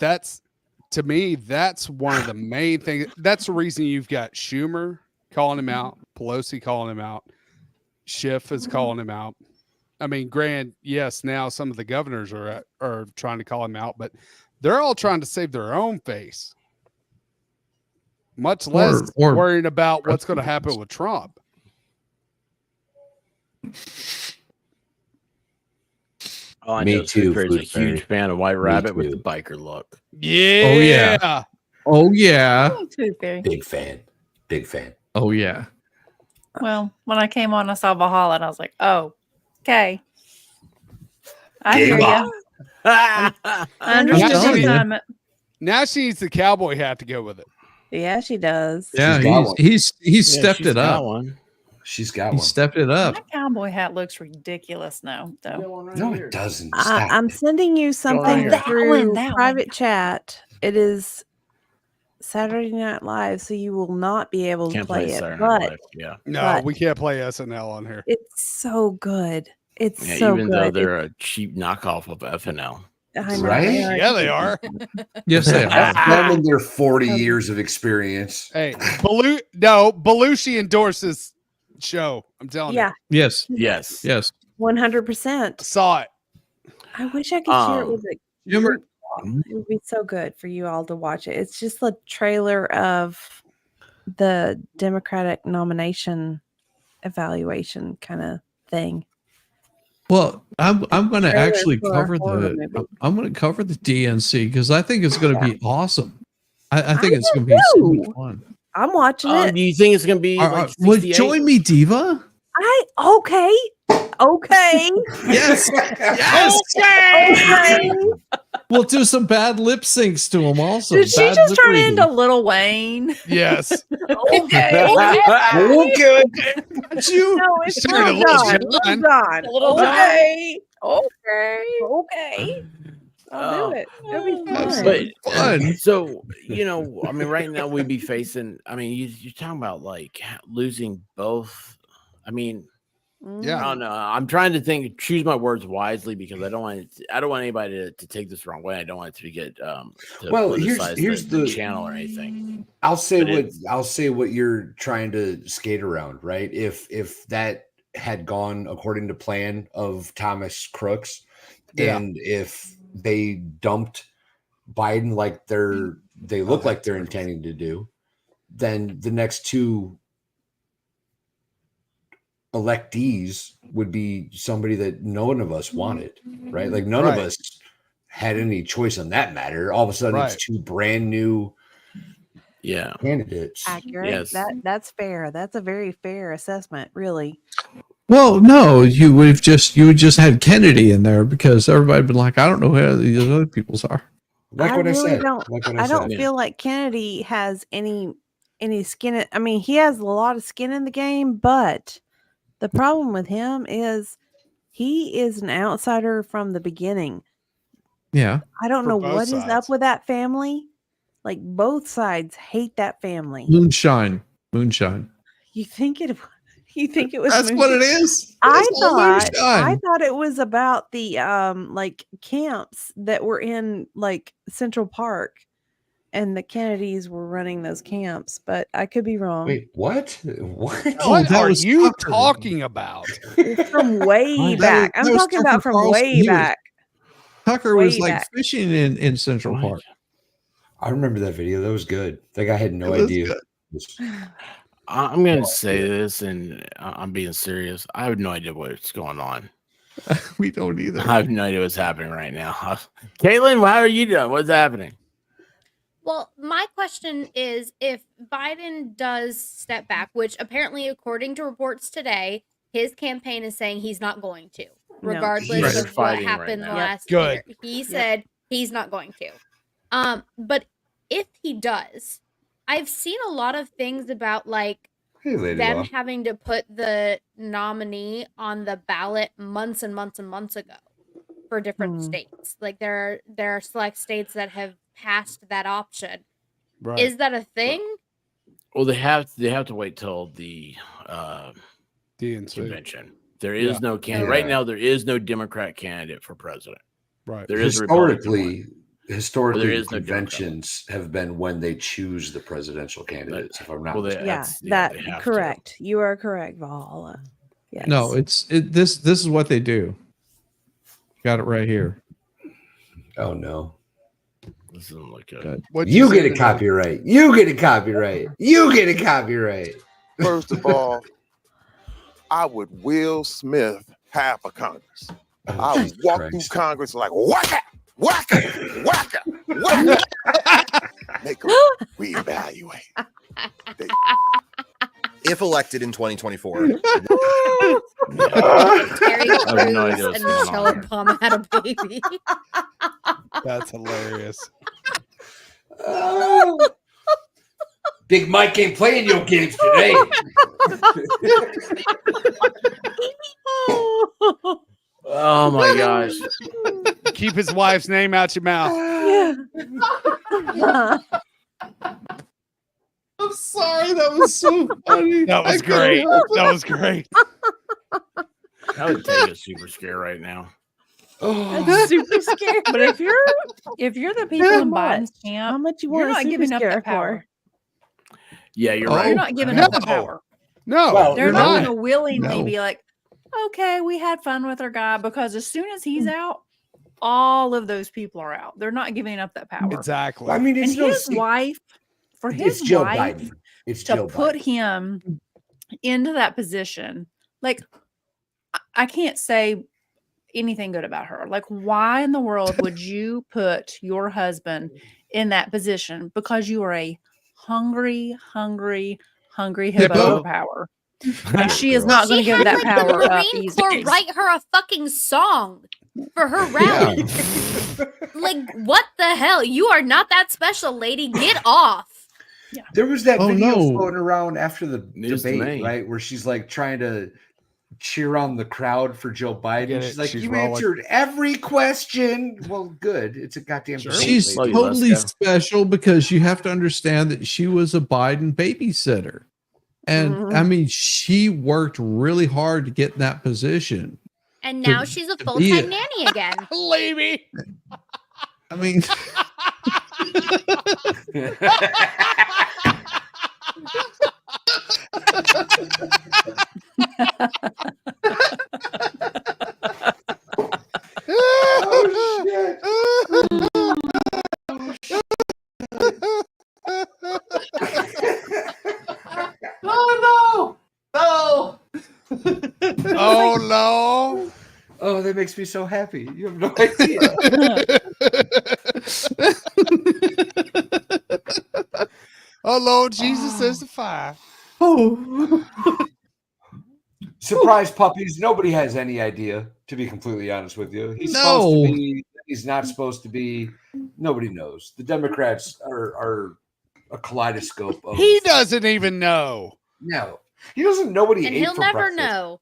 to me, that's one of the main things. That's the reason you've got Schumer calling him out, Pelosi calling him out, Schiff is calling him out. I mean, yes, now some of the governors are trying to call him out, but they're all trying to save their own face, much less worrying about what's going to happen with Trump. Me too. He's a huge fan of White Rabbit with the biker look. Yeah. Oh yeah. Big fan. Oh yeah. Well, when I came on, I saw Valhalla, and I was like, "Oh, okay, I hear you." I understood the assignment. Now she needs the cowboy hat to go with it. Yeah, she does. Yeah, he's stepped it up. She's got He one. stepped it up. That cowboy hat looks ridiculous now, though. No, it doesn't. Stop I'm it. sending you something That through one. private chat. It is Saturday Night Live, so you will not be able to Can't play play it. Saturday Night But Live. Yeah. No, But- we can't play SNL on here. it's so good. It's Yeah, so even though good. they're a cheap knockoff of FNL. I know, Right? they are. Yeah, they are. Yes, they are. That's them and their 40 years of experience. Hey, Belushi endorsed this show. I'm telling Yeah, Yes. Yes. Yes. 100%. you. Saw it. I wish I could share it with a Remember- group. It would be so good for you all to watch it. It's just a trailer of the Democratic nomination evaluation kind of thing. Well, I'm going to Trailer actually for a cover horror movie. I'm going to cover the DNC because I think it's going to be awesome. I think I it's going to do be so much too. fun. I'm watching it. Do you think it's gonna be like Well, 68? join me, Diva. Okay. Yes. Yes. Okay. We'll do some bad lip syncs to them also. Did she Bad just lip turn reading. into Lil Wayne? Yes. Okay. Okay. You? No, it's Sorry, Lil Lil Jon. Jon. Lil Jon. Lil Jon. Okay. Okay. I'll do it. It'll be fun. But Fun. so I mean, right now we'd be facing. I mean, you're talking about like losing both. I mean, Yeah. I don't know. I'm trying to choose my words wisely because I don't want anybody to take this the wrong way. I don't want it to get to Well, politicize here's the the channel or anything. I'll say But what you're trying to skate around, right? If that had gone according to plan of Thomas Crooks, Yeah. and if they dumped Biden like they look like they're intending to do, then the next two electees would be somebody that none of us wanted, right? Like none of Right. us had any choice on that matter. All of a sudden, Right. it's two brand new Yeah. candidates. Accurate. Yes. That's fair. That's a very fair assessment, really. Well, no, you would just had Kennedy in there because everybody been like, I don't know who these other people's are. Like I what I really said. don't. Like what I don't said. feel like Kennedy has any skin. I mean, he has a lot of skin in the game, but the problem with him is he is an outsider from the beginning. Yeah. I don't For know both what is sides. up with that family. Like both sides hate that family. Moonshine. You think it? You think it was? That's what it is. I It's all moonshine. thought it was about the like camps that were in like Central Park, and the Kennedys were running those camps, but I could be wrong. Wait, what? What? What that are was you Tucker. talking about? It's from way That back. was- I'm that was talking about Tucker from Carlson. way He was- back. Tucker was Way like back. fishing in Central Right. Park. I remember that video. That was good. That guy had no It was idea. good. I'm going to say this, and I'm being serious. I have no idea what's going on. We don't either. I have no idea what's happening right now. Caitlin, how are you doing? What's happening? Well, my question is if Biden does step back, which apparently, according to reports today, his campaign is saying he's not going to, No. regardless Right. of what Fighting right happened now. last Good. year. He said he's not going to. But if he does, I've seen a lot of things about like Hey, lady them law. having to put the nominee on the ballot months and months and months ago for different states. Like there are select states that have passed that option. Right. Is that a thing? Well, they have to wait till the DNC. convention. There is Yeah. no candidate Yeah. right now. There is no Democrat candidate for president. Right. There is a Republican one. Historically, There is no conventions have been when they choose the presidential candidates. If I'm not Well, they- mistaken. Yeah, That's- yeah, that they have to. correct. You are correct, Valhalla. Yes. No, this is what they do. Got it right here. Oh no! This doesn't look good. Good. What'd You say get a today? copyright. You get a copyright. You get a copyright. First of all, I would Will Smith half of Congress. Oh, I would Jesus walk Christ. through Congress like whacka, whacka, whacka, whacka. Make them reevaluate. If elected in 2024. Terry I have no idea Crews what's and going Michelle on here. Obama had a baby. That's hilarious. Big Mike ain't playing your games today. Oh my gosh. Keep his wife's name out your mouth. I'm sorry, that was so funny. That was great. That was great. I would take a super scare right now. That's super scary. But if you're the people in Biden's camp, How much you you're want not to giving up scare that power. Yeah, you're Oh, right. You're not giving up that power. No, Well, They're you're not not. going to willingly No. be like, okay, we had fun with our guy, because as soon as he's out, all of those people are out. They're not giving up that power. Exactly. I mean, it's And no his secret. wife, for It's his Joe wife Biden. It's to Joe put Biden. him into that position, like, I can't say anything good about her. Like, why in the world would you put your husband in that position? Because you are a hungry hippo for power. And she is not going to She give had that like power the up Marine Corps easily. write her a fucking song for her rally. Like, what the hell? You are not that special, lady. Get off. There was that Oh, video no. floating around after the News to debate, me. right? Where she's like trying to cheer on the crowd for Joe Biden. Get it. She's like, She's you rolling. answered every question. Well, good. It's a goddamn debate, She's lady. Well, totally let's special because you have to understand that she was a Biden babysitter. And I mean, she worked really hard to get in that position. And To- now she's a to be full-time it. nanny again. Leave me. I mean, Oh, shit. Oh no! Oh no! Oh, that makes me so happy. You have no idea. Oh Lord Jesus is the fire. oh, Surprise puppies. Nobody has any idea, to be completely honest with you. He's supposed No. to be, he's not supposed to be. Nobody knows. The Democrats are a kaleidoscope of He doesn't even know. no. He doesn't know what he And ate he'll for never breakfast. know.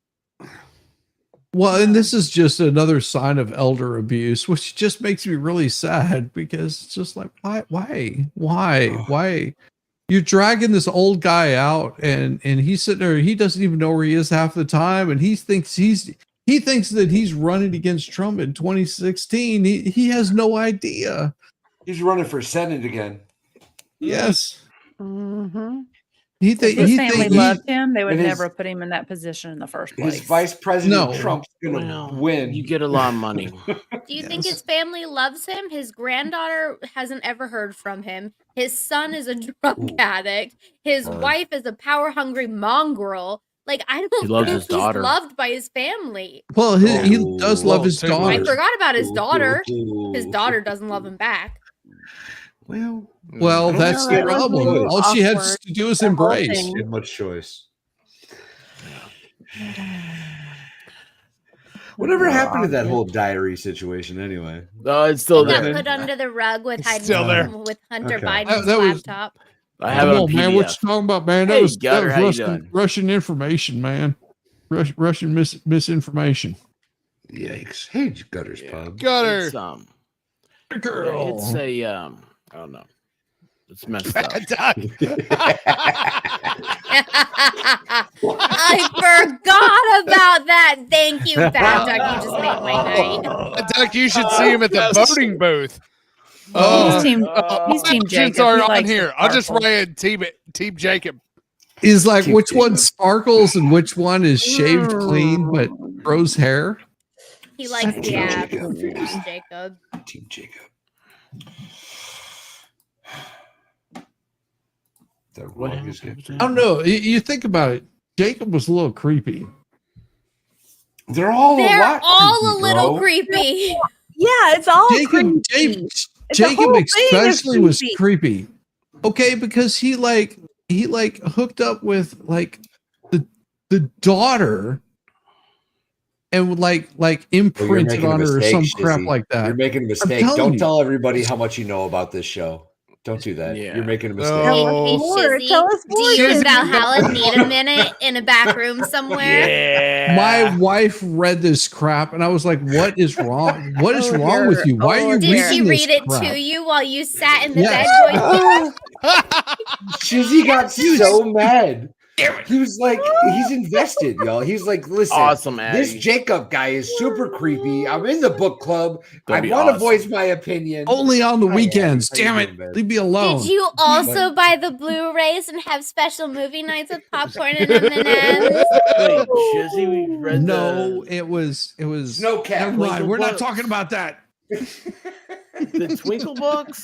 well, and this is just another sign of elder abuse, which just makes me really sad because it's just like, why? You're dragging this old guy out, and he's sitting there. He doesn't even know where he is half the time, and he thinks that he's running against Trump in 2016. He has no idea. He's running for Senate again. Yes, Mm-hmm. he If think his he family think loved him, they would and his- never put him in that position in the first place. His vice president No. Trump's gonna Well, win. You get a lot of money. Do you think his family loves him? His granddaughter hasn't ever heard from him. His son is a drug Ooh. addict. His wife is a power-hungry mongrel. Like, I He don't loves think his he's daughter. loved by his family. well, he Oh. does love his Well, I daughter. forgot about his Ooh, daughter. ooh, His ooh. daughter doesn't love him back. Well, Well, I don't that's know, the that was a problem. little All she has awkward, to do is that whole embrace. thing. Too much choice. Whatever happened to that whole diary situation anyway? Oh, it's still It got there. put under the rug with Still there. with Hunter Okay. Biden's That was- laptop. I have it Come on on, man. What PDF. you talking about, man? That Hey, was, Gutter, how you Russian, doing? Russian information, man. Russian misinformation. Yikes! Hey, Gutters Yeah. Pub. Gutter. It's Girl. it's a I don't know. It's messed up. Doug. I forgot about that. Thank you, Bad Duck. You just made my night. Doug, you should see him at the voting booth. He's team Options Jacob. are He on likes here. the I'll just sparkle. write Team Jacob. Is like Keep which Jacob. one sparkles and which one is shaved clean but grows hair? He likes the Team abs. Jacob. Team Jacob. Team Jacob. The What rug is happened? getting. I don't know. You think about it. Jacob was a little creepy. They're all They're a lot all creepy, a little bro. creepy. Yeah, it's all Jacob, creepy. Jacob, The Jacob whole thing is especially was creepy. creepy. Okay, because he hooked up with like the daughter and would like Well, you're imprinted making a on her or mistake, some crap Shizzy. like that. You're making a mistake. telling Don't you. tell everybody how much you know about this show. Don't do that. Yeah. You're making a mistake. Hey, More. Shizzy, Tell us do more, you and Shizzy. Valhalla need a minute in a back room somewhere? Yeah. My wife read this crap, and I was like, "What is wrong? What is wrong with you? Why are you Did she reading read this it crap?" to you while you sat in the Yes. bed going, Shizzy got so mad. He was like, he's invested, y'all. He's like, listen, Awesome, this Addie. Jacob guy is super creepy. I'm in the book club. That'd I be want to awesome. voice my opinion. Only on the Hi, weekends. Addie. How Damn you it! doing, babe? Leave me alone. did you also buy the Blu-rays and have special movie nights with popcorn and M&Ms? Wait, Shizzy, we read No, it was Snow Cat. Never mind. Twinkle We're not books. talking about that. the Twinkle books.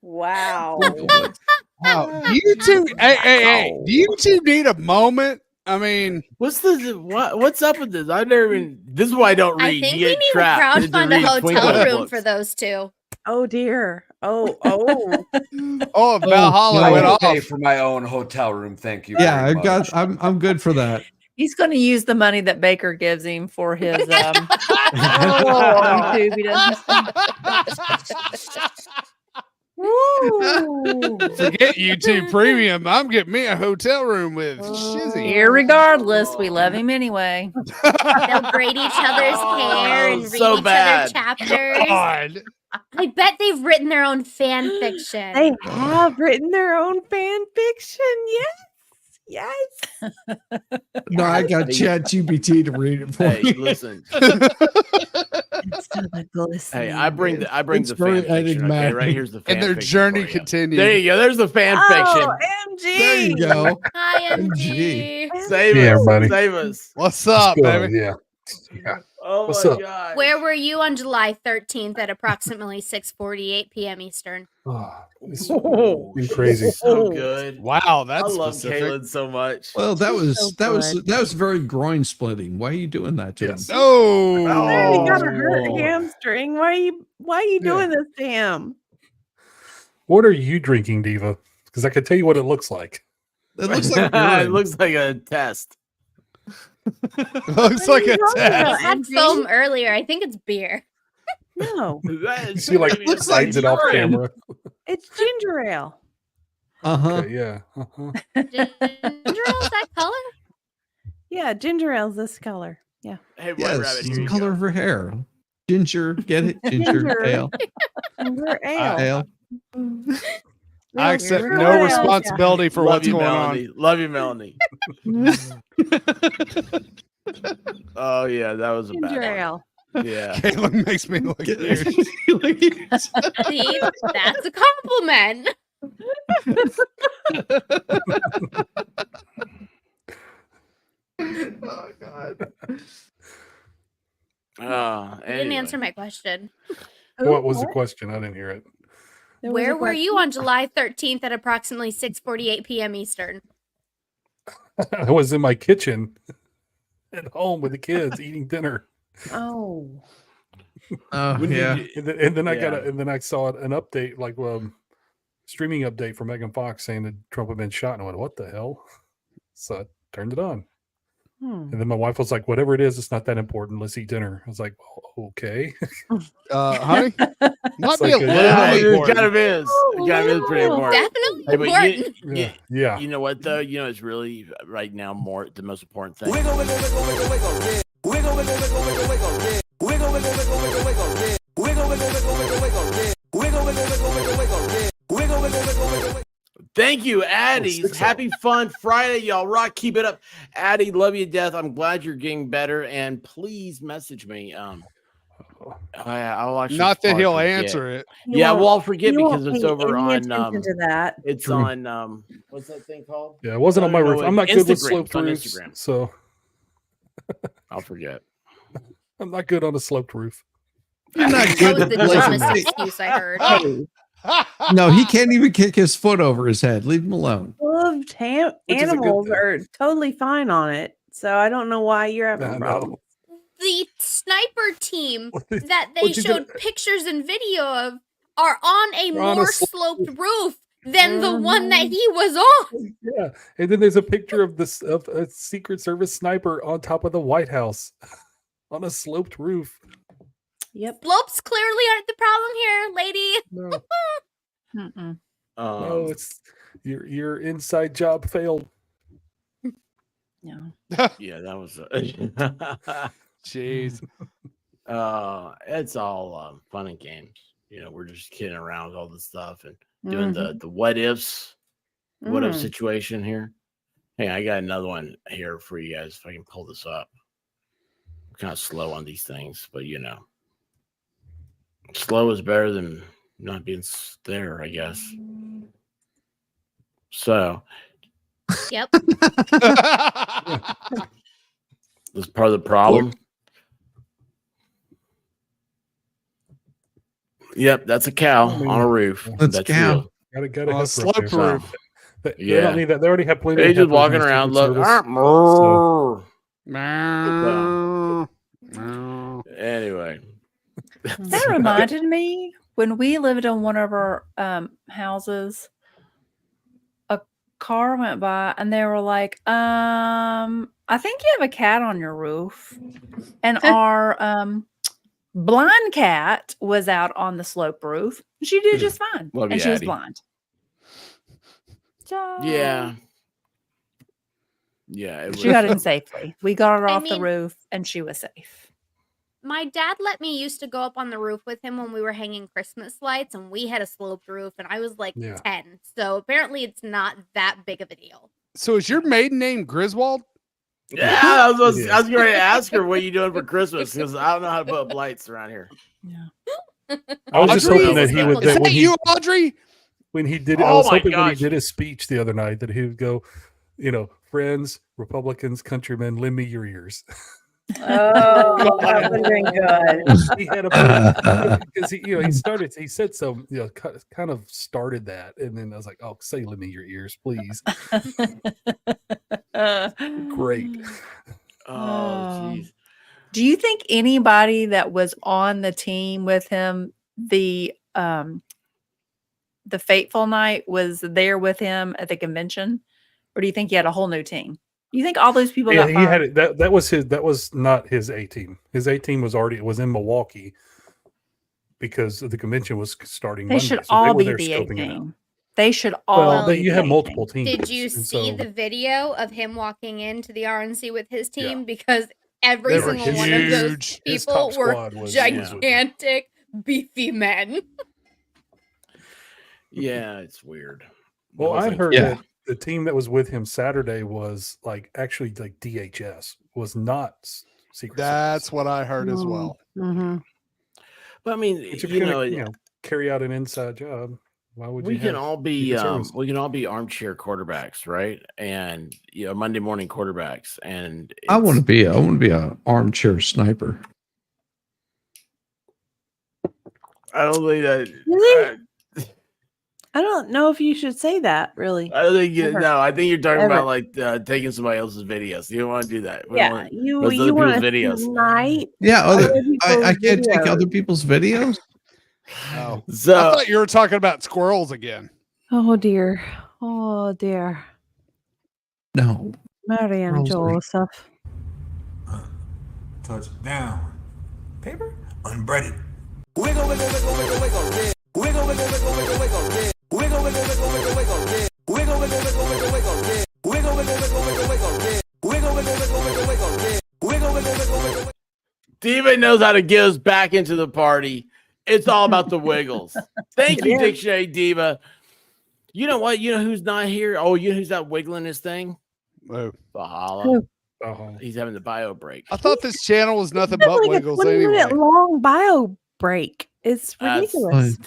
Wow. Wow. You two, hey, do you two need a moment? I mean, What's up with this? I never even. This is why I don't read. I think You we get need to trapped into crowdfund a reading hotel Twinkle room books. for those two. Oh dear. Oh. oh, Valhalla I went will off. pay for my own hotel room. Thank you. Yeah, very I got. much. I'm good for that. He's going to use the money that Baker gives him for his YouTube. He doesn't. Woo. Forget YouTube Premium. I'm getting me a hotel room with Shizzy. Irregardless, we love him anyway. They'll braid each other's hair and read so each bad. other chapters. God. I bet they've written their own fan fiction. They have written their own fan fiction. Yes. No, I got ChatGPT to read it for Hey, me. listen. It's so glistening. Hey, I bring It's the fan very fiction. Okay, enigmatic. right here's the fan And their fiction journey for you. continues. There you go. There's the fan fiction. MG. There you go. Hi, MG. MG. Save Yeah, us. buddy. Save us. What's up, baby? Yeah. Oh What's my up? god. Where were you on July 13th at approximately 6:48 p.m. Eastern? Oh, it's been crazy. So good. Wow, I that's love specific. Kaylin so much. Well, that was So that was very groin splitting. Why are you doing that to him? No. You got a hurt Oh. hamstring. Why are you doing this to him? What are you drinking, Diva? Because I can tell you what it looks like. It looks like it urine. looks like a test. Looks like a talking test. about? I had foam earlier. I think it's beer. No, You see, like, looks sides like it off urine. camera. it's ginger ale. Uh-huh. Okay, yeah. Uh-huh. Ginger ale's that color? Yeah, ginger ale's this color. Yeah. Hey, White Yes, Rabbit, it's here the you color go. of her hair. Ginger, get it? Ginger ale. Ginger ale. Ale. I accept Ginger no ale. responsibility for Love what's you, going Melanie. Love you, Melanie. Oh yeah, that was a Ginger bad ale. one. Yeah. on. Kaylin makes me look weird. See, that's a compliment. Oh God. You didn't Anyway. answer my question. What was the question? I didn't hear it. There was Where a were you on July 13th at approximately 6:48 p.m. Eastern? I was in my kitchen at home with the kids eating dinner. Oh. Oh When did yeah. you- And then I got Yeah. and then I saw an update, like streaming update from Megan Fox saying that Trump had been shot, and I went, "What the hell?" So I turned it on, and then my wife was like, "Whatever it is, it's not that important. Let's eat dinner." I was like, "Oh, "Okay." Honey, might It's be a like a- little Yeah, it important. kind of is. It kind of is pretty important. Definitely Hey, but important. Yeah. you know what though? You know it's really right now more the most important thing. Thank you, Addie's. Happy fun Friday, y'all. Rock, keep it up. Addie, love you to death. I'm glad you're getting better. And please message me. I'll actually Not that probably he'll forget. answer it. Yeah, well, I'll forget You because won't it's pay over any on attention to that. it's True. on what's that thing called? Yeah, it wasn't on my roof. I'm not good with Instagram. sloped It's on roofs, Instagram. so I'll forget. I'm not good on a sloped roof. You're not That good was at the listen, dumbest excuse I heard. no, he can't even kick his foot over his head. Leave him alone. Loved Which is a good animals thing. are totally fine on it. So I don't know why you're having I a know. problem. The sniper team What- that they what you showed gonna- pictures and video of are on a They're on a more slope. sloped roof than the one that he was on. Yeah, and then there's a picture of this of a Secret Service sniper on top of the White House on a sloped roof. Yep. Slopes clearly aren't the problem here, lady. No. Mm-mm. No, it's your inside job failed. Yeah. Yeah, that was. Jeez. It's all fun and games. We're just kidding around with all this stuff and doing the what ifs, what if situation here. Hey, I got another one here for you guys if I can pull this up. I'm kind of slow on these things, but slow is better than not being there, I guess. So, Yep. that's part of the problem. Yep, that's a cow on a roof. That's a cow. Gotta On a have slope roof. roof. They don't need that. They already have plenty. They of just heifers walking in the around. Secret Look. Anyway, That reminded me when we lived in one of our houses, a car went by and they were like, I think you have a cat on your roof. And our blind cat was out on the slope roof. She did just fine. Love and you, she was Addie. blind. So yeah. she got in safely. We got her I off the mean- roof and she was safe. My dad let me used to go up on the roof with him when we were hanging Christmas lights, and we had a sloped roof, and I was like 10. So apparently it's not that big of a deal. So is your maiden name Griswold? Yeah, I was going to ask her what you doing for Christmas because I don't know how to put up lights around here. I was just hoping that he would. Is that when you, Audrey? When he did, I Oh was my hoping when he gosh. did his speech the other night that he would go, friends, Republicans, countrymen, lend me your ears. Oh, that would have been good. He had a because he said some, kind of started that, and then I was like, oh, say lend me your ears, please. Great. Oh, jeez. Do you think anybody that was on the team with him the fateful night was there with him at the convention, or do you think he had a whole new team? Do you think all those people got he fired? had it. That was not his A team. His A team was in Milwaukee because the convention was starting. They Monday, should so they all were be there the A scoping it out. team. They should all. Well, be you the have A multiple team. teams. Did you and see so- the video of him walking into the RNC with his team? Because every They were single one of those huge. His people top were squad was with them. gigantic, beefy men. Yeah, it's weird. Well, I wasn't- heard Yeah. that the team that was with him Saturday was actually DHS, was not Secret That's what I heard as well. Mm-hmm. But I mean, Service. If you're gonna, carry out an inside job, why would we you? can have all be Secret Service? we can all be armchair quarterbacks, right? And Monday morning quarterbacks. And I want to be an armchair sniper. I don't think that. Really? I don't know if you should say that. Really, I don't think Ever. no. I think you're talking Ever. about taking somebody else's videos. You don't want to do that. We don't yeah. want You those other want people's to videos. tonight? Yeah, I people's can't take videos. other people's videos. Oh, So I thought you were talking about squirrels again. Oh dear. Oh dear. No. Marianne Squirrels are- Joseph. Touch down. Paper unbreaded. Wiggle, wiggle, wiggle, wiggle, wiggle, yeah. Wiggle, wiggle, wiggle, wiggle, wiggle, yeah. Wiggle, wiggle, wiggle, wiggle, wiggle, yeah. Wiggle, wiggle, wiggle, wiggle, wiggle, yeah. Wiggle, wiggle, wiggle, wiggle, wiggle, yeah. Wiggle, wiggle, wiggle, wiggle, wiggle, yeah. Wiggle, wiggle, wiggle, wiggle. Diva knows how to get us back into the party. It's all about the wiggles. Thank you, Yeah. Dictionary Diva. You know what? You know who's not here? Oh, you know who's not wiggling his thing? Oh. Bahala. Who? He's having the bio break. I thought this channel was nothing but Like a wiggles 20-minute anyway. long bio break. It's That's- ridiculous.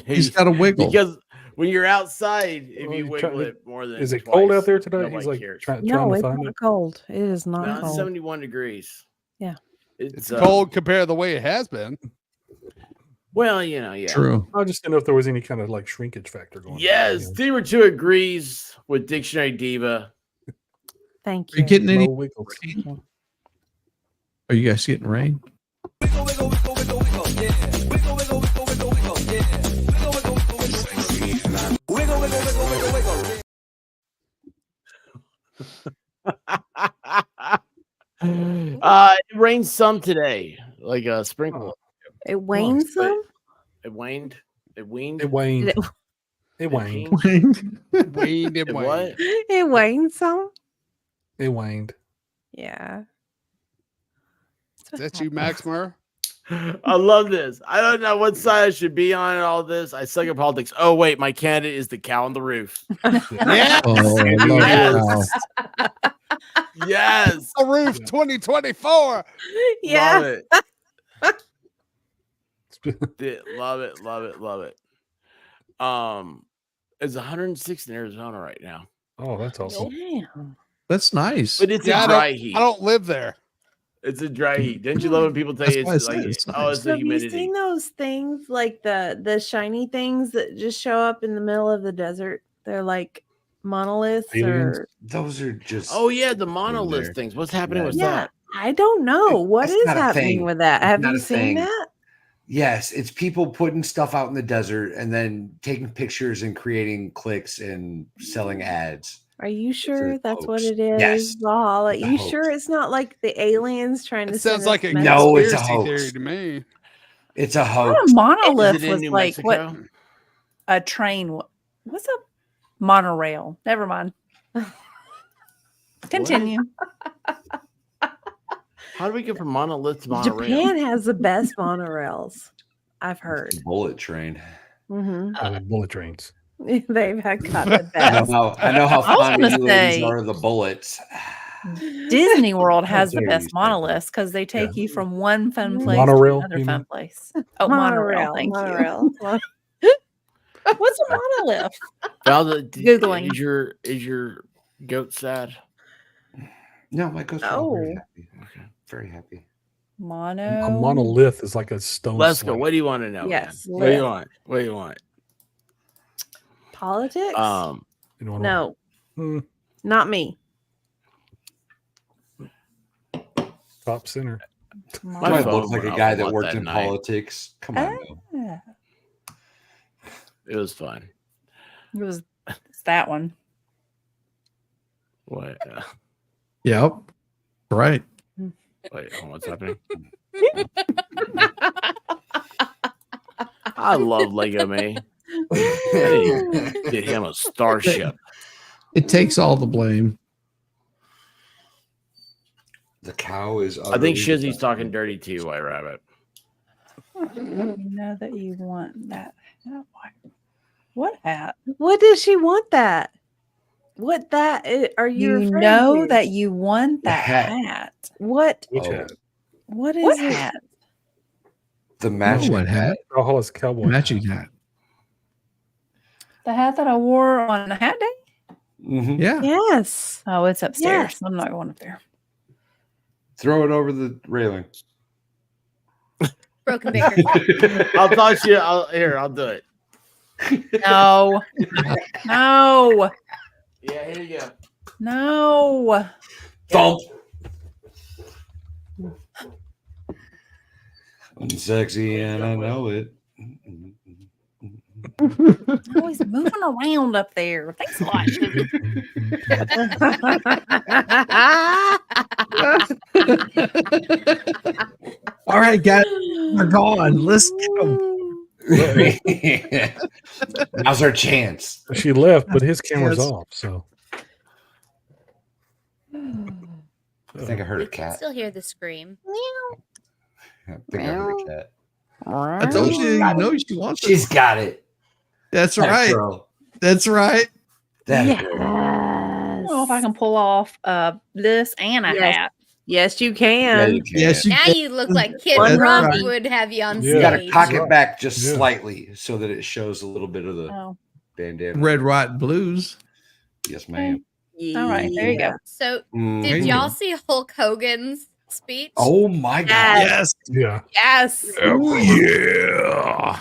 He's got a wiggle. Because when you're outside, if Well, you you're wiggle trying to- it more than Is it twice, cold out there tonight? nobody He's like cares. trying No, to it's find not it. cold. It is not No, it's cold. 71 degrees. Yeah. It's Cold compared to the way it has been. Well, yeah. True. I just didn't know if there was any kind of shrinkage factor going on. Yes, Diva 2 agrees with Dictionary Diva. Thank Are you you. getting any No wiggles. rain? Are you guys getting rain? Wiggle, wiggle, wiggle, wiggle, wiggle, yeah. Wiggle, wiggle, wiggle, wiggle, wiggle, yeah. Wiggle, wiggle, wiggle, wiggle, wiggle, yeah. Wiggle, wiggle, wiggle, wiggle, wiggle, yeah. It rained some today, like a sprinkle. It wanes But some. It waned. It weaned. It waned. Did It waned. Waned and What? waned. It waned some. It waned. Yeah. Is that you, Max Murr? I love this. I don't know what side I should be on in all this. I suck at politics. Oh wait, my candidate is the cow on the roof. Yeah. Oh, I love that. Yes. The roof 2024. Yeah. Love it. Love it. Love it. Love it. It's 106 in Arizona right now. Oh, that's awesome. Damn. That's nice. But it's Yeah, a dry heat. I don't live there. It's a dry heat. Didn't you love when people tell you That's it's why I like, said it's oh, nice. it's the Have you humidity? seen those things like the shiny things that just show up in the middle of the desert? They're like monoliths Aliens? or Those are just. Oh yeah, the there. monolith things. What's happening with yeah. that? I don't know what That's is not a happening thing. with that. It's Have not you a seen thing. that? Yes, it's people putting stuff out in the desert and then taking pictures and creating clicks and selling ads. Are you sure that's what hoax. it is? Yes. Valhalla? It's a You hoax. sure it's not like the aliens trying to It sounds send like us a messages? No, it's a conspiracy hoax. theory to me. It's a What hoax. a monolith Is it in was New like Mexico? what a train. What's a monorail? Never mind. Continue. How do we get from monolith to monorail? Japan has the best monorails, I've heard. Bullet train. Hmm Bullet trains. They've had got the I best. know how I was fond gonna you ladies say- are of the bullets. Disney World How has the dare you best say that. monoliths because they take you from one fun place Monorail, to another you fun mean? place. Oh, monorail. Thank you. What's a monolith? Val, Googling. Is your goat sad? No, my goat's Oh. very happy. Okay. Very happy. Mono. A monolith is like a stone. Let's go. slab. What do you want to know? Yes, man? What do you lith. want? What do you want? Politics? You don't wanna- No, Hmm, not me. top center. My Do I phone look like went a off guy a that lot worked that in night. politics? Come on, Ah, It was fun. it's that one. What? Yep. Right. Wait, what's happening? I love Lego May. Get him a starship. It takes all the blame. The cow is. I think Shizzy's talking dirty to you, White Rabbit. You know that you want that hat. What hat? What does she want that? What that are you You referring know to? that you want that hat. hat. What? Which Oh. hat? What is What it? hat? The No matching one hat. Valhalla's cowboy. Matching hat. The hat that I wore on the hat day? Mhm. Yeah. Yes. Oh, it's upstairs. Yes. I'm not going up there. Throw it over the railing. Broken Baker. I'll toss you. I'll do it. No. No. Yeah, here you go. No. Thump. I'm sexy and I know it. Always moving around up there. Thanks a lot, Shizzy. All right, guys. We're gone. Let's go. Now's our chance. She left, but his camera's Yes. off. So I think I heard We a can cat. still hear the scream. I think I heard a cat. I told you, you know she wants it. She's got it. That's That right. girl. That's right. That Yes. girl. I don't know if I can pull off this and a Yes. hat. Yes, you Yeah, can. you can. Yes, you Now can. you look like Kid That's Rock right. would have you on Yeah. You got to stage. cock it back just Yeah. slightly so that it shows a little bit of the Oh. bandana. Red, white, and blues. Yes, ma'am. All right, there you go. So, Mm. did y'all see Hulk Hogan's speech? Oh my God. Yes. yeah, Yes. Oh, yeah.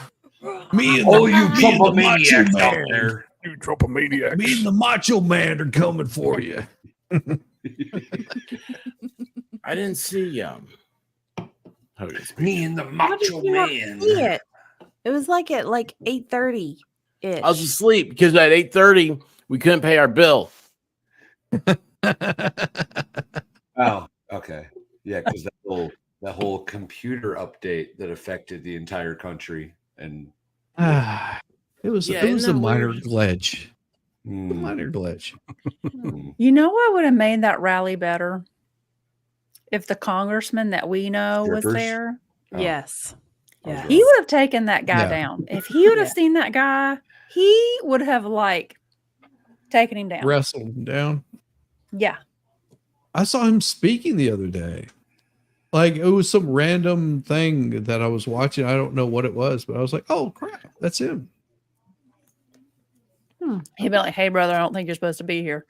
Me and Oh, the, you me Trump and the macho maniacs out man. there. you Trumpomaniacs. Me and the macho man are coming for you. I didn't see Hogan's. Me and the How did macho you not man. see it? It was like at like 8:30 ish. I was asleep because at 8:30 we couldn't pay our bill. Oh, okay. Yeah, because that whole computer update that affected the entire country and It was Yeah, it was a isn't that minor weird? glitch. A Mm. minor glitch. You know what would have made that rally better? If the congressman that we know was Strippers? there, Oh. Yes. Yeah. he would have taken that guy Yeah. down. If he would have Yeah. seen that guy, he would have like taken him down. Wrestled him down. Yeah. I saw him speaking the other day. Like it was some random thing that I was watching. I don't know what it was, but I was like, "Oh crap, that's him." He'd be like, "Hey, brother, I don't think you're supposed to be here."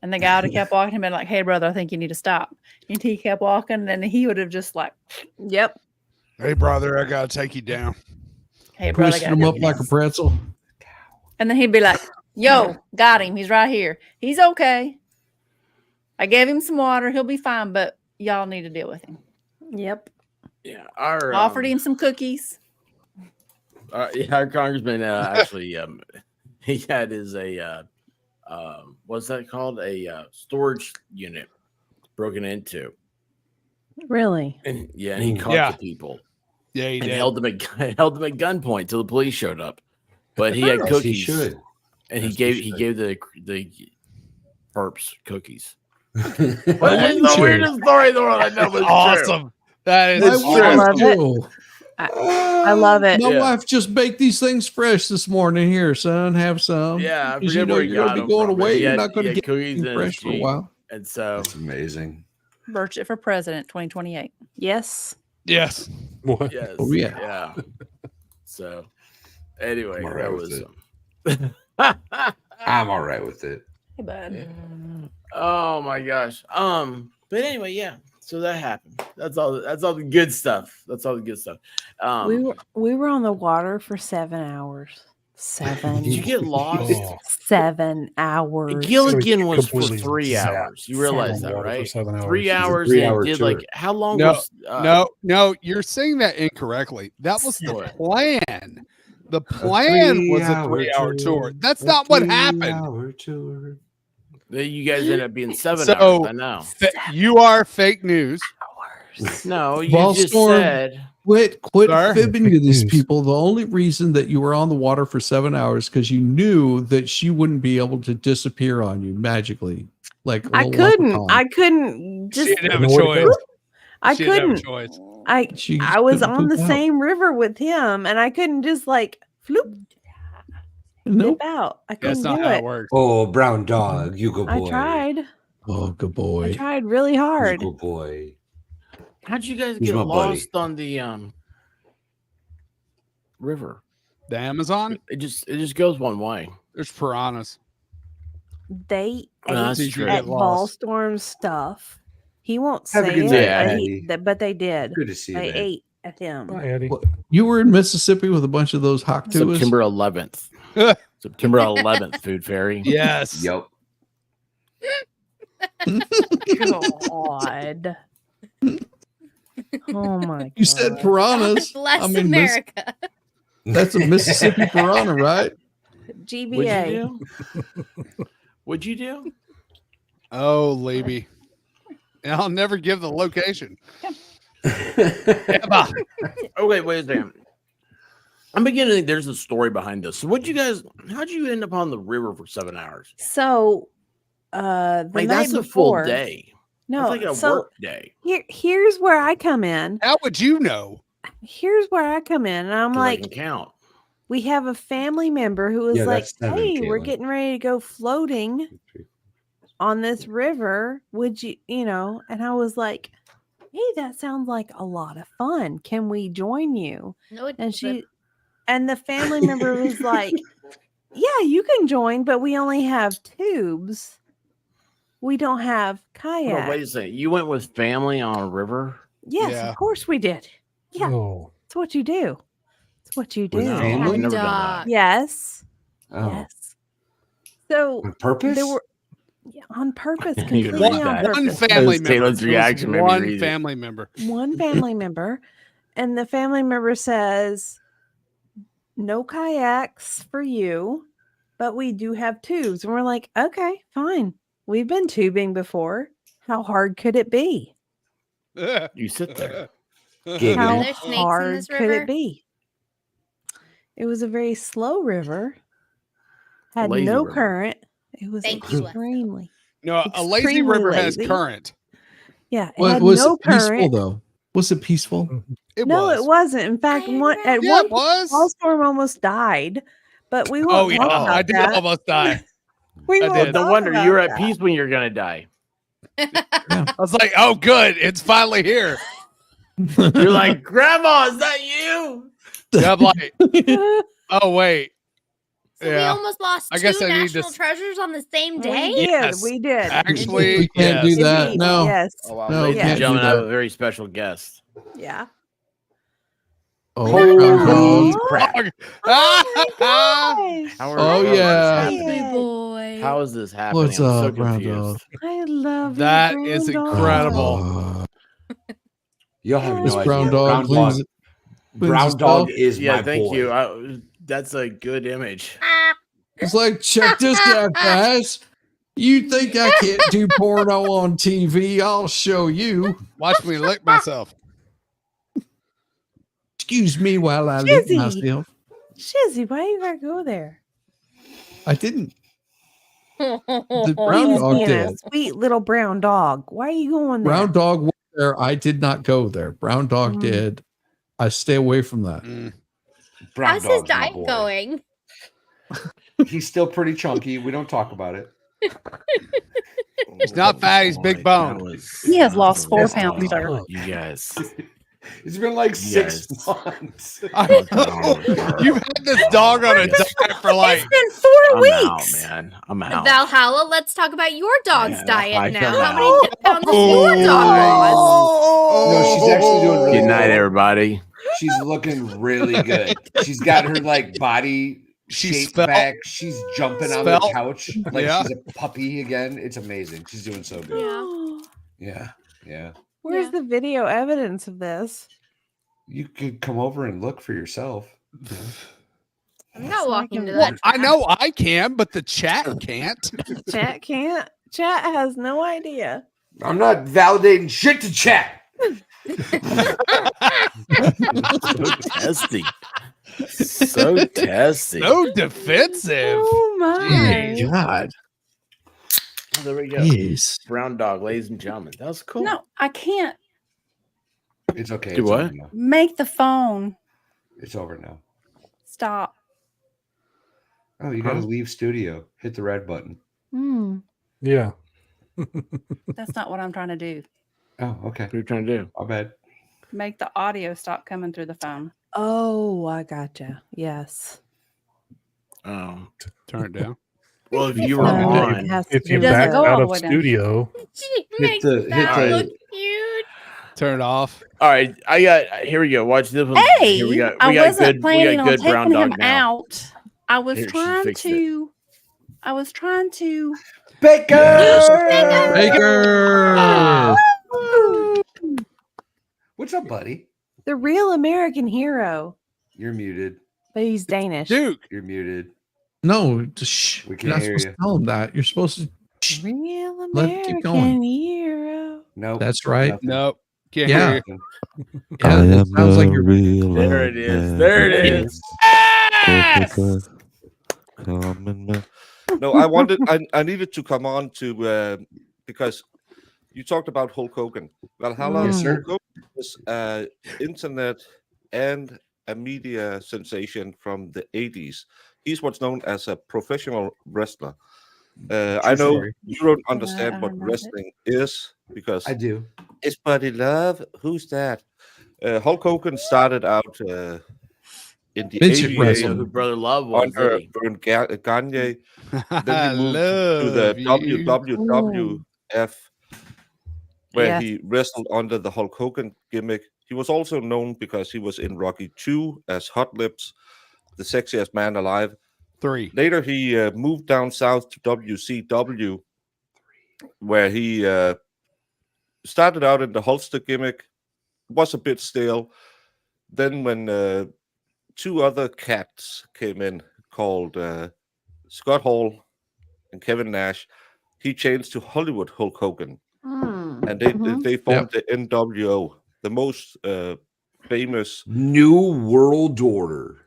And the guy would have kept walking and been like, "Hey, brother, I think you need to stop." And he kept walking, and he would have just like, Yep. Hey, brother, I gotta take you down. "Hey, brother, I Twisting gotta him go up get like a this." pretzel. And then he'd be like, "Yo, got him. He's right here. He's okay. I gave him some water. He'll be fine, but y'all need to deal with him." Yep. Yeah, our Offered him some cookies. our congressman actually he had his what's that called, a storage unit broken into, Really? and and he Ooh. caught Yeah. the people Yeah, he and did. held them at gunpoint till the police showed up. But he had As he cookies, should. and As he he gave the perps cookies. Why It's wouldn't the you? weirdest story in the world. I know, but it's Awesome. That is Why It's wouldn't true. I love it. you? I love it. My Yeah. wife just baked these things fresh this morning. Here, son, have some. Yeah, I 'Cause forget where he you're got gonna be them going from, but away. he You're had- not going he to had get cookies anything in fresh his for a Jeep. while. And so That's amazing. Birch it for president 2028. Yes. yes. What? yes, Oh, yeah. yeah. So anyway, I'm all right that with was it. I'm all right with it. Hey, bud. oh my gosh. But anyway, yeah. So that happened. That's all the good stuff. That's all the good stuff. We were on the water for 7 hours. 7. Did you get lost? Oh. 7 hours. Gilligan was for Completely 3 zapped. hours. You realize that, Water for right? 7 hours. 3 hours. 3-hour and did tour. like how long No, was no, you're saying that incorrectly. That was the What? plan. The plan was a 3-hour 3-hour tour. That's A not what happened. 3-hour tour. You guys ended up being 7 So hours. I know. You are fake news. No, you Ball just storm. said Quit Sir? fibbing to these News. people. The only reason that you were on the water for 7 hours because you knew that she wouldn't be able to disappear on you magically. Like a I little couldn't. leprechaun. I couldn't She just. didn't have a Nowhere to choice. go. I She didn't have a couldn't. choice. She I was couldn't on the poop out. same river with him, and I couldn't just like floop Nope. dip out. I That's couldn't not do how it. it works. Oh, brown dog, you go I boy. tried. Oh, good I boy. tried really You hard. go boy. how'd you guys He's get my buddy. lost on the river? The Amazon, It just goes one way. there's piranhas. They That's ate true. at Get lost. Ballstorm's stuff. He won't Have a say good it, night, but, Patty. but they did. Good to see you, They man. ate at him. Bye, Eddie. What? You were in Mississippi with a bunch of those hawk September 11th. September 11th, Food Fairy. Yes. Yep. God. Oh my You said God. piranhas. Bless I mean, America. that's a Mississippi piranha, right? What'd GBA. you do? What'd you do? Oh, Libby. And I'll never give the location. Okay, wait a second. I'm beginning to think there's a story behind this. So how'd you end up on the river for 7 hours? So the Like, night that's a full before, day. No, That's like a so work day. here's where I come in. How would you know? Here's where I come in, and I'm 'Cause I like, can count. we have a family member who was Yeah, like, that's 7, "Hey, we're Caitlin. getting ready to go floating on this river. Would you, And I was like, "Hey, that sounds like a lot of fun. Can we join you?" No, it And doesn't. and the family member was like, "Yeah, you can join, but we only have tubes. We don't have Hold on, kayak." wait a second. You went with family on a river? Yes, Yeah. of course we did. Yeah, Oh. it's what you do. It's what you do. With No, family? I've never done that. Dog. Yes. Oh, Yes. So on purpose? there were on purpose, I didn't even completely read on that. One purpose. family That was member. Taylor's It was reaction made me one read it. family member. One family member, and the family member says, "No kayaks for you, but we do have tubes." And we're like, "Okay, fine. We've been tubing before. How hard could it be? You sit there. How Are there snakes in hard this could river? it be?" It was a very slow river. Had Lazy no river. current. It was Thank you, extremely. No, a lazy Extremely river has lazy. current. Yeah, it What had was no it peaceful current. though? Was it peaceful? It No, was. it wasn't. In fact, at Yeah, one it point, was. Hailstorm almost died, but we Oh won't yeah, talk about I did that. almost die. We I won't did. No talk wonder about you're at that. peace when you're gonna die. I was like, oh, good, it's finally here. You're like, Grandma, is that you? Yeah, I'm like, oh wait. So we almost lost I guess two I need national to. treasures on the same day. We did. Yes. We did. Actually, We can't do yes. that. Indeed. No. Yes. Oh wow, No, ladies can't and do gentlemen, I have that. a very special guest. Yeah. Oh, Holy crap. Oh my gosh. How are, Oh, how is this yeah. happening? Baby boy. How is this happening? What's I'm so up, Brown confused. I love That you, is Brown Dog. incredible. Y'all have This no brown idea. dog cleans Brown his dog mouth. is Yeah, my thank boy. you. That's a good image. It's like, check this out, guys. You think I can't do porno on TV? I'll show you. Watch me lick myself. Excuse me while I lick Shizzy. myself. Shizzy, why you gotta go there? I didn't. The brown He's dog being a did. sweet little brown dog. Why are you going there? Brown dog went there. I did not go there. Brown dog did. I stay away from that. Brown How's his dog's my diet boy. going? He's still pretty chunky. We don't talk about it. He's not fat. He's big boned. He has lost 4 pounds, sir. You guys. It's been like Yes. 6 months. You've had this dog on a diet for like. It's been 4 I'm weeks. out, man. I'm out. Valhalla, let's talk about your dog's Yeah, diet I now. come How out. many pounds has your dog lost? No, she's actually doing really Good night, well. everybody. She's looking really good. She's got her like body She's shaped svelte. back. She's jumping on the Svelte. couch like Yeah. she's a puppy again. It's amazing. She's doing so good. Yeah. Yeah. Where's the video evidence of this? You could come over and look for yourself. I'm not walking to Well, that. I know I can, but the chat can't. Chat can't. Chat has no idea. I'm not validating shit to chat. So testy. So testy. So defensive. Oh my. God. Oh, there we go. Yes. Brown dog, ladies and gentlemen. That was cool. No, I can't It's okay. Do it's what? Over now. make the phone It's over now. stop. Oh, you gotta leave studio. Hit the red button. Yeah. That's not what I'm trying to do. Oh, okay. What are you trying to do? My bad. Make the audio stop coming through the phone. Oh, I gotcha. Yes. Oh. Turn it down. Well, if you were No, on, it has If to you do doesn't back go all out the of way down. studio, She Hit makes the- hit that the- look cute. Turn it off. all right, I got here we go. Watch this one. Hey, Here we got I wasn't good, we planning got on good brown taking him dog now. out. I was Here, she trying fixed it. to. I was trying to. Baker! Baker. What's up, buddy? The real American hero, You're muted. but he's Danish. Duke. You're muted. No, just shh. We You're can't not hear supposed you. to tell him that. You're supposed to. Shh. Real Let it keep going. American hero. Nope. That's right. Nothing. Nope. Can't Yeah. hear you. Yeah, that sounds like you're. There it is. There it is. Yes! No, I wanted. I needed to come on to because you talked about Hulk Hogan. Valhalla. Yes, sir. Hulk Hogan is internet and a media sensation from the 80s. He's what's known as a professional wrestler. I know story. you don't understand I what don't know it. wrestling is because I do. it's Buddy Love. Who's that? Hulk Hogan started out in the Midget 80s wrestling. Who Brother Love was. under did he? Vern Gagne. I Then he moved to the love you. WWF, where Yes. he wrestled under the Hulk Hogan gimmick. He was also known because he was in Rocky 2 as Hot Lips, the sexiest man alive. 3. Later, he moved down south to WCW, where he started out in the Hulkster gimmick, was a bit stale. Then when two other cats came in called Scott Hall and Kevin Nash, he changed to Hollywood Hulk Hogan. And they formed the NWO, the most famous New World Order.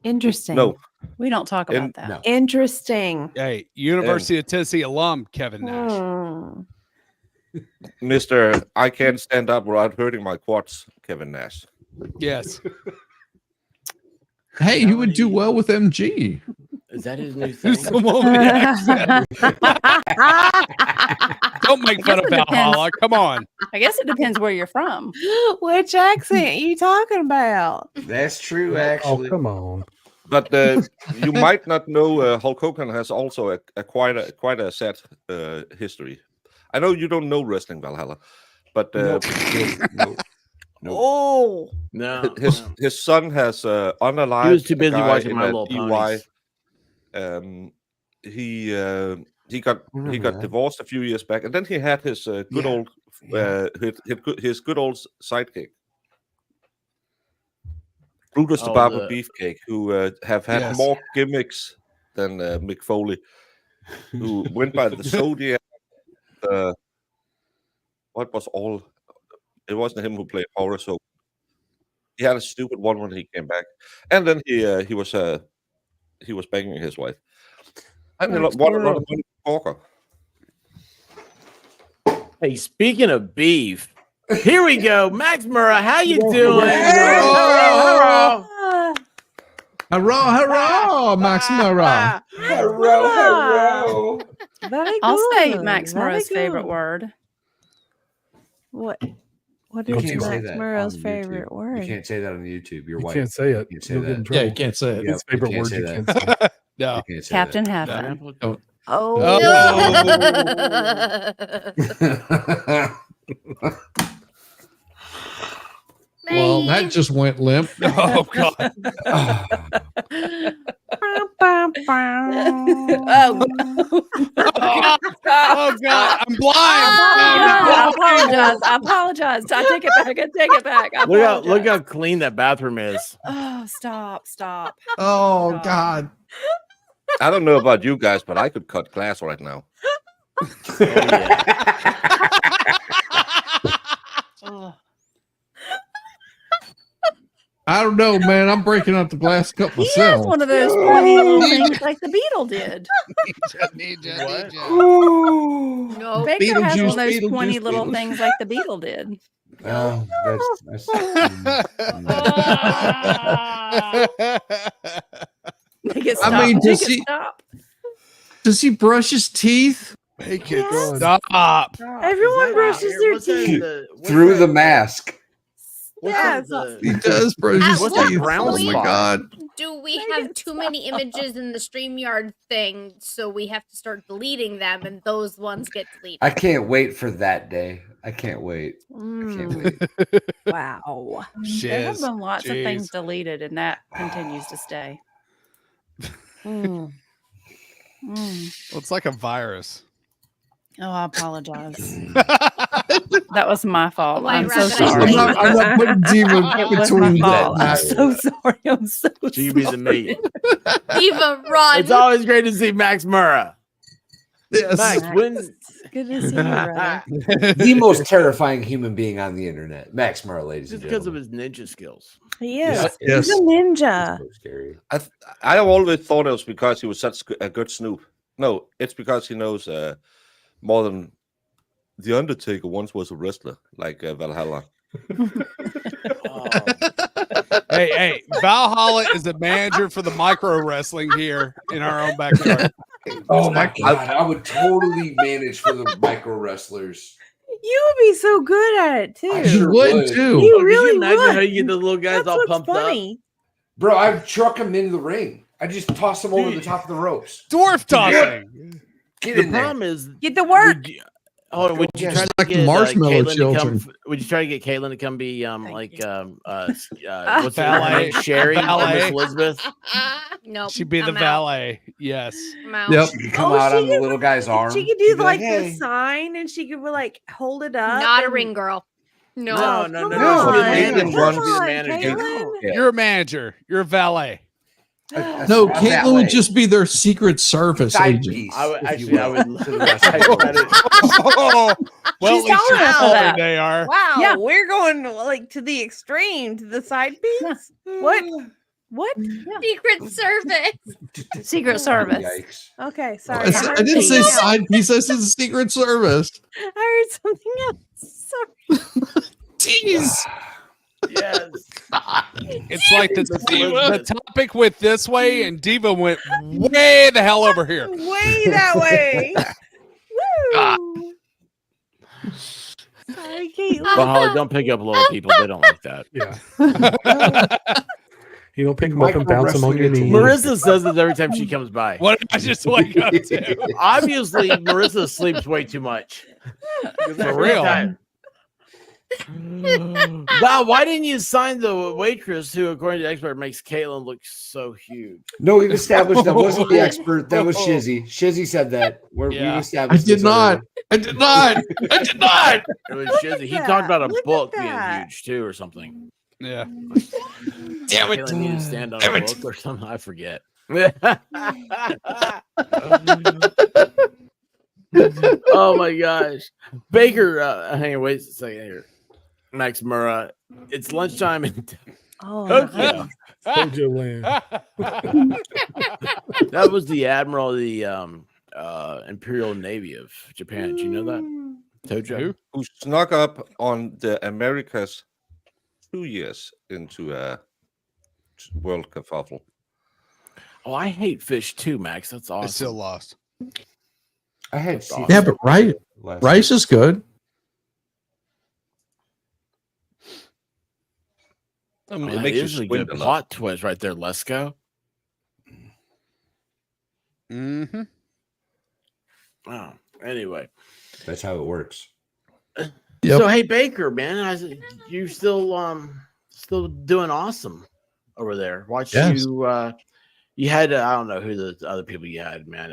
Interesting. No, We don't talk about And- that. No. Interesting. Hey, University of Tennessee alum Kevin Nash. Hmm. Mr. I can't stand up without hurting my quads, Kevin Nash. Yes. Hey, he would do well with MG. Is that his new thing? Who's the one with the accent? Don't make fun of it depends. Valhalla. Come on. I guess it depends where you're from. Which accent you talking about? That's true, Oh, actually. come on. But you might not know Hulk Hogan has also quite a sad history. I know you don't know wrestling, Valhalla, but Oh. No. his son has unalived. He was too a busy guy watching in My a Little DUI. Ponies. He got divorced a few years back, and then he had his good old his good old sidekick, Brutus the Barber Beefcake, who have had more gimmicks than Mick Foley, who went by the Zodiac. What was all? It wasn't him who played Horace. So he had a stupid one when he came back, and then he was banging his wife. I mean, what a lot of money for Corker. Hey, speaking of beef, here we go. Max Murrah, how you doing? Hurrah, Max Murrah. Hello. Very I'll say good. Max Very Murrah's favorite good. word. What You is can't say Max that Murrah's on favorite YouTube. word? You can't say that on YouTube. You're You white. can't say it. You can't say You'll get in that. trouble. Yeah, you can't say it. His favorite word you can't say. No. You can't say Captain that. Heifer. Don't. Oh. Well, that just went limp. Oh God. Oh. Oh God. I'm blind. I apologize. I take it back. I take it back. I Look how clean that bathroom is. Oh, stop. Oh God. I don't know about you guys, but I could cut glass right now. Oh, yeah. I don't know, man. I'm breaking up the glass cup He has myself. one of those pointy little things like the Beetle did. No. Baker has one of those Beetlejuice, pointy Beetlejuice, little Beetlejuice. things like the Beetle did. Oh, that's Make it I stop. mean, Make does it he- stop. Does he brush his teeth? Make it Yes. stop. Everyone brushes their teeth. through the mask. Yes. He does brush At his what teeth. brown Oh my spot? God. Do we have too many images in the StreamYard thing, so we have to start deleting them, and those ones get deleted? I can't wait for that day. I can't wait. I can't wait. Wow. There have Shiz. been lots of Jeez. things deleted, and that continues to stay. Mm. Well, it's like a virus. Oh, I apologize. That was my fault. Why I'm so wrap it up? sorry. I'm not putting Diva It was my between fault. I'm that. so sorry. I'm so She be the mate. Diva, run. It's always great to see Max Murrah. Yes. Max, when good to see you, brother. The most terrifying human being on the internet, Max Murrah, ladies just and because of gentlemen. his ninja skills. He is. Yes. He's a ninja. So scary. I have always thought it was because he was such a good snoop. No, it's because he knows more than The Undertaker once was a wrestler, like Valhalla. Hey, Valhalla is a manager for the micro wrestling here in our own backyard. Oh my God. I would totally manage for the micro wrestlers. You would be so good at it too. I You sure would would. too. You Could really you imagine would. how you get the little guys That's all what's pumped funny. Bro, I'd truck him into the ring. I just toss him over the top of the ropes. Dwarf tossing. Get The in there. problem is, Get the work. would you, hold on, would you Yes. try to Like get marshmallow Caitlin children. to come? Would you try to get Caitlin to come be what's her Valet. name? Sherry or Valet. Miss Elizabeth? Nope. She'd be the I'm out. valet. Yes. I'm out. Yep. She could come out she on the could- little guy's arm. She could She'd do be like "Hey." the sign, and she could like hold it up. Not a and- ring girl. No. No, Come no, no, no, no. she She didn't didn't run. run. She'd be the manager. Caitlin. Yeah. You're a manager. You're a valet. No, A Caitlin valet. would just be their secret service Side agent. piece, I would if actually, you I will, would. to the wrestling. Oh, well, She's at least tall you're enough for taller that. they are. Wow, Yeah. we're going like to the extreme, to the side piece. What? What? Secret Service. Secret Service. Yikes. Okay, sorry. I heard didn't say something else. side piece. I said Secret Service. I heard something else. Sorry. Jeez. Yes. It's like the topic went this way, and Diva went way the hell over here. Way that way. Woo. Sorry, Caitlin. But Holly, don't pick up little people. They don't like that. Yeah. You don't pick them up and bounce them on your knee. Marissa says this every time she comes by. What did I just wake up to? Obviously, Marissa sleeps way too much. For real. Wow, why didn't you sign the waitress who, according to the expert, makes Caitlin look so huge? No, we've established that wasn't the expert. That was Shizzy. Shizzy said that. We've I established. did this not. already. I did not. I did not. It was Shizzy. He talked about a book being huge too, or something. Yeah. Damn it. Caitlin needed to stand on Damn a it. book or something. I forget. Oh my gosh, Baker. Hang on, wait a second here. Max Murrah. It's lunchtime in Tokyo. Tojo land. That was the admiral of the Imperial Navy of Japan. Do you know that? Tojo. Who snuck up on the Americas 2 years into a world kerfuffle. Oh, I hate fish too, Max. That's awesome. It's still lost. I had That's seen awesome. Yeah, but rice is good. I mean, Oh, it that makes you is a squint good a lot. plot twist right there. Let's go. Mm-hmm. Oh, anyway. That's how it works. So hey, Baker, man, you still doing awesome over there. Watch Yes. you had I don't know who the other people you had, man.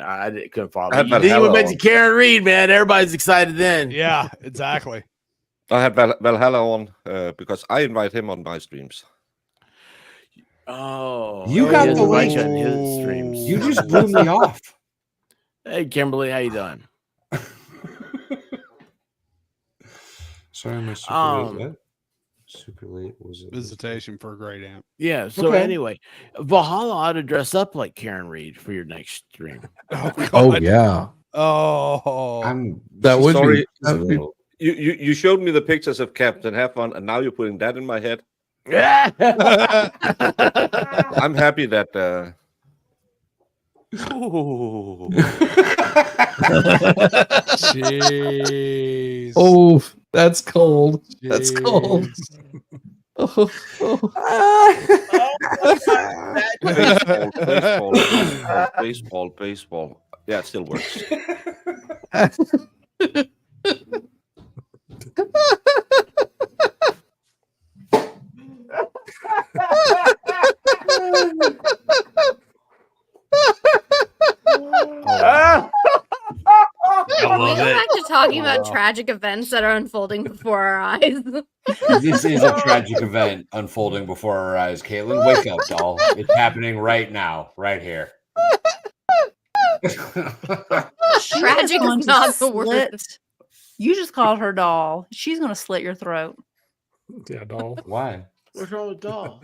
Couldn't follow. I had You didn't even Valhalla mention on. Karen Reed, man. Everybody's excited then. Yeah, exactly. I had Valhalla on because I invite him on my streams. Oh, You got he has the a bunch link. on his streams. You just blew me off. Hey, Kimberly, how you doing? Sorry, my super Um, late. What? Super late was it? Visitation for a great amp. Yeah. So Okay. anyway, Valhalla ought to dress up like Karen Reed for your next stream. Oh yeah. Oh, That would Sorry, be. That would be you showed me the pictures of Captain Have Fun, and now you're putting that in my head. I'm happy that. Jeez. oh, that's cold. That's cold. Oh, Baseball. Yeah, it still works. Can we go back to talking about tragic events that are unfolding before our eyes? This is a tragic event unfolding before our eyes. Caitlin, wake up, doll. It's happening right now, right here. Tragic is not the word. You just called her doll. She's gonna slit your throat. Yeah, doll. Why? What's wrong with Doll?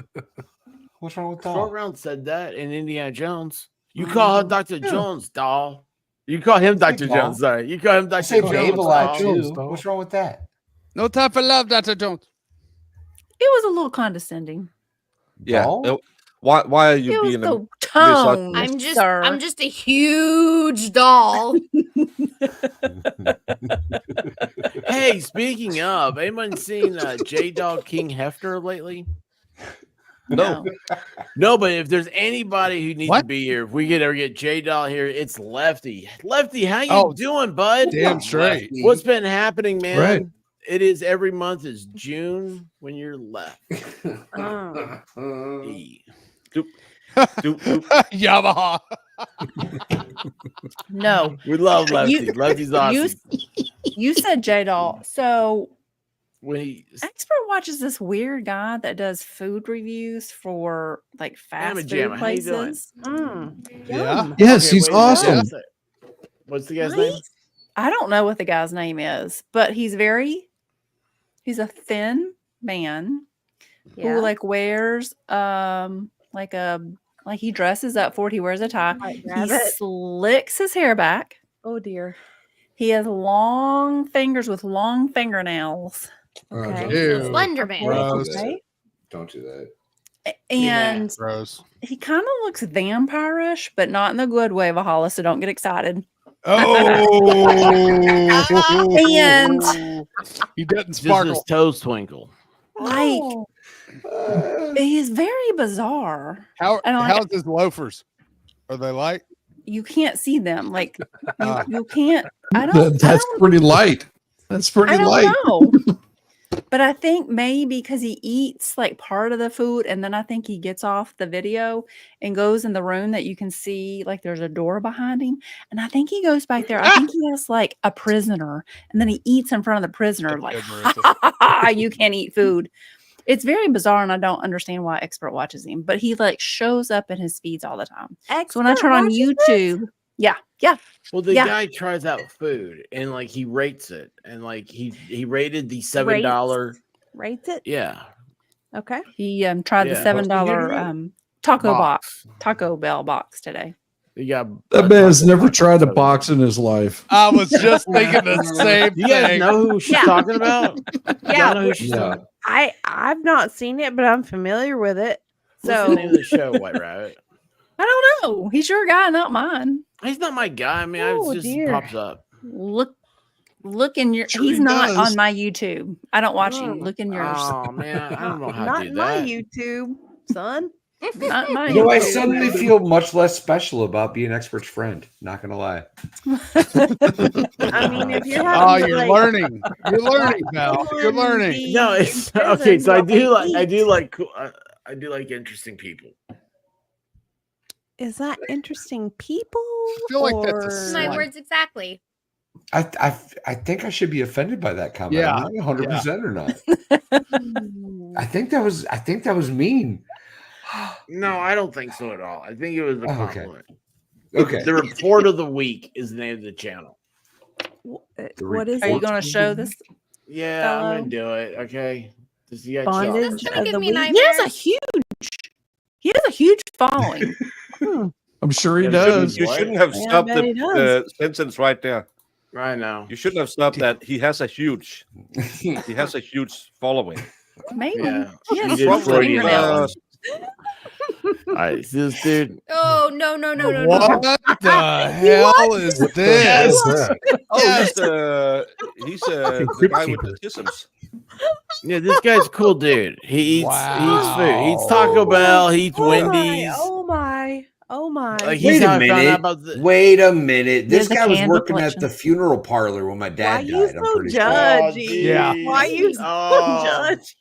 What's wrong with Short doll? Round said that in Indiana Jones. You call her Dr. Jones, Doll. You call him Dr. Doll. Jones. Sorry, you call him Dr. I say Jones. babe a lot Doll. too. What's wrong with that? No time for love, Dr. Jones. It was a little condescending. Yeah. Doll? Why are you It was being the tone. I'm just a huge doll. Hey, speaking of, anyone seen J-Dog King Hefner lately? No. No, but if there's anybody who needs to What? be here, if we could ever get J-Dog here, it's Lefty. Lefty, how you Oh, doing, bud? damn straight. What's been happening, man? Right. It is every month is June when you're left. Yamaha. No, We love Lefty. You- Lefty's awesome. you said J Doll. So When he Expert watches this weird guy that does food reviews for like fast Mamma food Jamma, how you doing? places. Yeah. yes, Okay, he's wait, awesome. What's the guy's name? I don't know what the guy's name is, but he's a thin man Yeah. who like wears like he dresses up for it. He wears a tie. White He rabbit. slicks his hair back. Oh dear. He has long fingers with long fingernails. Okay. He's a slender man. Okay. Don't do that. And Gross. he kind of looks vampire-ish, but not in the good way, Valhalla, so don't get excited. Oh, And he doesn't Just sparkle. his toes twinkle. like he's very bizarre. How And like, how's his loafers? Are they light? you can't see them. Like you can't. I don't. That's pretty light. That's pretty I don't light. know. But I think maybe because he eats like part of the food, and then I think he gets off the video and goes in the room that you can see, like there's a door behind him. And I think he goes back there. I think he has like a prisoner, and then he eats in front of the prisoner, like, you can't eat food. It's very bizarre, and I don't understand why Expert watches him, but he like shows up in his feeds all the time. So when I turn on YouTube, yeah. Well, the Yeah. guy tries out food and like he rates it, and like he rated the $7. Rates it? Yeah, Okay. He tried the Yeah. $7 Taco Bell box today. You got That man's never tried a box in his life. I was just thinking the same You guys thing. know who she's Yeah. talking about? Yeah. Y'all know who she's Yeah. talking. I've not seen it, but I'm familiar with it. What's So the name of the show, White Rabbit? I don't know. He's your guy, not mine. He's not my guy. I mean, Oh, it just dear. pops up. Look in your. Sure He's he not does. on my YouTube. I don't watch him. Look in yours. Oh man, I don't know how not to do in my that. YouTube, son. Not mine. You know, I suddenly feel much less special about being Expert's friend. Not gonna lie. I mean, if you're Oh, having to, you're like, learning. You're learning, pal. You're learning. No, it's prison okay. So I while they do like cool. I do like interesting people. Is that interesting people? I feel like that's a or- My slight. words exactly. I think I should be offended by that comment. Yeah. I'm not 100% or not. I think that was mean. No, I don't think so at all. I think it was a Oh, okay. compliment. Okay. The report of the week is the name of the channel. What is Are you it? going to show this? Yeah, I'm Fellow? gonna do it. Okay. Just you got Bondage That's gonna of give the me week? nightmares. He has a huge following. I'm sure he You does. shouldn't have Yeah, I stopped bet he the sentence right there. right now. You shouldn't have stopped that. He has a huge following. Maybe. Yeah. He You has did huge Freudian fingernails. All right, see this dude. Oh no. What the hell is this? Oh, he's the guy with the tisms. Yeah, this guy's a cool dude. He eats food. He eats Taco Bell. He eats Wendy's. Oh my. Like, he's Wait how a I found out minute. about the- Wait a minute. This There's a guy was candle working at collection. the funeral parlor when my Why dad you died. I'm so pretty sure. judgy? Yeah. Why you so judgy?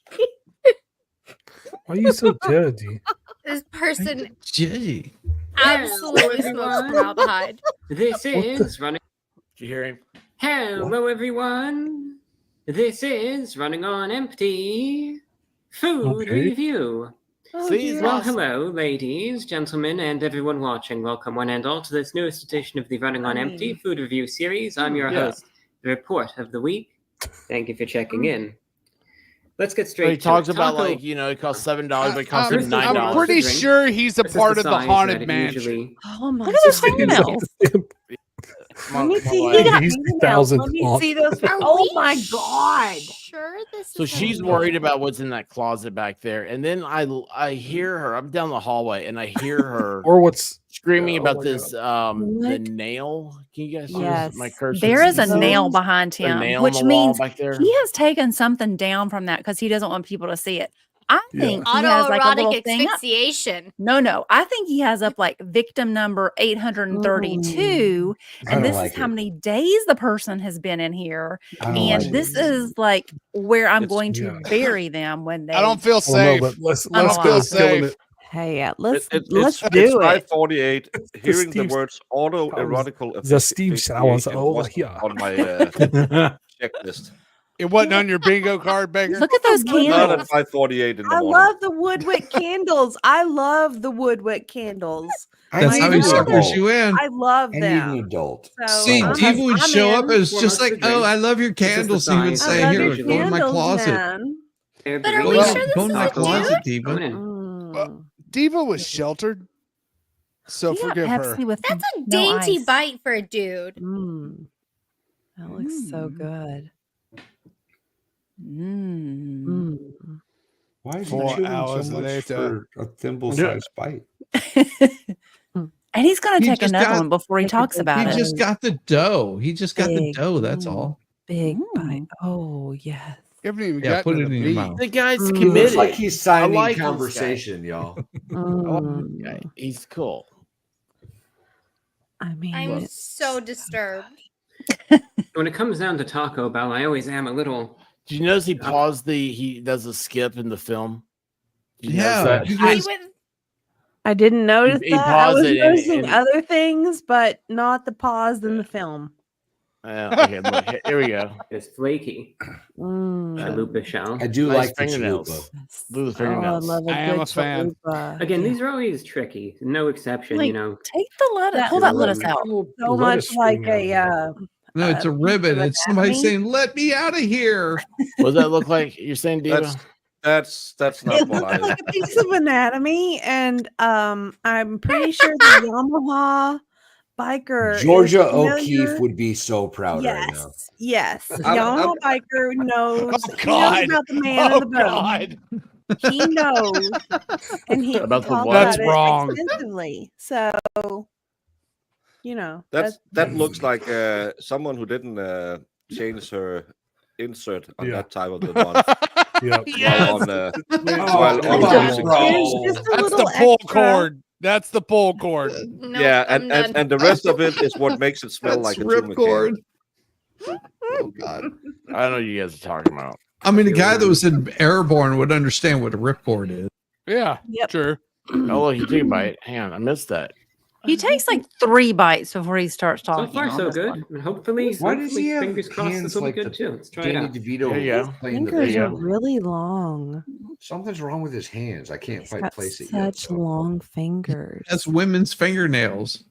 Why are you so judgy? This person Gee. absolutely smokes formaldehyde. This is running. Did you hear him? Hello, everyone. This is running on empty food Okay. review. Oh, See, he's dear. Well, awesome. hello, ladies, gentlemen, and everyone watching. Welcome, one and all, to this newest edition of the Running on Empty food review series. I'm your Yeah. host, the report of the week. Thank you for checking in. Let's get So straight he to talks it. about Taco- like it costs $7, but it costs him I'm $9. I'm pretty Drink. sure he's a This is part the of the size haunted that it mansion. usually- Oh my. Look at those fingernails. Let me see. Like, He got he's fingernails. 1,000 Let me off. see those. Are Oh we my god. Sure, this So is she's a- worried about what's in that closet back there, and then I hear her. I'm down the hallway, and I hear her Or what's screaming Oh about my this. the What? nail. Can you guys see Yes. my cursor? There is a Those- nail behind The him, nail on which the wall means back there. he has taken something down from that because he doesn't want people to see it. I think he has like a Autoerotic little thing up. asphyxiation. No. I think he has up like victim number 832. I And don't this like is how it. many days the person has been in here. I don't And like this it. is like where I'm It's- going to bury them when they I don't feel Oh, no, safe. but let's Unalive. feel Steve's killing safe. it. Hey, let's It's do it. 5:48. Hearing the Steve's- words autoerotical The Steve sounds asphyxiation over wasn't here. on my checklist. It wasn't on your bingo card, Beggar. Look at those Not candles. at 5:48 in the I morning. love the woodwick candles. I love the woodwick candles. That's how he suckers you in. I love I need an them. adult. So See, I'm- people would I'm show up in. as just like, oh, I love your candles. He would size say, I love here, your go in my candles, closet. man. But are Go we in- sure this go in is my a closet, dude? Diva. Coming in. Mm. Diva was sheltered, so He got forgive her. Pepsi with That's a no dainty ice. bite for a dude. That looks so good. Why is he 4 chewing so hours much later. for a thimble-sized bite? And he's gonna He take just another got- one before he talks about He it. just got the dough. He just got the Big. dough. That's all. Big bite. Oh yes. You haven't even Yeah, gotten put to it the in your meat. mouth. The guy's He committed. looks like he's signing I like this guy. conversation, y'all. I like this guy. He's cool. I mean, I'm so disturbed. When it comes down to Taco Bell, I always am a little. Do you notice he does a skip in the film? Did you Yeah, notice you that? guys- I didn't notice He that. I paused was it and- noticing and- other things, but not the pause in the film. Okay, look, here we go. It's flaky. Chalupa shell. I do Nice like the fingernails. chalupa. Look at the Oh, I fingernails. love a I good am a fan. chalupa. Again, these are always tricky. No exception, Like, you know. take the lettuce. Pull that lettuce out. So much like a No, it's a ribbon. of It's somebody anatomy. saying, "Let me out of here." What does that look like? You're saying, Diva? That's It not what looks I. like a piece of anatomy, and I'm pretty sure the Yamaha biker is Georgia familiar- O'Keeffe would be so proud right now. Yes, I'm- Yamaha biker knows. Oh, He knows God. about the man Oh, of the boat. God. He knows, and he About the talks what? That's about it wrong. extensively. So, That looks like someone who didn't change her insert on Yeah. that time of the month. Yeah. Yes. While on, Oh, while come on on, music. bro. there's just a That's the little pull extra. cord. That's the pull cord. No, Yeah, I'm done. and the rest of it is what makes it smell That's like a two ripcord. Oh God. I don't know what you guys are talking about. I mean, the guy that was in Airborne would understand what a ripcord is. Yeah, Yep. sure. Oh, look, you took a bite. Hang on, I missed that. He takes like 3 bites before he starts So talking. far, on so this good. one. And hopefully, Why does he have fingers crossed, hands this will like be good the too. Let's try it Danny out. DeVito There you go. was playing the Fingers There are you go. really long. Something's wrong with his hands. I can't He's quite got place it yet. such so. long fingers. That's women's fingernails.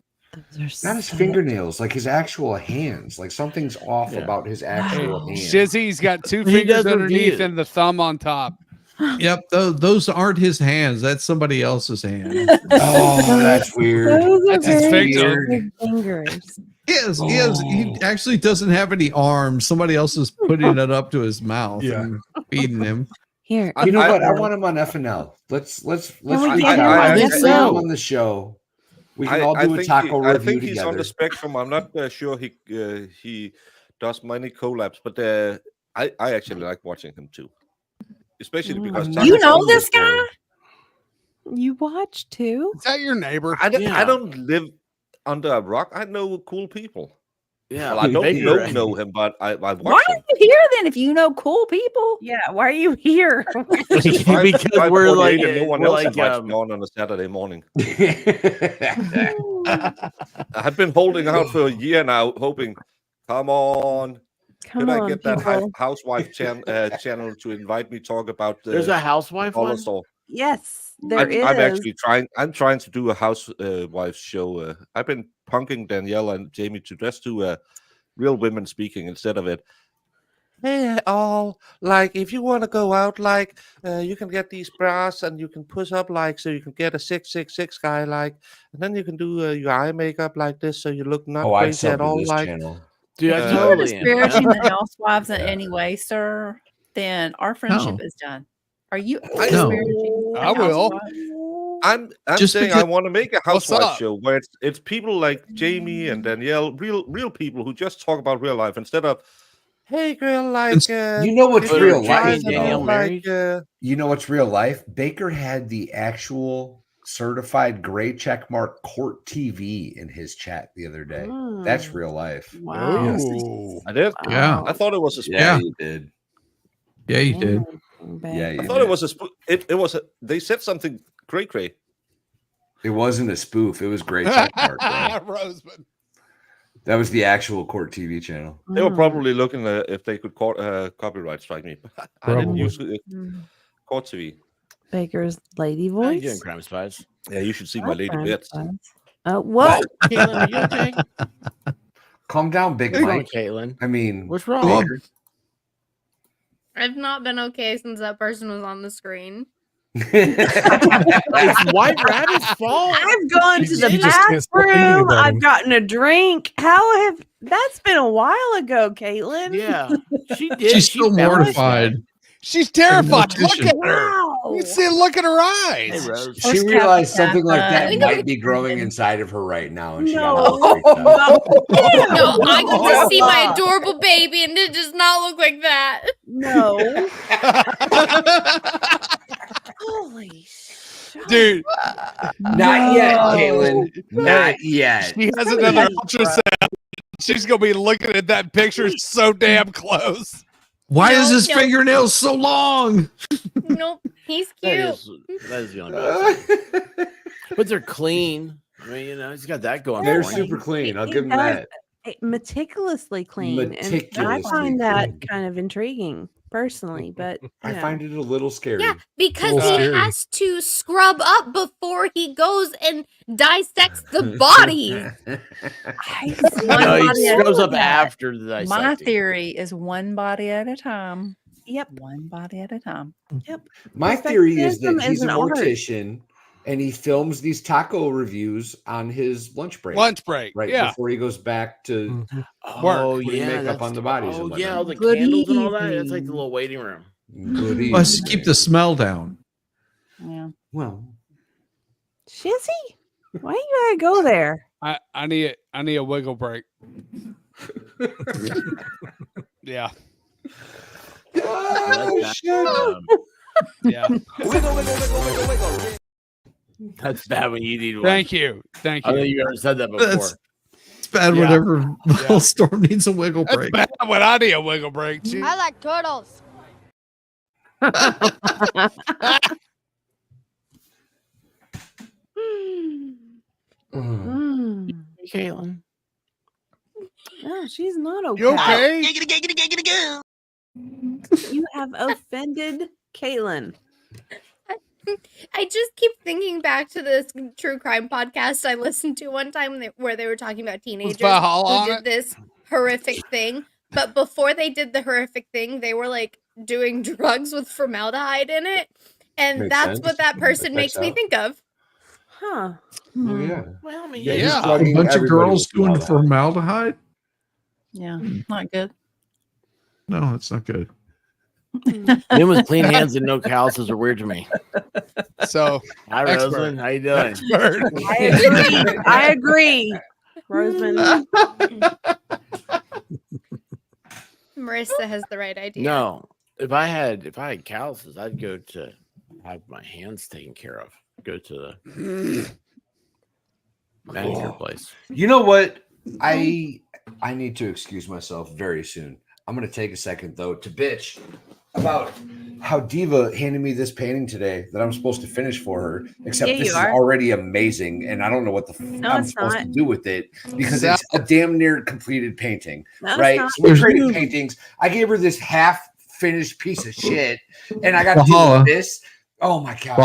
Those are Not his so- fingernails, like his actual hands. Like something's off Yeah. about his actual hands. Shizzy's got 2 He fingers does underneath reviews. and the thumb on top. Yep, those aren't his hands. That's somebody else's hands. Oh, that's weird. Those are That's his very finger. big fingers. He actually doesn't have any arms. Somebody else is putting it up to his mouth Yeah. and feeding him. Here, You know I- what? I want him on FNL. Let's we reach get out. him on Let's this bring him show? on the show. We can all do a taco I review think he's on together. the spectrum. I'm not sure he does many collabs, but I actually like watching him too, especially because I've Taco You never know seen this before. guy? You watch too? Is that your neighbor? I Yeah. don't live under a rock. I know cool people. Yeah, Well, I don't Baker. know him, but I watch Why are him. you here then if you know cool people? Yeah. Why are you here? because Five we're 48 like and no one we're else like invites me on a Saturday morning. I I've been holding out for a year now, hoping, come on, Come could I on, get that people. housewife channel to invite me talk about the there's a housewife one. Holocaust? Yes, there is. I'm actually trying. I'm trying to do a housewife show. I've been punking Danielle and Jamie to just do real women speaking instead of it. Hey, all like if you want to go out, like you can get these bras and you can push up like so you can get a 666 guy like, and then you can do your eye makeup like this so you look not Oh, I'd crazy sub at to all. this Like, channel. Dude, I Uh, If you're totally am. disparaging the housewives in any way, sir, then our friendship No. is done. Are you I- disparaging the I will. housewives? I'm Just saying I because- want to make a What's housewife up? show where it's people like Jamie and Danielle, real people who just talk about real life instead of, hey girl, like You know what's if real you're trying life, to Danielle though? married? You know what's real life? Baker had the actual certified gray check mark court TV in his chat the other day. That's real life. Wow. Ooh. I did. Yeah. I thought it was a spoof. Yeah. you did. Yeah, you did. Yeah, I you thought did. it was a spoof. It was a. They said something cray. It wasn't a spoof. It was gray check mark, bro. Roseman. That was the actual court TV channel. They were probably looking if they could copyright strike me. I didn't use court TV. Baker's lady How you voice. doing, Crime Spies? Yeah, you should see my lady Crime bits. Spies. Whoa. Caitlin, are you okay? Calm down, Big What's wrong, Mike. Caitlin? I mean, What's wrong? Baker. I've not been okay since that person was on the screen. It's White Rabbit's fault. I've gone to She the just can't stop thinking bathroom. about I've him. gotten a drink. That's been a while ago, Caitlin. Yeah, she did. She's She so balanced mortified. She's terrified. Look mortician. at her. Wow. You see, look at her that. Hey, eyes. Rose. She realized something like that I might be growing inside of her right now, and she got No. all freaked out. No, I got to see my adorable baby, and it does not look like that. No. Holy shit. Dude, Not yet, No. Caitlin. Not yet. she has another ultrasound. She's going to be looking at that picture so damn close. Why is No, his no. fingernails so long? Nope, he's That cute. is the only bad. But they're clean. I mean, you know, he's got that going They're for him. super clean. I'll He give him does that. meticulously clean. And I Meticulously find that clean. kind of intriguing personally, but I you find it a little scary. Yeah, because Little he scary. has to scrub up before he goes and dissects the body. I see No, one he body at scrubs a up time. after the My dissecting. theory is one body at a time. Yep. One body at a time. Yep. My theory is that Perfectionism he's is a an art. mortician and he films these taco reviews on his lunch break. Lunch break. Right Yeah. before he goes back to Oh, putting yeah. makeup that's- on the bodies. Oh, and yeah. All whatnot. the Good candles and all that. That's like the evening. little waiting room. Good Let's evening. keep the smell down. Yeah. Well, Shizzy, why you gotta go there? I need a wiggle break. Yeah. oh, shit. Yeah. Wiggle, wiggle, wiggle, wiggle, wiggle. That's bad when you need one. Thank you. Thank I think you. you ever said that before. It's bad Yeah. whenever the storm needs a wiggle That's break. bad when I need a wiggle break. Gee. I like turtles. Mm. Caitlin. No, she's not okay. You okay? You have offended Caitlin. I just keep thinking back to this true crime podcast I listened to one time where they were talking about teenagers Valhalla on who it? did this horrific thing. But before they did the horrific thing, they were like doing drugs with formaldehyde in it. And Makes that's sense. what that person Checks makes me out. think of. Huh. Oh, yeah. Well, I mean, Yeah, yeah. he's Yeah. A flooding bunch of everybody girls with doing formaldehyde. formaldehyde? Yeah. Not good. No, it's not good. Men with clean hands and no calluses are weird to me. So, Hi, Expert. Rosalind. How you doing? expert. I agree. Roseman. Marissa has the right idea. No, if I had calluses, I'd go to have my hands taken care of. Go to the manicure place. You know what? I need to excuse myself very soon. I'm going to take a second, though, to bitch about how Diva handed me this painting today that I'm supposed to finish for her, except Yeah, this you is are. already amazing, and I don't know what the I'm it's supposed not. to do with it because it's a damn near completed painting, No, it's right? not. So we traded paintings. I gave her this half-finished piece of shit, and I got to deal Valhalla. with this. Oh, my God.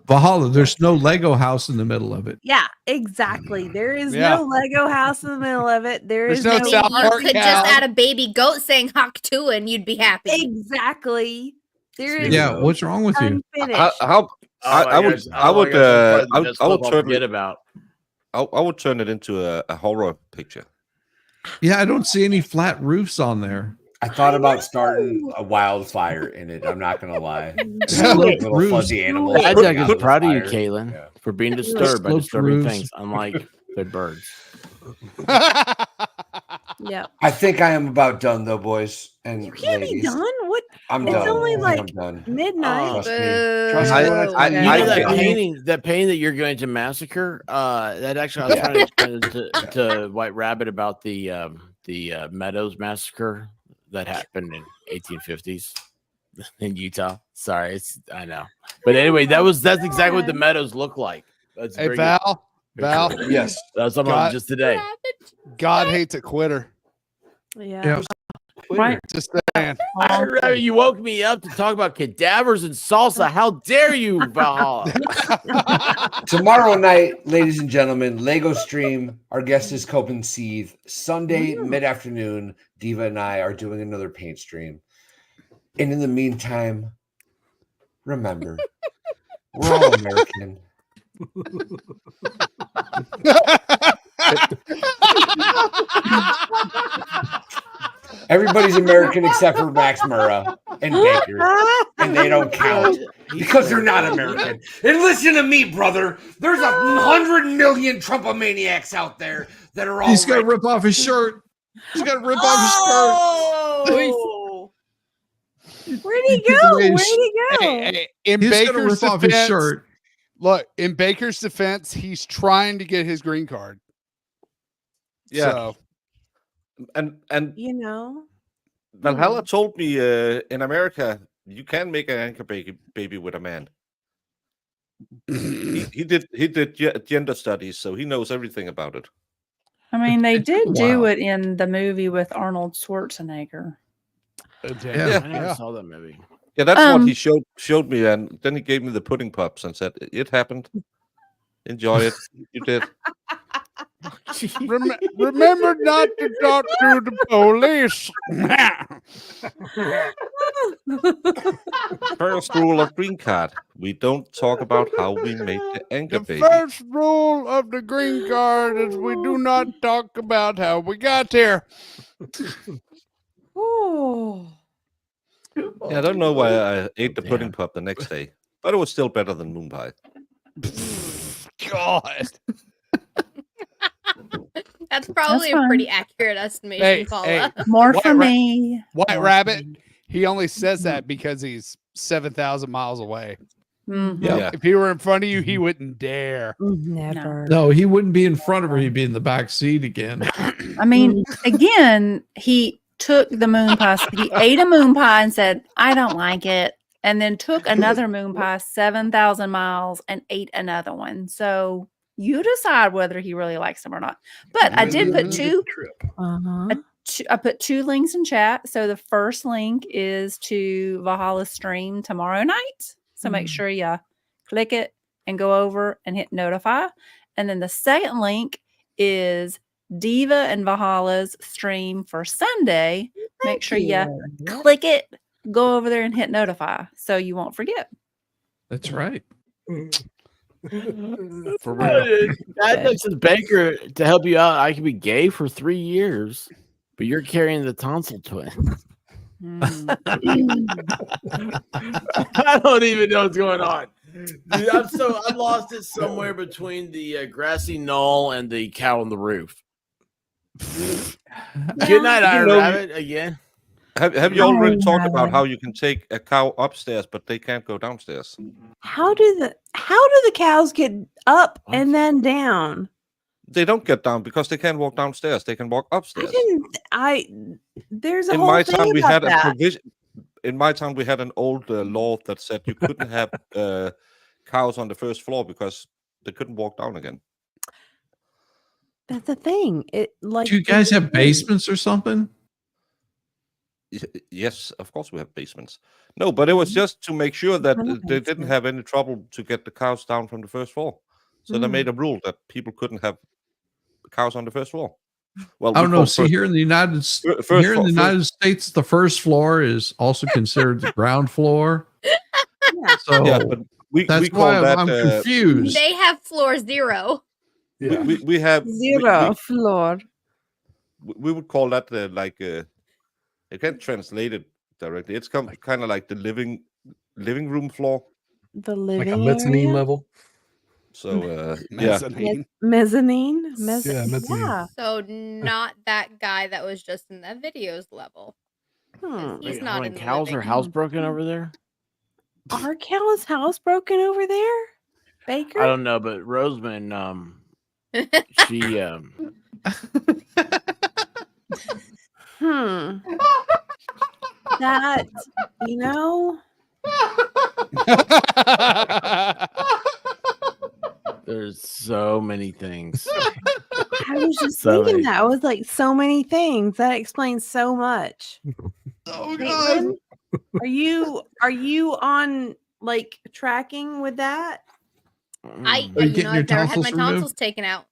Valhalla. There's no Lego house in the middle of it. Yeah, exactly. There is Yeah. no Lego house in the middle of it. There's Is no no South You Park could cow. just add a baby goat saying Hawk 2 and you'd be happy. Exactly. There is Yeah, what's wrong with you? unfinished. How I would turn forget about. I would turn it into a horror picture. Yeah, I don't see any flat roofs on there. I thought about starting a wildfire in it. I'm not gonna lie. Sloped Little roofs. fuzzy animals. I putting was out proud of you, fire. Caitlin, Yeah. for being disturbed by Sloped disturbing roofs. things, unlike the birds. Yeah. I think I am about done though, boys and You can't be ladies. done. What? I'm It's done. only I think like I'm done. midnight. Trust me. Boo. Trust me when I tell you. You know that can't- painting that you're going to massacre. That actually, I was trying to explain it to White Rabbit about the Meadows massacre that happened in 1850s in Utah. Sorry, I know, but anyway, that's exactly what the Meadows look like. That's Hey, very Val. good. Val. Yes. That's something God- just today. God hates a quitter. Yeah. Right. Just saying. White Rabbit, you woke me up to talk about cadavers and salsa. How dare you, Valhalla? Tomorrow night, ladies and gentlemen, Lego stream. Our guest is Copen Seethe. Sunday mid-afternoon, Diva and I are doing another paint stream. And in the meantime, remember, We're all American. Everybody's American except for Max Murrah and Baker, and they don't count because they're not American. And listen to me, brother. There's 100 million Trumpomaniacs out there that are all. He's got to rip off his shirt. He's got to rip off his shirt. Where'd he go? Where'd he go? Hey, in He's gonna Baker's rip off his defense, shirt. look, in Baker's defense, he's trying to get his green card. Yeah. So, and You know, Valhalla told me in America you can make an anchor baby with a man. he did gender studies, so he knows everything about it. I mean, they did do Wow. it in the movie with Arnold Schwarzenegger. Yeah. I never saw that movie. Yeah, that's what he showed me, and then he gave me the pudding pops and said, "It happened. Enjoy it. You did." remember not to talk to the police. First rule of green card: we don't talk about how we made the anchor The baby. first rule of the green card is we do not talk about how we got here. oh, Yeah, I don't know why I ate the pudding pop the next day, but it was still better than moon pie. God. That's probably a fine. pretty accurate estimation, Hey, Paula. More White for Ra- me. White More for Rabbit, me. he only says that because he's 7,000 miles away. Mhm. Yeah. If he were in front of you, he wouldn't dare. never. No, he wouldn't be in front of her. He'd be in the back seat again. I mean, again, he took the moon pie. He ate a moon pie and said, "I don't like it," and then took another moon pie 7,000 miles and ate another one. So you decide whether he really likes them or not. But I did put two. Uh-huh. I put two links in chat. So the first link is to Valhalla's stream tomorrow night. So make sure you click it and go over and hit notify. And then the second link is Diva and Valhalla's stream for Sunday. Make sure you click it, go over there and hit notify so you won't forget. That's right. For real. That looks as Baker to help you out. I could be gay for 3 years, but you're carrying the tonsil twin. I don't even know what's going on. Dude, I'm lost it somewhere between the grassy knoll and the cow on the roof. Good night, Iron Rabbit. Again. Have you already talked about how you can take a cow upstairs, but they can't go downstairs? How do the cows get up and then down? They don't get down because they can't walk downstairs. They can walk upstairs. There's a In whole my thing town, we about had a that. provision. In my town, we had an old law that said you couldn't have cows on the first floor because they couldn't walk down again. That's a thing. It like Do you guys have basements or something? Yes, of course we have basements. No, but it was just to make sure that they didn't have any trouble to get the cows down from the first floor. So they made a rule that people couldn't have cows on the first floor. Well, I don't we know. call See, first- here in the United States, the first floor is also considered the ground floor. So yeah, but that's we call why that I'm confused. They have floor 0. we have zero floor. We would call that I can't translate it directly. It's kind of like the living room floor. The Like living a mezzanine area? level. So Mezzanine. Mezzanine? Yeah, mezzanine. Yeah. So not that guy that was just in that video's level. He's not How in many the cows are living. housebroken over there? Are cows housebroken over there? Baker? I don't know, but Roseman, she That, you know, there's so many things. I was just So thinking many. that. I was like, so many things. That explains so much. Oh Caitlin, are you on like tracking with that? I Are you getting your I've never had my tonsils removed? tonsils taken out.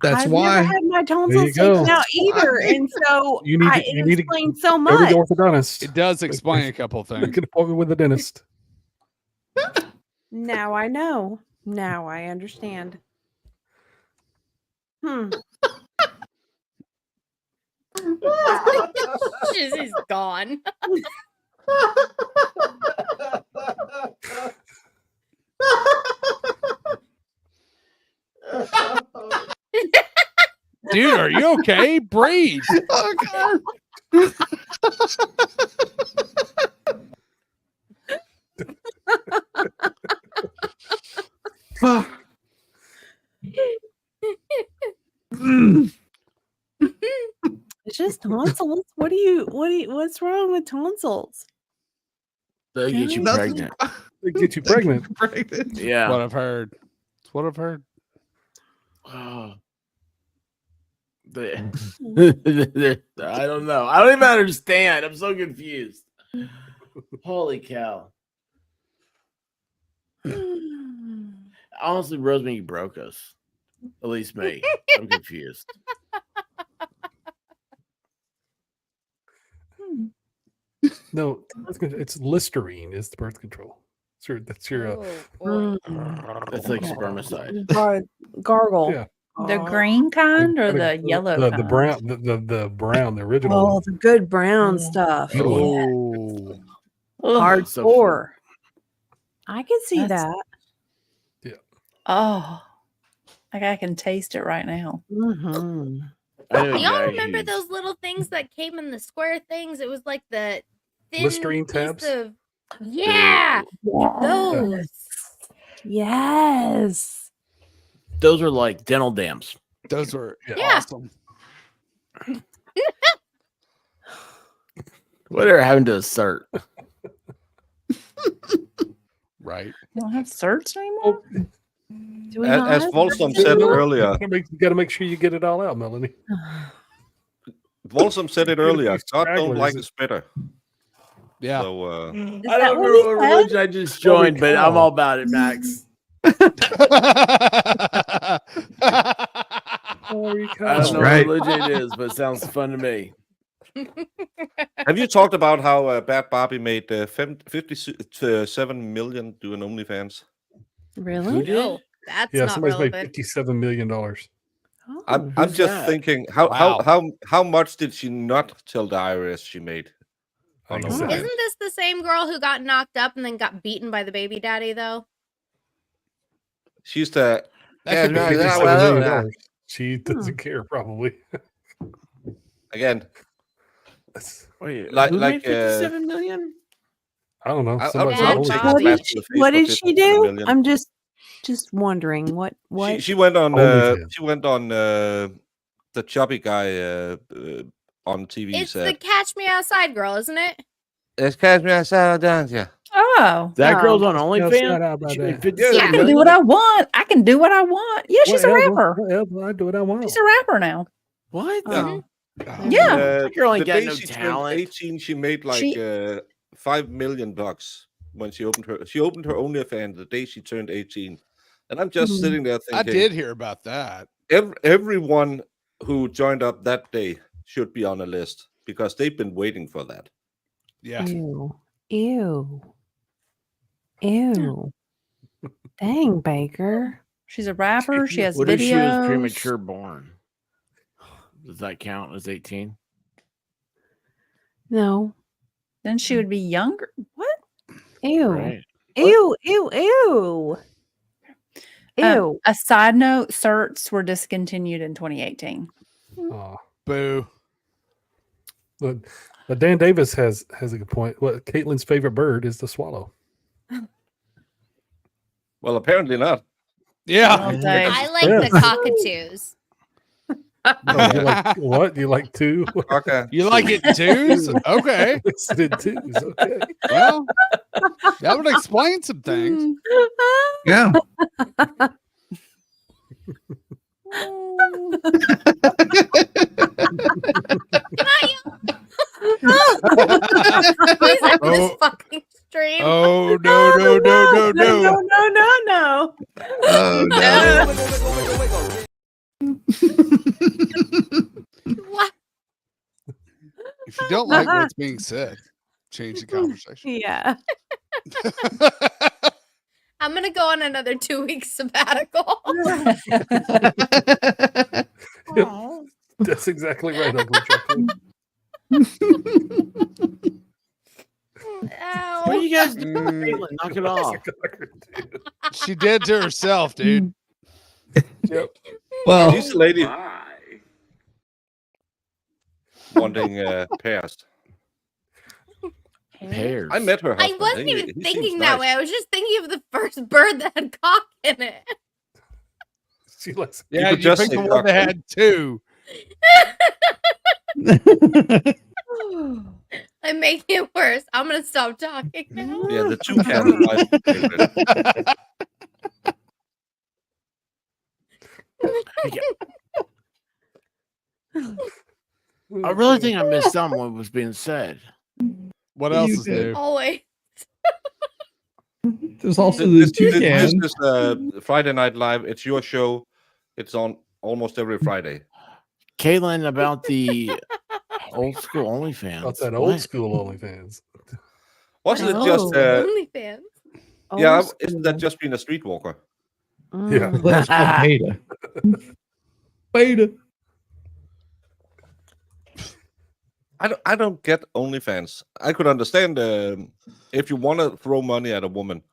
That's I've why. never had my There tonsils you go. taken out either, and so You need to- it you need to explains so Go to much. the orthodontist. It does explain a couple of things. Make an appointment with the dentist. Now I know. Now I understand. He's gone. Dude, are you okay? Breathe. Oh God. It's just tonsils. What's wrong with tonsils? They get you Nothing. pregnant. They get you pregnant. Pregnant. Yeah. What I've heard. It's what I've heard. Oh. I don't know. I don't even understand. I'm so confused. Holy cow. Honestly, Rosemary, you broke us. At least me. I'm confused. No, it's Listerine is the birth control. That's your That's like spermicide. Gargle. Yeah. The green kind or the yellow the kind? brown, the brown, the original. Oh, the good brown stuff. Oh. Hardcore. I can see that. Yeah. Oh, like I can taste it right now. Mm-hmm. Y'all remember those little things that came in the square things? It was like the thin Listerine piece tabs? of yeah, those. Yes. Those are like dental dams. Those were Yeah. awesome. Whatever happened to assert? Right. You don't have certs anymore? Do we As not? Volsum said earlier, You got to make sure you get it all out, Melanie. Volsum said it earlier. God don't stragglers. like a spitter. Yeah. So Is I that don't what know he what said? religion I just joined, but I'm all about it, Max. Holy cow. I don't know right. what religion it is, but it sounds fun to me. have you talked about how Bad Barbie made 57 million doing OnlyFans? Really? No, that's Yeah, not somebody's made relevant. $57 million. I'm Who's just that? thinking how much did she not tell the IRS she made? on Exactly. OnlyFans? Isn't this the same girl who got knocked up and then got beaten by the baby daddy though? She's the That could be $57 well, million. She doesn't care, probably. again. Wait, Like- who like, made 57 million? I don't know. I'll Somebody's Bad only- take Bobby. the slap to the face What for did she 57 do? million. I'm just wondering what She went on OnlyFans. the chubby guy on TV It's the said Catch Me Outside girl, isn't it? it's catch me outside down, yeah. Oh, That Oh. girl's on Shout OnlyFans? out about She that. made 57 Yeah. I can do million? what I want. I can do what I want. Yeah, she's a rapper. Whatever, I do what I want. She's a rapper now. What? Oh. Yeah. That girl ain't the got day no she turned talent. 18, she made like She- $5 million when she opened her OnlyFans the day she turned 18. And I'm just sitting there thinking I did hear about that. everyone who joined up that day should be on a list because they've been waiting for that. Yeah. Ew. Ew. Ew. Dang, Baker. She's a rapper. She has What videos. if she was premature born? Does that count as 18? No. Then she would be younger. What? Ew. Right. Ew. Ew. Ew. Ew. A side note: certs were discontinued in 2018. Aw. Boo. But Dan Davis has a good point. What Caitlin's favorite bird is the swallow. Well, apparently not. Yeah. All day. I like the cockatoos. Oh, you like what? You like two? Okay. You like it twos? Okay. Listed twos. Okay. Well, that would explain some things. Yeah. Please end this Oh. fucking stream. Oh no, no, no, no, no. No, no, no. Oh no. What? If you don't like what's being said, change the conversation. Yeah. I'm gonna go on another 2-week sabbatical. That's exactly right, Ugly Truckling. What are you guys doing? Caitlin? Knock it off. She did to herself, dude. Yep. Well, This lady wanting pears. Pears. I met her I husband. wasn't He even seems thinking that nice. way. I was just thinking of the first bird that had cock in it. She likes. Yeah, could you just picked say the one that cock. had 2. I'm making it worse. I'm gonna stop talking now. Yeah, the toucan is my favorite. I really think I missed something what was being said. What You else is did. new? Always. There's also the This toucan. is Friday Night Live. It's your show. It's on almost every Friday. Caitlin, about the old school OnlyFans. That's that What? old school OnlyFans. Wasn't it just? OnlyFans. Yeah, Old isn't that just being a streetwalker? Yeah. Mm. Well, that's called beta. Beta. I don't get OnlyFans. I could understand if you want to throw money at a woman,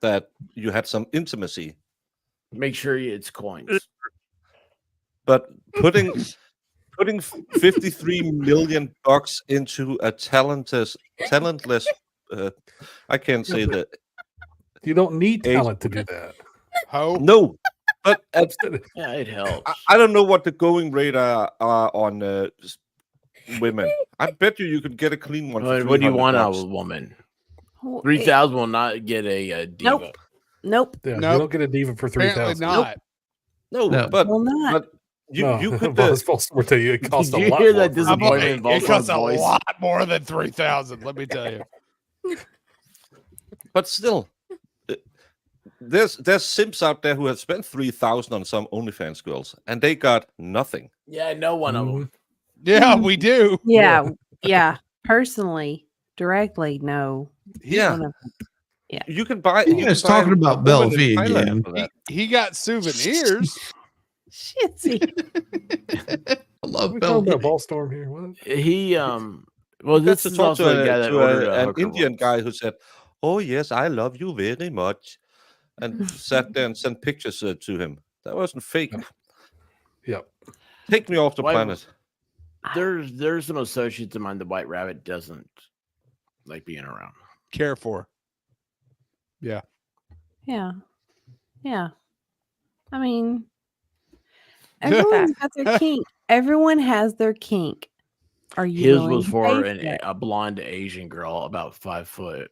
that you had some intimacy. Make sure it's coins. But putting 53 million bucks into a talentless I can't say that. You don't need talent to do that. How? No, but Yeah, it helps. I don't know what the going rate are on women. I bet you could get a clean one. For What do you want out $300. of a woman? Well, 3,000 will not get a diva. Nope. Nope. Yeah, Nope. you don't get a diva for Apparently 3,000. not. No, No. but Will not. but you No, you could well, it's false to tell you it costs a Did you lot hear more that for disappointment diva. in Volkswagen It costs a voice? lot more than 3,000. Let me tell you. But still, there's simps out there who have spent 3,000 on some OnlyFans girls, and they got nothing. Yeah, I know one of them. Yeah, we do. Yeah. Yeah. Personally, directly, no. Yeah, One of them. you can buy. You guys can buy talking about a Belle woman in V Thailand again. for that. He got souvenirs. Shitsy. I love We Belle talking V. about Ballstorm here. What? He well, You got this to is talk also a guy that ordered an hooker Indian once. guy who said, "Oh yes, I love you very much," and sat there and sent pictures to him. That wasn't fake. Yep. Take me off the Why- planet. There's some associates of mine. The White Rabbit doesn't like being around. Care for. Yeah. Yeah. Yeah. I mean, everyone's got their kink. Everyone has their kink. Are you His willing was to for pay it? a blonde Asian girl about 5'1".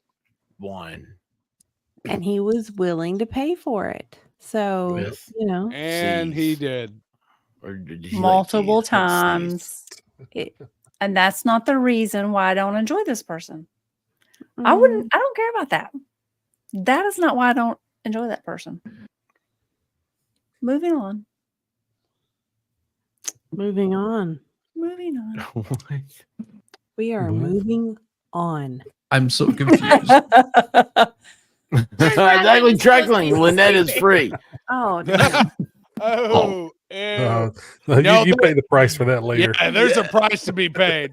And he was willing to pay for it. So, With you know, And he did. Or did he like Multiple teeth? times. And that's not the reason why I don't enjoy this person. I don't care about that. That is not why I don't enjoy that person. Moving on. moving on. Moving on. We are moving on. I'm so confused. Exactly, Truckling. Lynette is free. Oh, no. Oh, You pay the price for that later. yeah, there's a price to be paid.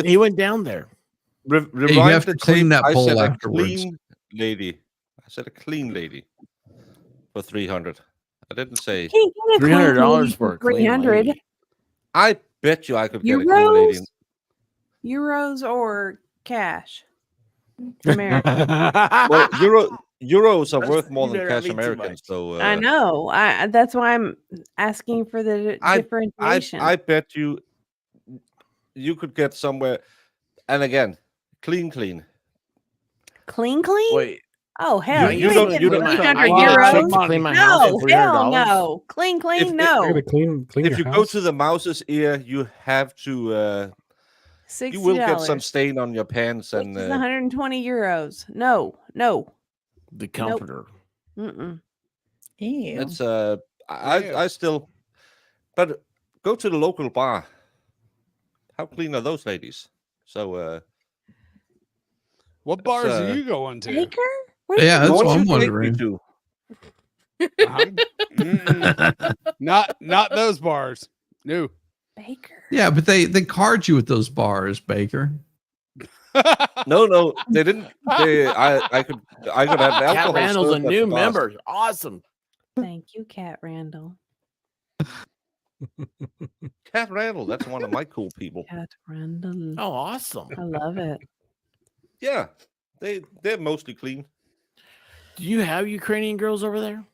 He went down there. you have to clean that I bowl said a afterwards. clean lady. I said a clean lady for 300. I didn't say Can't get a clean $300 lady for a clean 300 lady. I bet you I could get a clean lady. euros or cash. American. Well, euros are worth more you than better cash not eat too Americans. much. So I know. That's why I'm asking for the differentiation. I bet you could get somewhere. And again, clean. Clean? Wait, Oh hell! You You, don't- ain't you getting don't- 300 I want euros. to clean my house No, for hell $300. no. Clean, If- no. You're gonna clean if your you go house? to the mouse's ear, you have to. $60. You will get some stain on your pants, Which and is 120 euros. No. The comforter. Mm-mm. Ew. it's I still, but go to the local bar. How clean are those ladies? So What bars uh, are you going to? Baker? Yeah, that's Won't what I'm you take me wondering. to? Not those bars. No. Baker. Yeah, but they card you with those bars, Baker. No, they didn't. I could have Cat alcohol. Randall's a served at new the bars. member. Awesome. Thank you, Cat Randall. Cat Randall, that's one of my cool people. Cat Randall. Oh, awesome. I love it. Yeah, they're mostly clean. Do you have Ukrainian girls over there?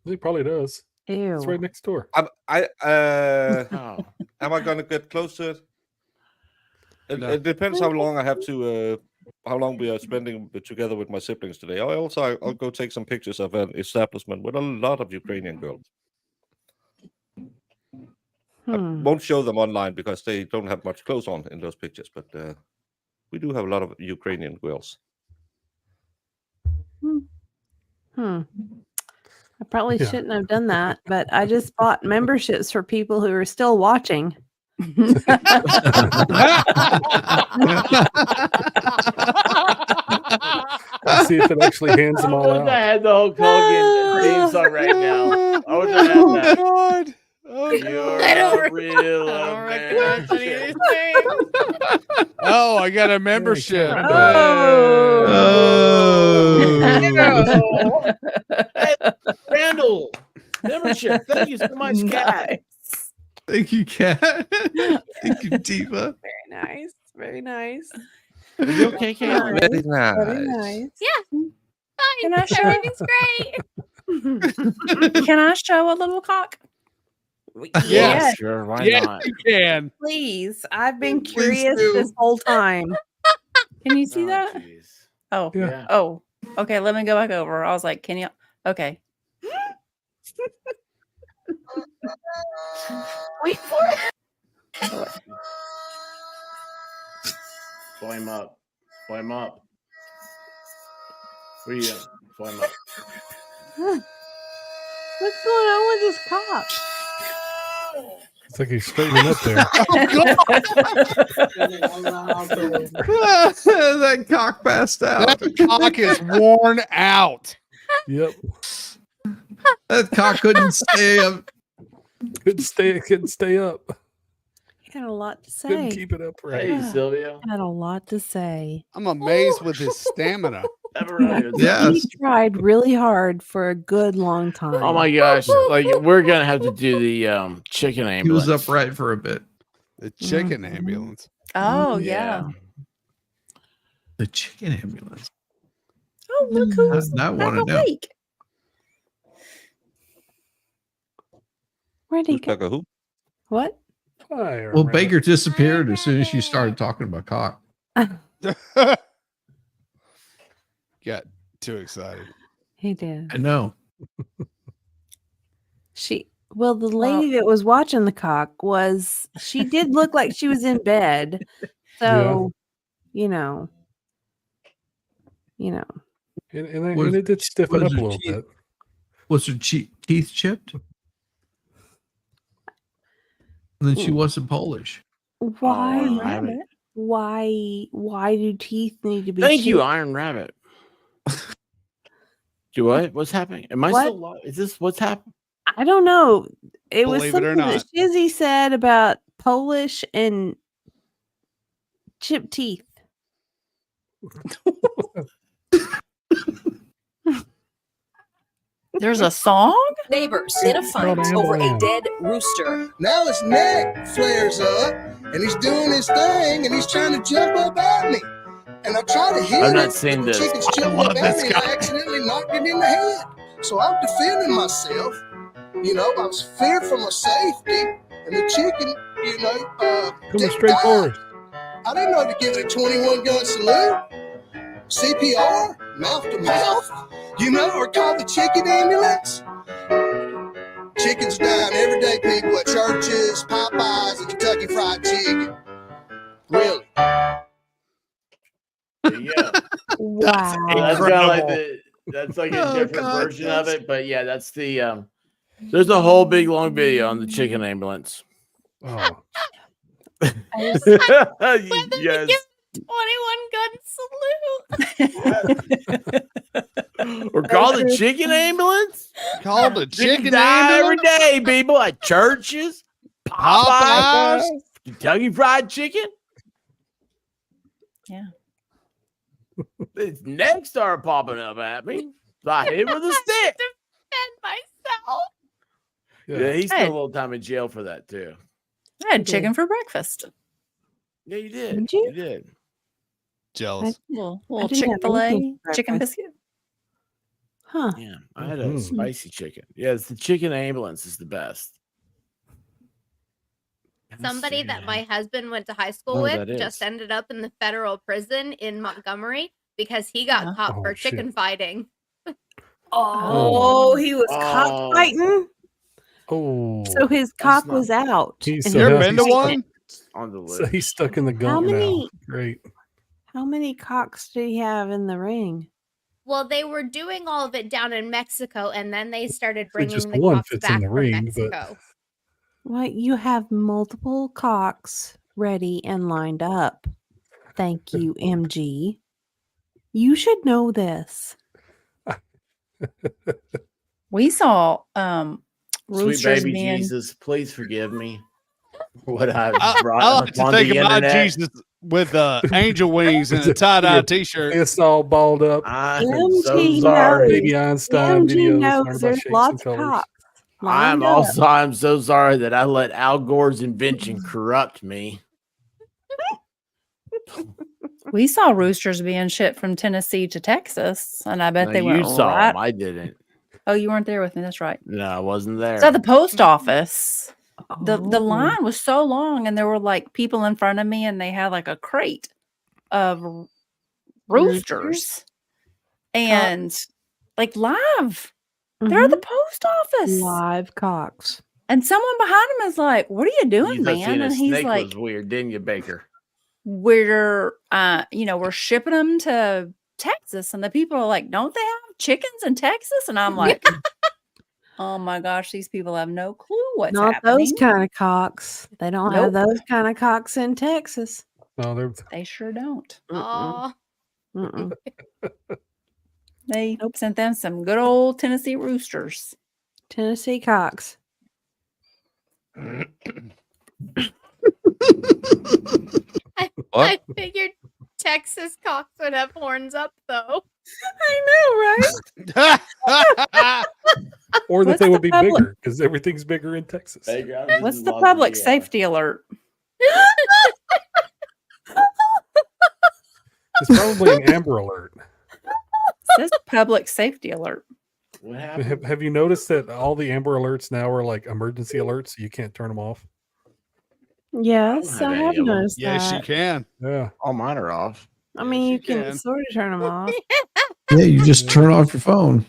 He probably does. Ew. It's right next door. Am I Oh. going to get close to it? No. It depends how long I have to. How long we are spending together with my siblings today. I'll go take some pictures of an establishment with a lot of Ukrainian girls. I won't show them online because they don't have much clothes on in those pictures, but we do have a lot of Ukrainian girls. I probably shouldn't have done that, but I just bought memberships for people who are still watching. Let's see if it actually hands them all I out. had the whole Kogan theme song right now. I wish I had that. God. You're I don't a real recognize any of these things. Oh, I got a membership. Hey, Randall, membership. Thank you so much, Cat. Thank you, Cat. Thank you, Diva. Very nice. Very nice. Are you okay, Cat? Very nice. Very nice. Yeah. Fine. Can I show- Everything's great. Can I show a little cock? Yes. Sure, why Yes, not? you can. Please. I've been Please curious do. this whole time. Can you see that? Jeez. Oh. Yeah. Oh. Okay, let me go back over. I was like, can you? Okay. Wait for it. Blow him up. Blow him up. Where you at? Blow him up. What's going on with this cock? It's like he's straightening up there. That cock passed out. That cock is worn out. Yep. That cock couldn't stay up. Couldn't stay up. He had a lot to Couldn't say. keep it upright. Hey, Sylvia. Had a lot to say. I'm amazed with his stamina. Yes. He tried really hard for a good long time. Oh my gosh! Like we're gonna have to do the chicken He ambulance. was upright for a bit. The chicken ambulance. Oh yeah. The chicken ambulance. Oh look who's I want to know. awake. Where'd he Who's go? like a who? What? Fire, Well, rabbit. Baker disappeared as soon as you started talking about cock. Got too excited. He did. I know. Well, the lady that was watching the cock she did look like she was in bed. So, you know. And it did stiffen up a little bit. Was her teeth chipped? And then she wasn't Polish. Why? Iron Rabbit. Why do teeth need to be Thank you, chipped? Iron Rabbit. Do what? What's happening? Am I What? still alive? Is this what's happening? I don't know. It was Believe it or something that not. Shizzy said about Polish and chipped teeth. There's a song? Neighbors in a fight over a dead rooster. Now his neck flares up and he's doing his thing and he's trying to jump up at me. And I try to hit I've him. not seen but this. The chicken's I jumping love up at this me and I guy. accidentally knocked it in the head. So I'm defending myself. You know, I was feared for my safety. And the chicken, Coming straight for us. I didn't know to give it a 21 gun salute. CPR, mouth to mouth, or call the chicken ambulance. Chickens dying every day, people, at churches, Popeyes, and Kentucky Fried Chicken. Really? Yeah. Wow. That's kind of like that's like a different version of it, but yeah, that's the there's a whole big long video on the chicken ambulance. Oh. Yes. 21 gun salute. Or call the chicken ambulance. Call the chicken die every ambulance. day, people, at churches, Popeyes, Kentucky Fried Chicken. Yeah. Its neck started popping up at me. So I hit with a stick. Defend myself. Yeah, he spent a little time in jail for that too. I had chicken for breakfast. Yeah, you did. Did you? You did. Jealous. Little didn't have Chick-fil-A anything for chicken breakfast. biscuit. Huh. Yeah, I had a spicy chicken. Yeah, it's the chicken ambulance is the best. Somebody that my husband went to high school Oh, with that just is. ended up in the federal prison in Montgomery because he got caught for shit. chicken fighting. Oh, he was Oh. cockfighting. Oh, So his cock was out. He's and so he You ever was been to fighting. one? On the so list. he's stuck in the How gunk now. many? Great. How many cocks did he have in the ring? Well, they were doing all of it down in Mexico, and then they started So just bringing the one cocks fits in back the from ring, but- Mexico. Well, you have multiple cocks ready and lined up. Thank you, MG. You should know this. We saw Sweet roosters baby being Jesus, please forgive me for what I've I brought like to upon think the about internet. Jesus with angel wings and a tie-dye t-shirt. It's all balled up. I am so MG sorry. Baby Einstein MG videos. knows learn about there's shapes and lots of colors. cocks. I'm lined up. I'm so sorry that I let Al Gore's invention corrupt me. we saw roosters being shipped from Tennessee to Texas, and I bet Now, they went you saw right. him. I didn't. Oh, you weren't there with me. That's right. No, I wasn't there. It's at the post office. The Oh. line was so long, and there were like people in front of me, and they had like a crate of roosters, and like live. They're at the post office. Live cocks. And someone behind him is like, "What are you doing, You thought man?" seeing a And he's snake like, was weird, didn't you, Baker? "We're, we're shipping them to Texas." And the people are like, "Don't they have chickens in Texas?" And I'm like, "Oh my gosh, these people have no clue what's Not happening." those kind of cocks. They don't have Nope. those kind of cocks in Texas. No, they're They sure don't. Oh, Mm-mm. They sent them some good old Tennessee roosters. Tennessee cocks. I figured Texas cocks would have horns up, though. I know, right? or that What's they the would be public- bigger because everything's bigger in Texas. What's the public safety alert? It's probably an Amber Alert. It says public safety alert. What happened? Have you noticed that all the Amber Alerts now are like emergency alerts, so you can't turn them off? Yes, have I any have of 'em. noticed Yes, that. you can. Yeah. All mine are off. I mean, you can can. sort of turn them off. Yeah, you just turn off your phone.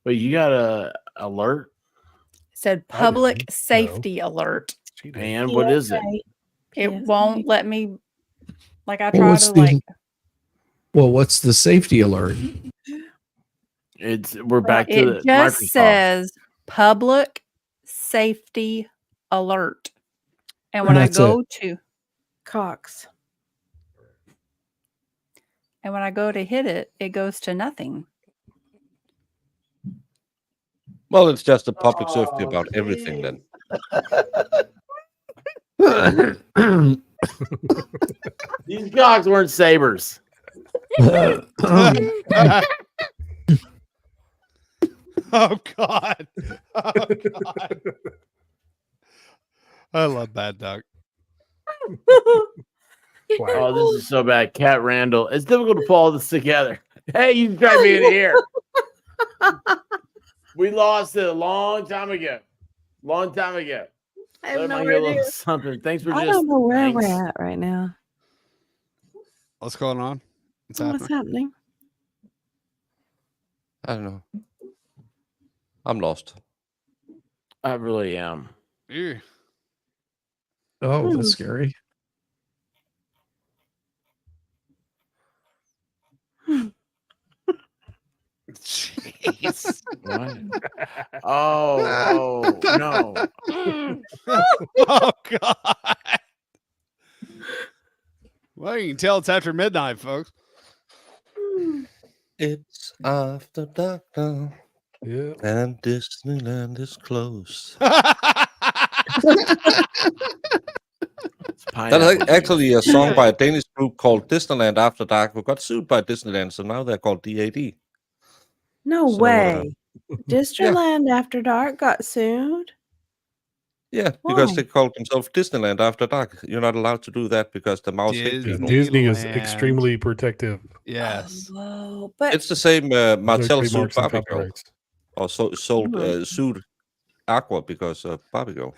But you got a alert, It said I public didn't. No. safety alert. She did. and what is it? It Yes, won't let me. Like I Well, tried what's to the like. what's the safety alert? We're back to the It just Microsoft. says public safety alert, and when And I that's go to Cocks. to hit it, it goes to nothing. Well, it's just a public safety about everything then. These dogs weren't sabers. Oh God. Oh God. I love Bad Dog. Oh, this is so bad. Cat Randall. It's difficult to pull all this together. Hey, you drive me in here. We lost it a long time ago. Long time ago. I have Let no me hear a idea. little something. Thanks for I just. don't know where thanks. we're at right now. What's going on? What's What's happening? I don't know. I'm lost. I really am. Ew. Oh, that's scary. Jeez. What? Oh, no. Oh God. Well, you can tell it's after midnight, folks. It's after dark now. Yeah. And Disneyland is closed. That's actually a song by a Danish group called Disneyland After Dark, who got sued by Disneyland, so now they're called DAD. No So, way. Disneyland After Dark got sued? Yeah, because Why? they called themselves Disneyland After Dark. You're not allowed to do that because the mouse hit people. Disney is extremely protective. Yes. Oh, but It's the same Mattel sued trademarks and Barbie Girl. copyrights. Or sued Aqua because of Barbie Girl.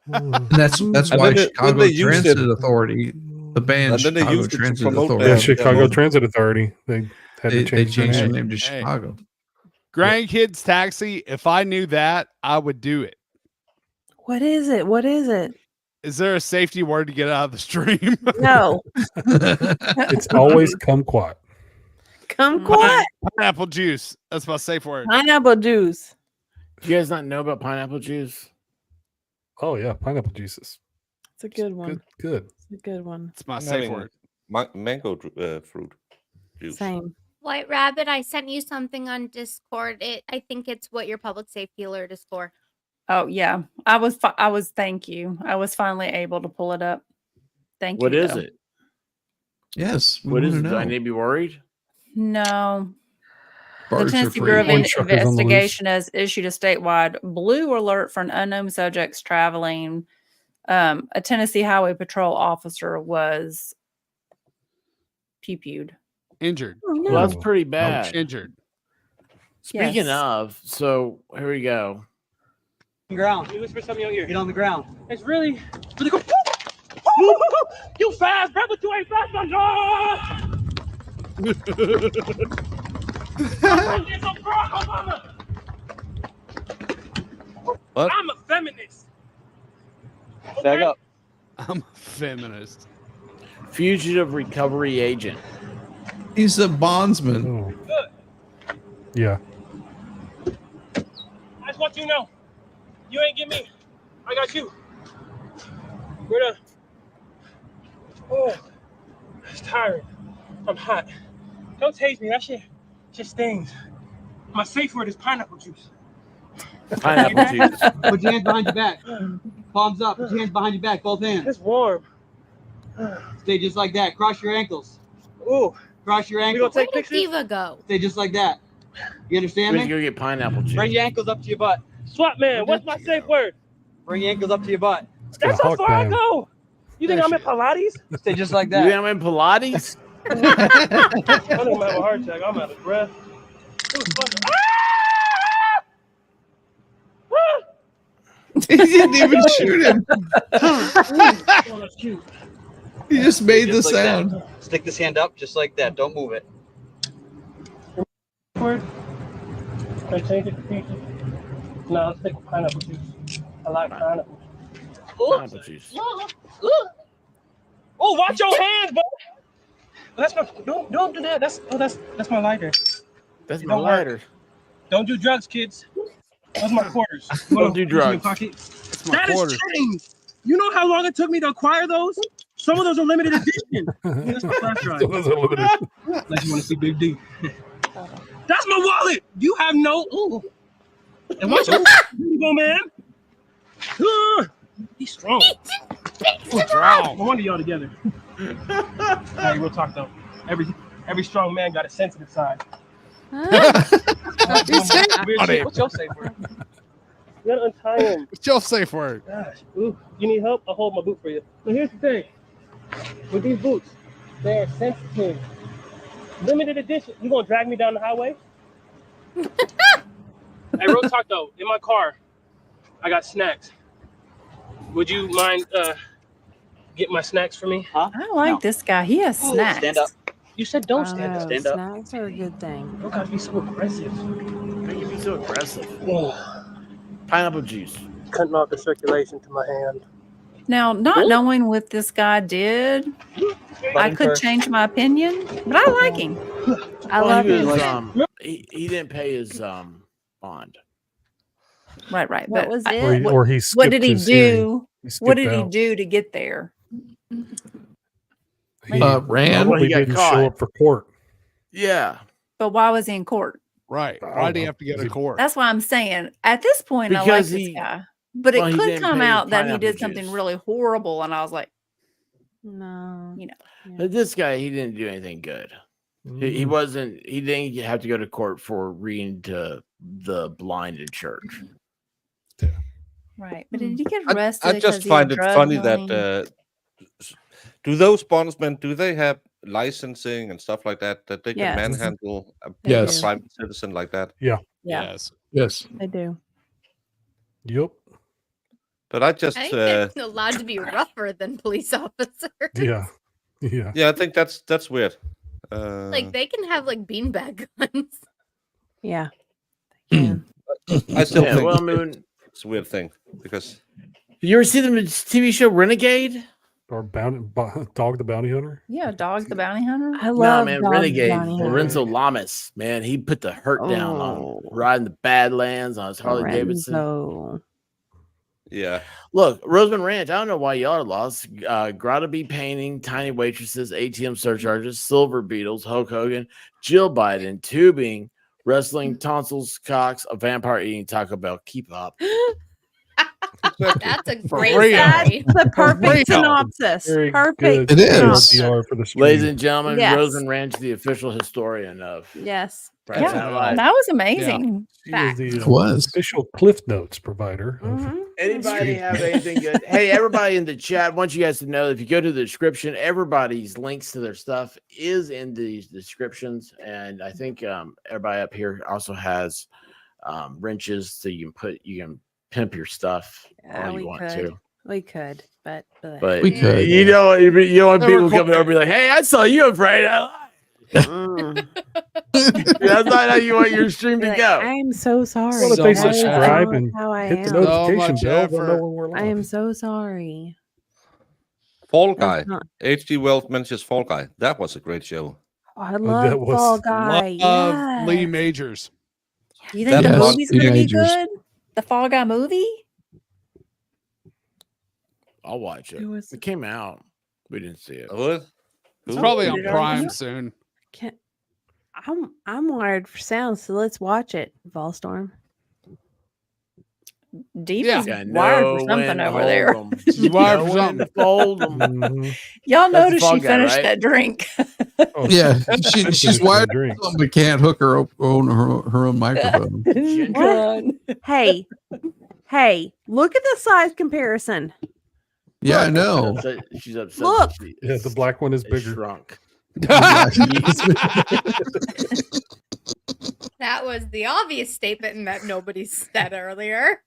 And that's And why then Chicago they used Transit it- Authority, the band and then they Chicago used it to Transit promote Authority. Yeah, their Chicago mode. Transit Authority. They had They to change changed their name. name to Hey. Chicago. Grandkids Taxi. If I knew that, I would do it. what is it? What is it? Is there a safety word to get out of the stream? No. It's always kumquat. Kumquat? Pineapple juice. That's my safe word. Pineapple juice. Do you guys not know about pineapple juice? Oh yeah, pineapple juices. It's a good one. Good. It's a good one. It's my I'm safe having word. mango fruit juice. Same. White Rabbit, I sent you something on Discord. I think it's what your public safety alert is for. Oh yeah, I was. Thank you. I was finally able to pull it up. Thank you. What is though. it? Yes. we What is wanna it? Do I know. need to be worried? No. The Birds are Tennessee free. Bureau of Point truckers on the loose. Investigation has issued a statewide blue alert for an unknown subjects traveling. A Tennessee Highway Patrol officer was pew-pewed. Injured. Well, that's pretty bad. Injured. Speaking Yes. of, so here we go. Ground. Let me whisper something in your ear. Get on the ground. It's really good. You fast, bro, but you ain't fast enough. What? I'm a feminist. Back up. I'm a feminist. Fugitive recovery agent. He's a bondsman. Oh. Good. Yeah. I just want you to know, you ain't get me. I got you. We're the. Oh, it's tiring. I'm hot. Don't taste me. That shit just stings. My safe word is pineapple juice. Pineapple juice. Put your hands behind your back. Palms up. Put your hands behind your back. Both hands. It's warm. Stay just like that. Cross your ankles. Ooh. Cross your We gonna ankles. Where take did pictures? Diva go? Stay just like that. You understand Let's me? go get pineapple juice. Bring your ankles up to your butt. Swap man, what's my safe word? Bring your ankles up to your butt. That's how far I go. You think I'm in Pilates? Stay just like You that. think I'm in Pilates? I think I'm having a heart attack. I'm out of breath. It was fun. He didn't even shoot him. Oh, that's cute. He just made the Just like that. sound. Stick this hand up just like that. Don't move it. Word. Can I change it to peaches? No, I'll stick with pineapple juice. I like pineapple. Pineapple juice. Oh, watch your hands, bro. That's my. Don't do that. That's my lighter. That's It my don't work. lighter. Don't do drugs, kids. Those are my quarters. Don't do drugs. That's my That quarters. is change. You know how long it took me to acquire those? Some of those are limited edition. That's my flash drive. Those are limited. Unless you want to see Big D. That's my wallet. You have no. Ooh. And watch your go, man. He's strong. No wonder y'all together. Hey, real talk though. Every strong man got a sensitive side. What's your safe word? You gotta untie him. What's your safe word? Gosh, ooh, you need help? I'll hold my boot for you. So here's the thing. With these boots, they are sensitive. Limited edition. You gonna drag me down the highway? Hey, real talk though. In my car, I got snacks. Would you mind get my snacks for me? Huh? I like this guy. He has snacks. Stand up. You said don't stand up. Stand up. Snacks are a good thing. Don't gotta be so aggressive. How you be so aggressive? Oh, Pineapple juice. cutting off the circulation to my hand. Now, not knowing what this guy did, I could change my opinion, but I like him. I love he him. was, he didn't pay his bond. Right. What But was I- it? Or he what did skipped he his hearing. do? He What skipped did he out. do to get there? Rand? Probably He got didn't caught. show up for court. Yeah. But why was he in court? Right. I Why don't do you know. have to go Is to he- court? That's why I'm saying at this point I like Because this he- guy. But well, it he could didn't come pay out that he pineapple did something juice. really horrible, and I was like, No. you know. But this guy, he didn't do anything good. He wasn't. He didn't have to go to court for reading to the blind in church. Right. But did he get I arrested? just 'cause he find had it drug funny money? that do those bondsmen, do they have licensing and stuff like that they can Yes. manhandle a Yes. private citizen like that? Yeah. Yeah. Yes. Yes. I do. Yep. But I just I think they're allowed to be rougher than police officers. Yeah. Yeah. yeah, I think that's weird. Like they can have like beanbag guns. Yeah. I still Yeah, think well, I mean, it's a weird thing because you ever see the TV show Renegade? Or Dog the Bounty Hunter. Yeah, Dog the Bounty Hunter. I No, love man, Dog the Renegade. Bounty Hunter. Lorenzo Lamas, man, he put the hurt down on Oh. riding the Badlands on his Harley Davidson. Lorenzo. yeah. Look, Roseman Ranch. I don't know why y'all are lost. Grotto Bee painting, tiny waitresses, ATM surcharges, silver beetles, Hulk Hogan, Jill Biden, tubing, wrestling, tonsils, cocks, a vampire eating Taco Bell. Keep up. That's a great real. summary. The perfect real. synopsis. Very Perfect. good It is. PR for the stream. Ladies and gentlemen, Yes. Roseman Ranch, the official historian of Yes. Friday Yeah, Night Live. that was amazing. She Fact. is the It was. official Cliff Notes provider. of- Mhm. Anybody Stream. have anything good? Hey, everybody in the chat, I want you guys to know if you go to the description, everybody's links to their stuff is in the descriptions. And I think everybody up here also has wrenches so you can pimp your stuff all we you want could. to. We could, but But We could. you know want They're people coming recording. over and be like, hey, I saw you on Friday Night Live. Mm. That's not how you want your stream Be to like, go. I am so sorry. Well, if So they much subscribe That's and how I hit the am. notification much bell, they'll know effort. when we're live. I am so sorry. Fall That's Guy. not- H.G. Wells mentions Fall Guy. That was a great show. Oh, I that love was- Fall Guy. Love Lee Yes. Majors. Do you think That the was movie's going to be teenagers. good? The Fall Guy movie? I'll watch it. It was- It came out. We didn't see it. What? It's Who? probably Put on it on Prime the- soon. Can't, I'm wired for sound, so let's watch it. Volstorm. Deep Yeah. is Yeah, wired know for when something to over hold there. 'em. She's wired for Know when something. to fold 'em. Mhm. Y'all That's the noticed Fall she Guy, finished right? that drink. Oh, Yeah, I've been she's finishing wired the drink. for something, but can't hook her her own microphone. God. Hey, hey, look at the size comparison. Yeah, I know. She's upset. Look. that she Yeah, the black one is is bigger. shrunk. That was the obvious statement that nobody said earlier.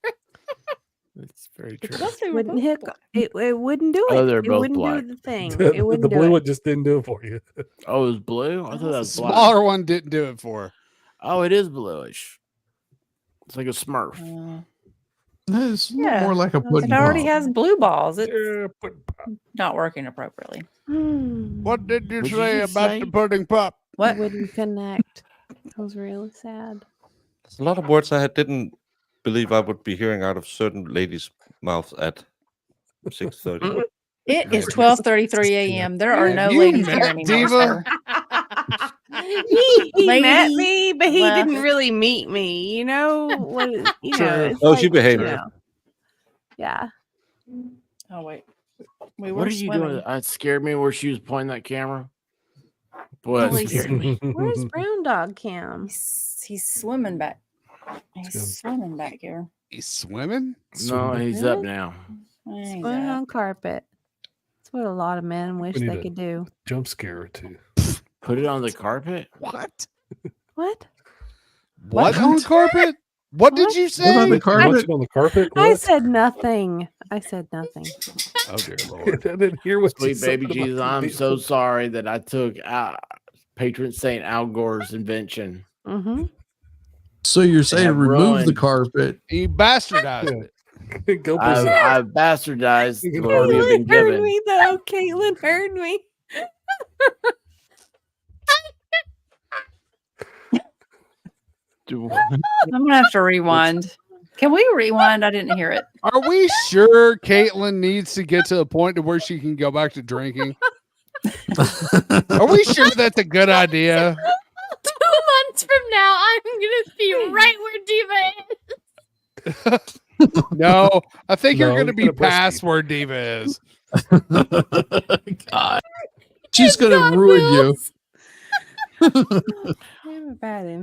It's very true. Wouldn't hit, it wouldn't do it. Oh, they're It both wouldn't black. do the thing. The It wouldn't do blue it. one just didn't do it for you. Oh, it was blue? I thought that The was black. smaller one didn't do it for her. Oh, it is bluish. It's like a Smurf. It's Yeah. more like a pudding It already pop. has blue balls. It's Yeah, but not working appropriately. What did you What'd you say just about say? the pudding pup? What? Wouldn't connect. I was really sad. There's a lot of words I didn't believe I would be hearing out of certain ladies' mouths at 6:30. It is 12:33 a.m. There are no You ladies met here anymore. Diva? sir. He met Lady me, but he left. didn't really meet me. You know what? You know. Sure. it's Oh, she like, behaved. you know. Yeah. Oh wait, we were What are you swimming. doing? It scared me where she was pointing that camera. Boy, that Holy scared me. Where's Brown Dog Cam? He's swimming back. He's swimming back here. He's swimming? No, he's up now. He's Swimming up. on carpet. That's what a lot of men wish We need they a- could do. jump scare or two. Put it on the carpet? What? What? What on carpet? What did you What on say? the carpet? Watch it on the carpet? I What? said nothing. I said nothing. Oh dear I Lord. didn't hear what you Sweet said baby about Jesus, the I'm Beetle. so sorry that I took patron Saint Al Gore's invention. Mm-hmm. So you're saying have remove the ruined- carpet? You bastardized it. Go berserk. I've bastardized You can what we have been Caitlin heard given. me though. Caitlin heard me. Do- I'm gonna have to rewind. Can we rewind? I didn't hear it. Are we sure Caitlin needs to get to the point to where she can go back to drinking? Are we sure that's a good idea? 2 months from now, I'm gonna be right where Diva is. No, I think you're No, going to you're be gonna past where Diva is. God. She's going to ruin you.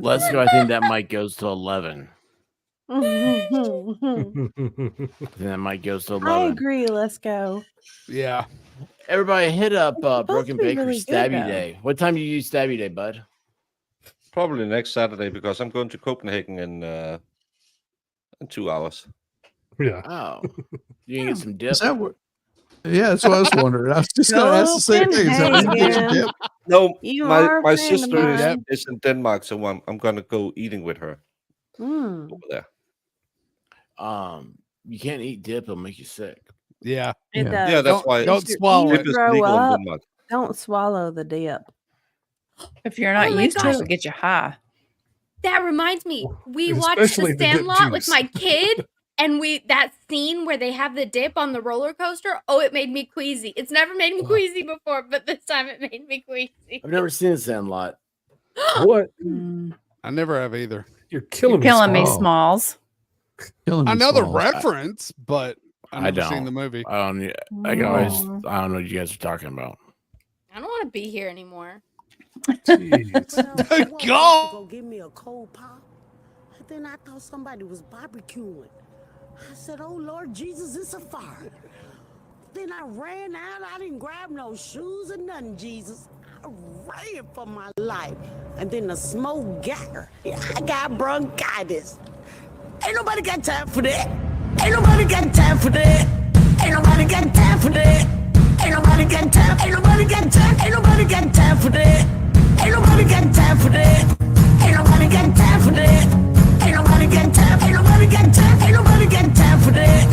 Let's go. I think that mic goes to 11. I think that mic goes to 11. I agree. Let's go. Yeah. Everybody hit up supposed Broken to be Baker really good, Stabby though. Day. What time do you use Stabby Day, bud? Probably next Saturday because I'm going to Copenhagen in 2 hours. Yeah. Oh, you can get some dip. Is that what? Yeah, that's what I was wondering. I was just going to ask the same thing. Is that where you get your dip? No, You are a my friend of sister mine. is in Denmark, so I'm going to go eating with her Mm. over there. You can't eat dip; it'll make you sick. Yeah. It does. Yeah, that's why Don't swallow You it. dip is grow legal in up, Denmark. don't swallow the dip. If you're not Oh my used to it, gosh. it'll get you high. That reminds me, we watched Especially The the dip Sandlot with juice. my kid, and that scene where they have the dip on the roller coaster. Oh, it made me queasy. It's never made me queasy before, but this time it made me queasy. I've never seen Sandlot. What? I never have either. You're killing me. Killing me, Smalls. Smalls. Killing me, I know the Smalls. reference, but I I've never don't. seen the movie. I don't. I can always. I don't know what you guys are talking about. I don't want to be here anymore. Jeez. Go! Give me a cold pop. And then I thought somebody was barbecuing. I said, "Oh Lord Jesus, it's a fire." Then I ran out. I didn't grab no shoes or nothing, Jesus. I ran for my life. And then the smoke got her. I got bronchitis. Ain't nobody got time for that. Ain't nobody got time for that. Ain't nobody got time for that. Ain't nobody got time. Ain't nobody got time. Ain't nobody got time for that. Ain't nobody got time for that. Ain't nobody got time for that. Ain't nobody got time. Ain't nobody got time. Ain't nobody got time for that.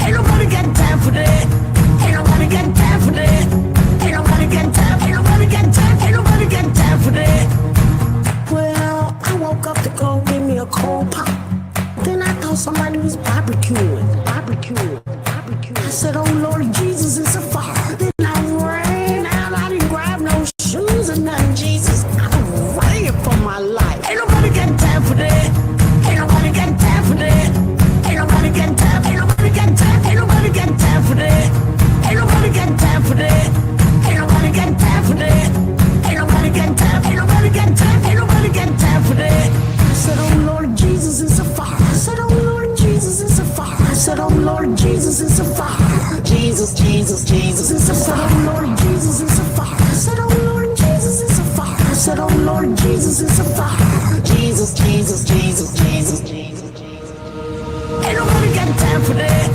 Ain't nobody got time for that. Ain't nobody got time for that. Ain't nobody got time. Ain't nobody got time. Ain't nobody got time for that. Well, I woke up to go give me a cold pop. Then I thought somebody was barbecuing. I said, "Oh Lord Jesus, it's a fire." Then I ran out. I didn't grab no shoes or nothing, Jesus. I ran for my life. Ain't nobody got time for that. Ain't nobody got time for that. Ain't nobody got time. Ain't nobody got time. Ain't nobody got time for that. Ain't nobody got time for that. Ain't nobody got time for that. Ain't nobody got time. Ain't nobody got time. Ain't nobody got time for that. I said, "Oh Lord Jesus, it's a fire." I said, "Oh Lord Jesus, it's a fire." I said, "Oh Lord Jesus, it's a fire." Jesus, Jesus, Jesus, it's a fire. "Oh Lord Jesus, it's a fire." I said, "Oh Lord Jesus, it's a fire." I said, "Oh Lord Jesus, it's a fire." Jesus, Jesus, Jesus, Jesus, Jesus, Jesus. Ain't nobody got time for that.